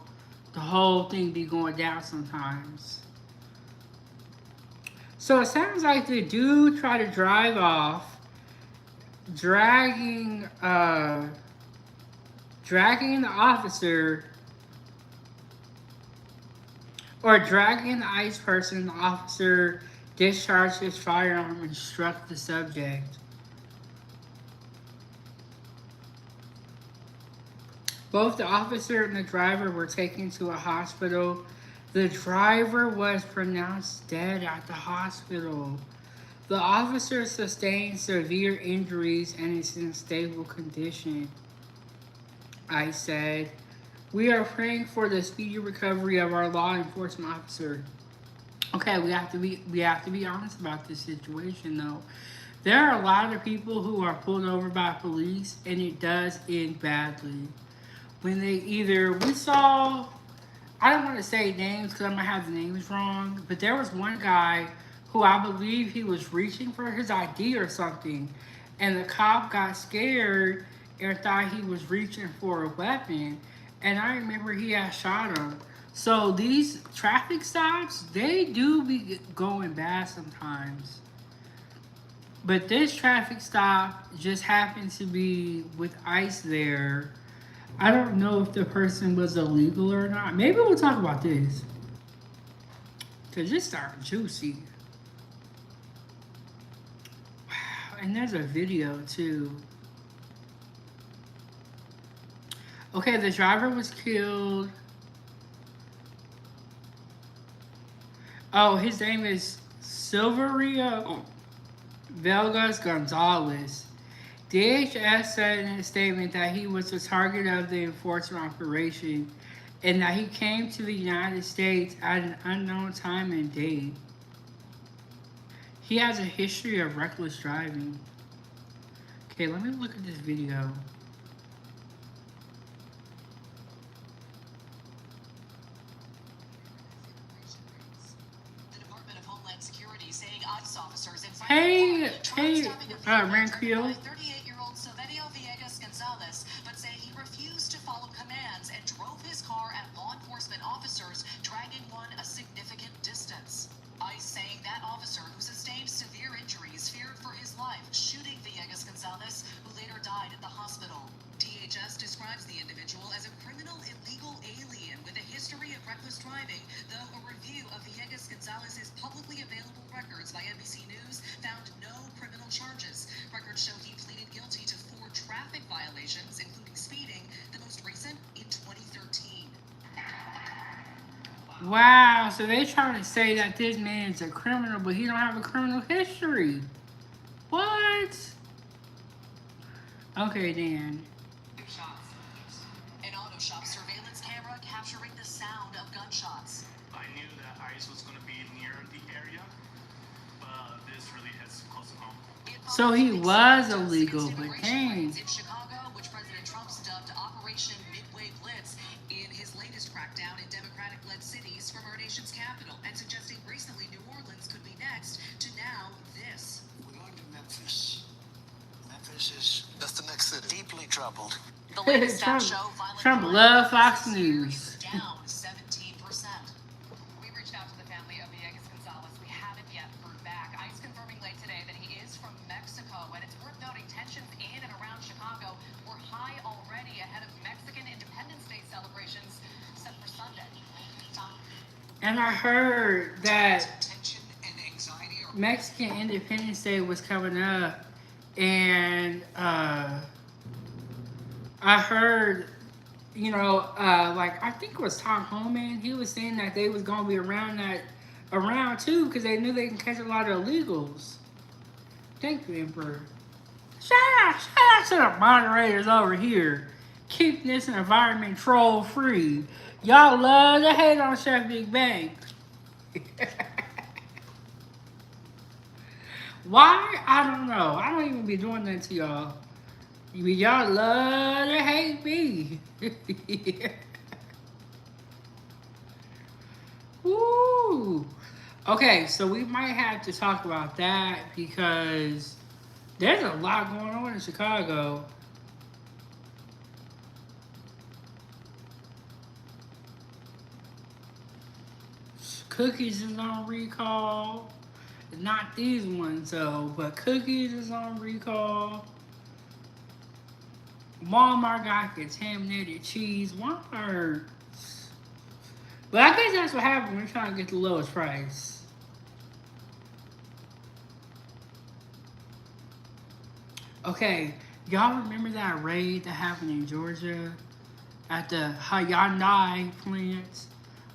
the whole thing be going down sometimes. So it sounds like the dude tried to drive off, dragging dragging the officer or dragging the ICE person. The officer discharged his firearm and struck the subject. Both the officer and the driver were taken to a hospital. The driver was pronounced dead at the hospital. The officer sustained severe injuries and is in stable condition. I said, "We are praying for the speedy recovery of our law enforcement officer." Okay, we have to be honest about this situation though. There are a lot of people who are pulled over by police and it does end badly. When they either we saw, I don't want to say names because I might have the names wrong, but there was one guy who I believe he was reaching for his ID or something, and the cop got scared and thought he was reaching for a weapon, and I remember he had shot him. So these traffic stops, they do be going bad sometimes. But this traffic stop just happened to be with ICE there. I don't know if the person was illegal or not. Maybe we'll talk about this. Because this started juicy. Wow. And there's a video too. Okay, the driver was killed. Oh, his name is Silverio Vegas Gonzalez. DHS said in a statement that he was the target of the enforcement operation and that he came to the United States at an unknown time and date. He has a history of reckless driving. Okay, let me look at this video. Hey, Rancrio. 38-year-old Silverio Villegas Gonzalez, but say he refused to follow commands and drove his car at law enforcement officers, dragging one a significant distance. ICE saying that officer, who sustained severe injuries, feared for his life, shooting Villegas Gonzalez, who later died at the hospital. DHS describes the individual as a criminal illegal alien with a history of reckless driving, though a review of Villegas Gonzalez's publicly available records by NBC News found no criminal charges. Records show he pleaded guilty to 4 traffic violations, including speeding, the most recent in 2013. Wow, so they trying to say that this man is a criminal, but he don't have a criminal history. What? Okay, then. An auto shop surveillance camera capturing the sound of gunshots. I knew that ICE was going to be near the area, but this really hits close to home. So he was illegal, but dang. In Chicago, which President Trump dubbed Operation Midway Blitz in his latest crackdown in Democratic-led cities from our nation's capital, and suggesting recently New Orleans could be next, to now this. We're going to Memphis. That's the next city. Deeply troubled. The latest stats show violent Trump crime love Fox this year News. is down 17%. We reached out to the family of Villegas Gonzalez. We haven't yet heard back. ICE confirming late today that he is from Mexico, and it's worth noting tensions in and around Chicago were high already ahead of Mexican Independence Day celebrations set for Sunday. And I heard that Tension and anxiety are Mexican Independence Day was coming up, and I heard, like I think it was Tom Homan. He was saying that they was gonna be around too, because they knew they can catch a lot of illegals. Thank you, Emperor. Shout out to the moderators over here, keeping this environment troll free. Y'all love to hate on Chef Big Bang. Why? I don't know. I don't even be doing that to y'all. Y'all love to hate me. Woo! Okay, so we might have to talk about that because there's a lot going on in Chicago. Cookies is on recall. Not these ones though, but cookies is on recall. Walmart got contaminated cheese. Walmart. But I guess that's what happens when you're trying to get the lowest price. Okay, y'all remember that raid that happened in Georgia at the Hyundai plant?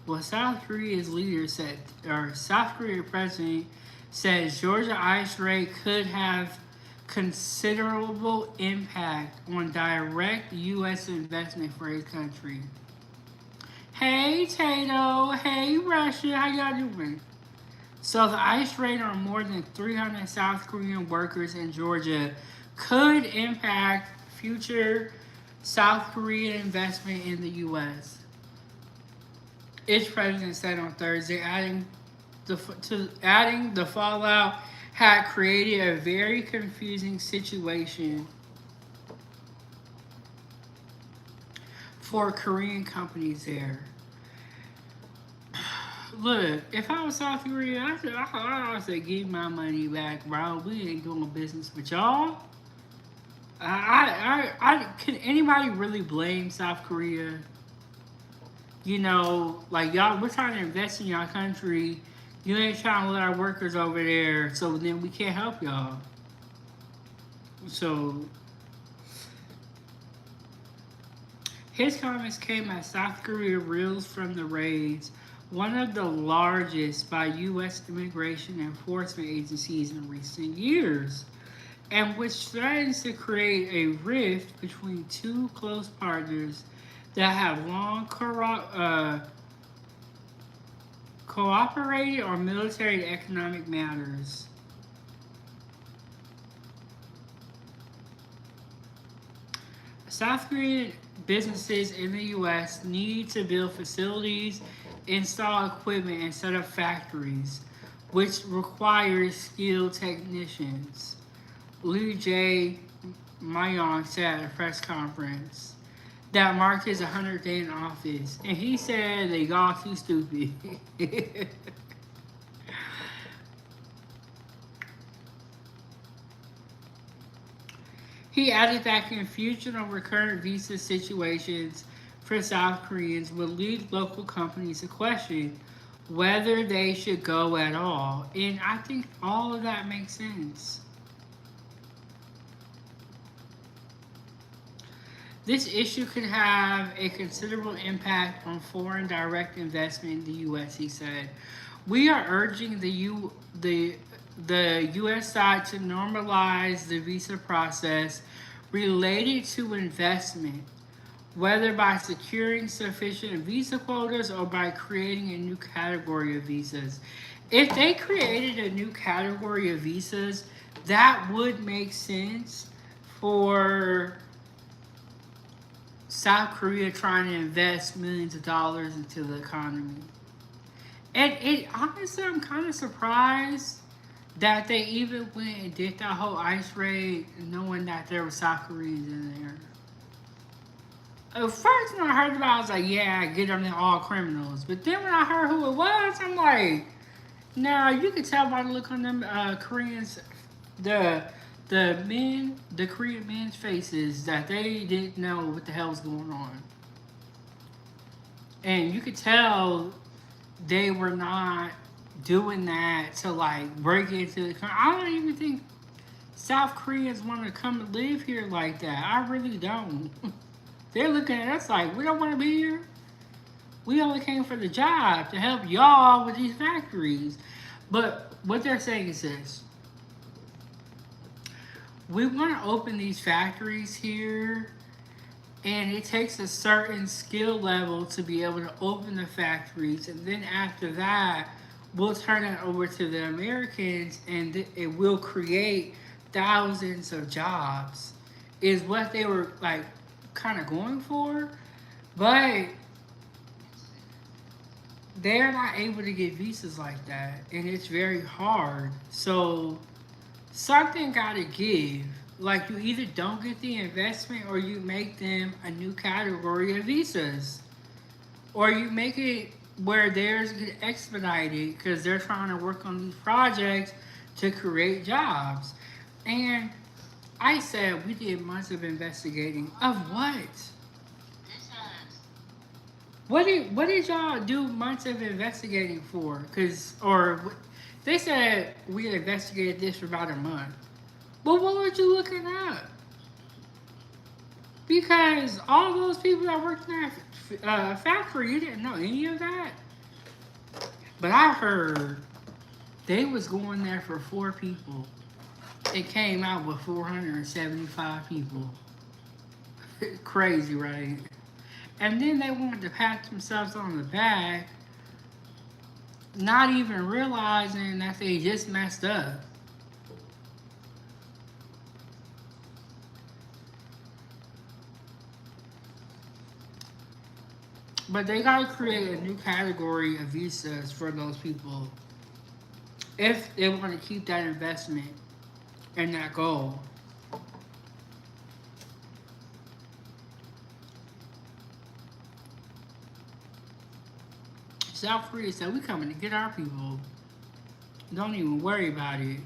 Well, South Korea's leader said, or South Korea president says Georgia ice raid could have considerable impact on direct U.S. investment for his country. Hey, Tato. Hey, Russia. How y'all doing? So the ice raid on more than 300 South Korean workers in Georgia could impact future South Korean investment in the U.S. Its president said on Thursday, adding the fallout had created a very confusing situation for Korean companies there. Look, if I was South Korea, I say give my money back, bro. We ain't doing business with y'all. Can anybody really blame South Korea? You know, like y'all, we're trying to invest in y'all country. You ain't trying to let our workers over there, so then we can't help y'all. So his comments came as South Korea reels from the raids, one of the largest by U.S. immigration enforcement agencies in recent years, and which threatens to create a rift between two close partners that have long cooperated on military and economic matters. South Korean businesses in the U.S. need to build facilities, install equipment, and set up factories, which requires skilled technicians. Lee J. Myung said at a press conference that marked his 100th day in office, and he said they y'all too stupid. He added that confusion over current visa situations for South Koreans would lead local companies to question whether they should go at all. And I think all of that makes sense. This issue could have a considerable impact on foreign direct investment in the U.S., he said. We are urging the U.S. side to normalize the visa process related to investment, whether by securing sufficient visa quotas or by creating a new category of visas. If they created a new category of visas, that would make sense for South Korea trying to invest millions of dollars into the economy. And honestly, I'm kind of surprised that they even went and did that whole ice raid knowing that there were South Koreans in there. At first, when I heard about it, I was like, yeah, get them all criminals. But then when I heard who it was, I'm like, now you can tell by the look on them Koreans, the Korean men's faces that they didn't know what the hell was going on. And you could tell they were not doing that to like break into the country. I don't even think South Koreans want to come and live here like that. I really don't. They're looking at us like, we don't want to be here. We only came for the job to help y'all with these factories. But what they're saying is this. We want to open these factories here, and it takes a certain skill level to be able to open the factories. And then after that, we'll turn it over to the Americans, and it will create thousands of jobs, is what they were like kind of going for. But they're not able to get visas like that, and it's very hard. So something gotta give. Like you either don't get the investment or you make them a new category of visas. Or you make it where theirs get expedited because they're trying to work on these projects to create jobs. And I said we did months of investigating. Of what? What did y'all do months of investigating for? They said we investigated this for about a month. But what were you looking up? Because all those people that worked in that factory, you didn't know any of that. But I heard they was going there for 4 people. It came out with 475 people. Crazy, right? And then they wanted to pat themselves on the back, not even realizing that they just messed up. But they gotta create a new category of visas for those people if they want to keep that investment and that goal. South Korea said we coming to get our people. Don't even worry about it.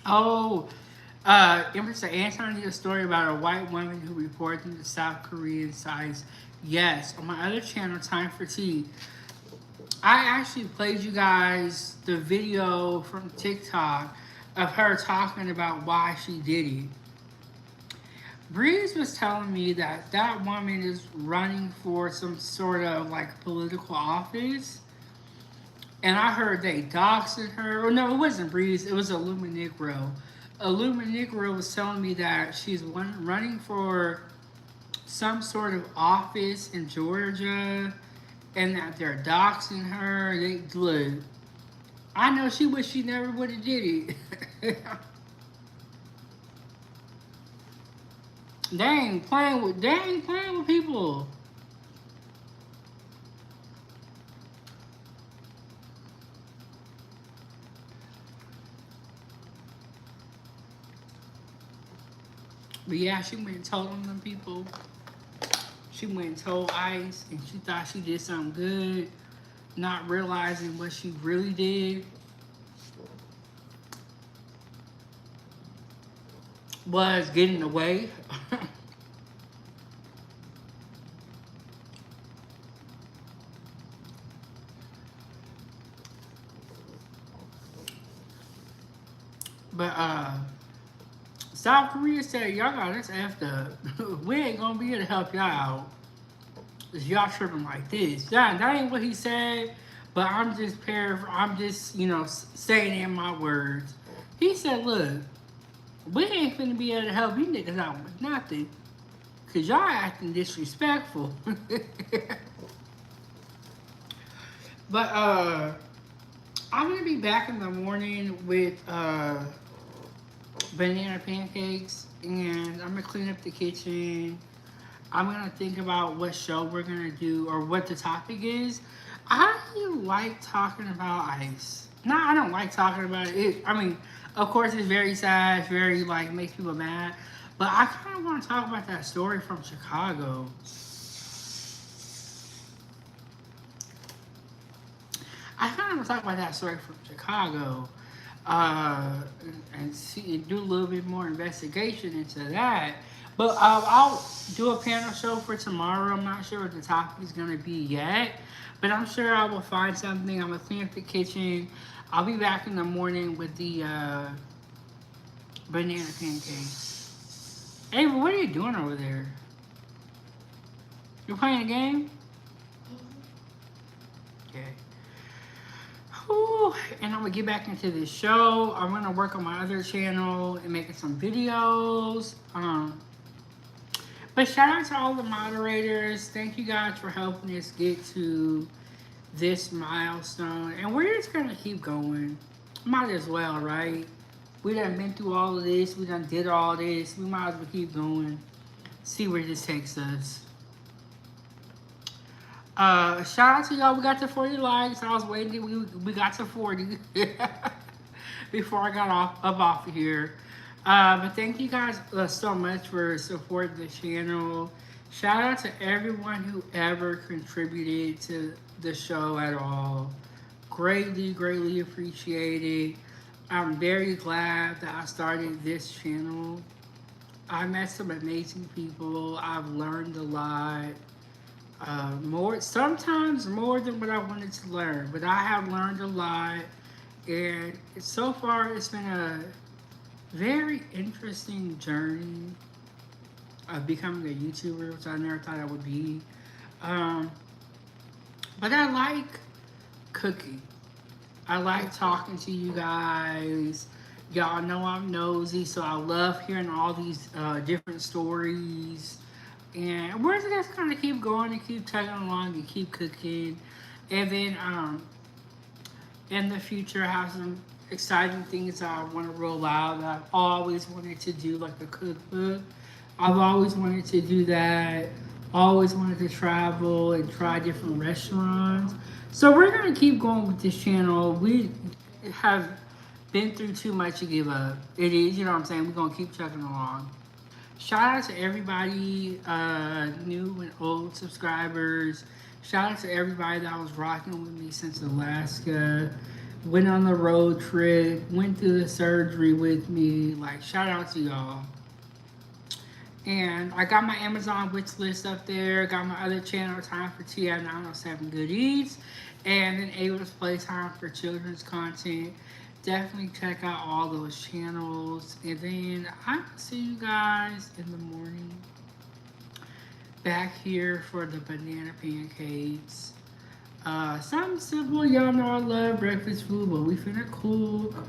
Oh, Empress Anton did a story about a white woman who reported the South Korean sites. Yes, on my other channel, Time for Tea, I actually played you guys the video from TikTok of her talking about why she did it. Breeze was telling me that that woman is running for some sort of like political office. And I heard they doxed her. Or no, it wasn't Breeze. It was Illuminigro. Illuminigro was telling me that she's running for some sort of office in Georgia. And that they're doxing her. Look, I know she wish she never would have did it. They ain't playing with people. But yeah, she went and told them people. She went and told ICE, and she thought she did something good, not realizing what she really did was getting away. But South Korea said, y'all got us effed up. We ain't gonna be able to help y'all out. Y'all tripping like this. That ain't what he said, but I'm just saying in my words. He said, look, we ain't finna be able to help you niggas out with nothing. Cause y'all acting disrespectful. But I'm gonna be back in the morning with banana pancakes, and I'm gonna clean up the kitchen. I'm gonna think about what show we're gonna do or what the topic is. I like talking about ICE. No, I don't like talking about it. I mean, of course, it's very sad. It's very like makes people mad. But I kind of want to talk about that story from Chicago. I kind of want to talk about that story from Chicago. And do a little bit more investigation into that. But I'll do a panel show for tomorrow. I'm not sure what the topic is going to be yet. But I'm sure I will find something. I'm going to clean up the kitchen. I'll be back in the morning with the banana pancakes. Hey, what are you doing over there? You're playing a game? Okay. Whew. And I'm going to get back into this show. I'm going to work on my other channel and making some videos. But shout out to all the moderators. Thank you guys for helping us get to this milestone. And we're just going to keep going. Might as well, right? We done been through all of this. We done did all this. We might as well keep going. See where this takes us. Shout out to y'all. We got to 40 likes. I was waiting. We got to 40 before I got off of here. But thank you guys so much for supporting the channel. Shout out to everyone who ever contributed to the show at all. Greatly, greatly appreciated. I'm very glad that I started this channel. I met some amazing people. I've learned a lot. Sometimes more than what I wanted to learn, but I have learned a lot, and so far it's been a very interesting journey of becoming a YouTuber, which I never thought I would be. But I like cooking. I like talking to you guys. Y'all know I'm nosy, so I love hearing all these different stories. And we're just gonna keep going and keep chugging along and keep cooking. And then in the future, I have some exciting things that I want to roll out that I've always wanted to do, like a cookbook. I've always wanted to do that. Always wanted to travel and try different restaurants. So we're gonna keep going with this channel. We have been through too much to give up. It is, you know what I'm saying? We're gonna keep chugging along. Shout out to everybody, new and old subscribers. Shout out to everybody that was rocking with me since Alaska. Went on the road trip, went through the surgery with me. Like, shout out to y'all. And I got my Amazon wish list up there. Got my other channel, Time for Tea at 907 Good Eats. And then Able's Playtime for children's content. Definitely check out all those channels. And then I will see you guys in the morning. Back here for the banana pancakes. Something simple. Y'all know I love breakfast food, but we finna cook.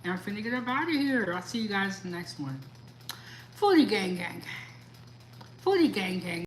And I'm finna get up out of here. I'll see you guys in the next one. Foodie gang gang gang. Foodie gang gang.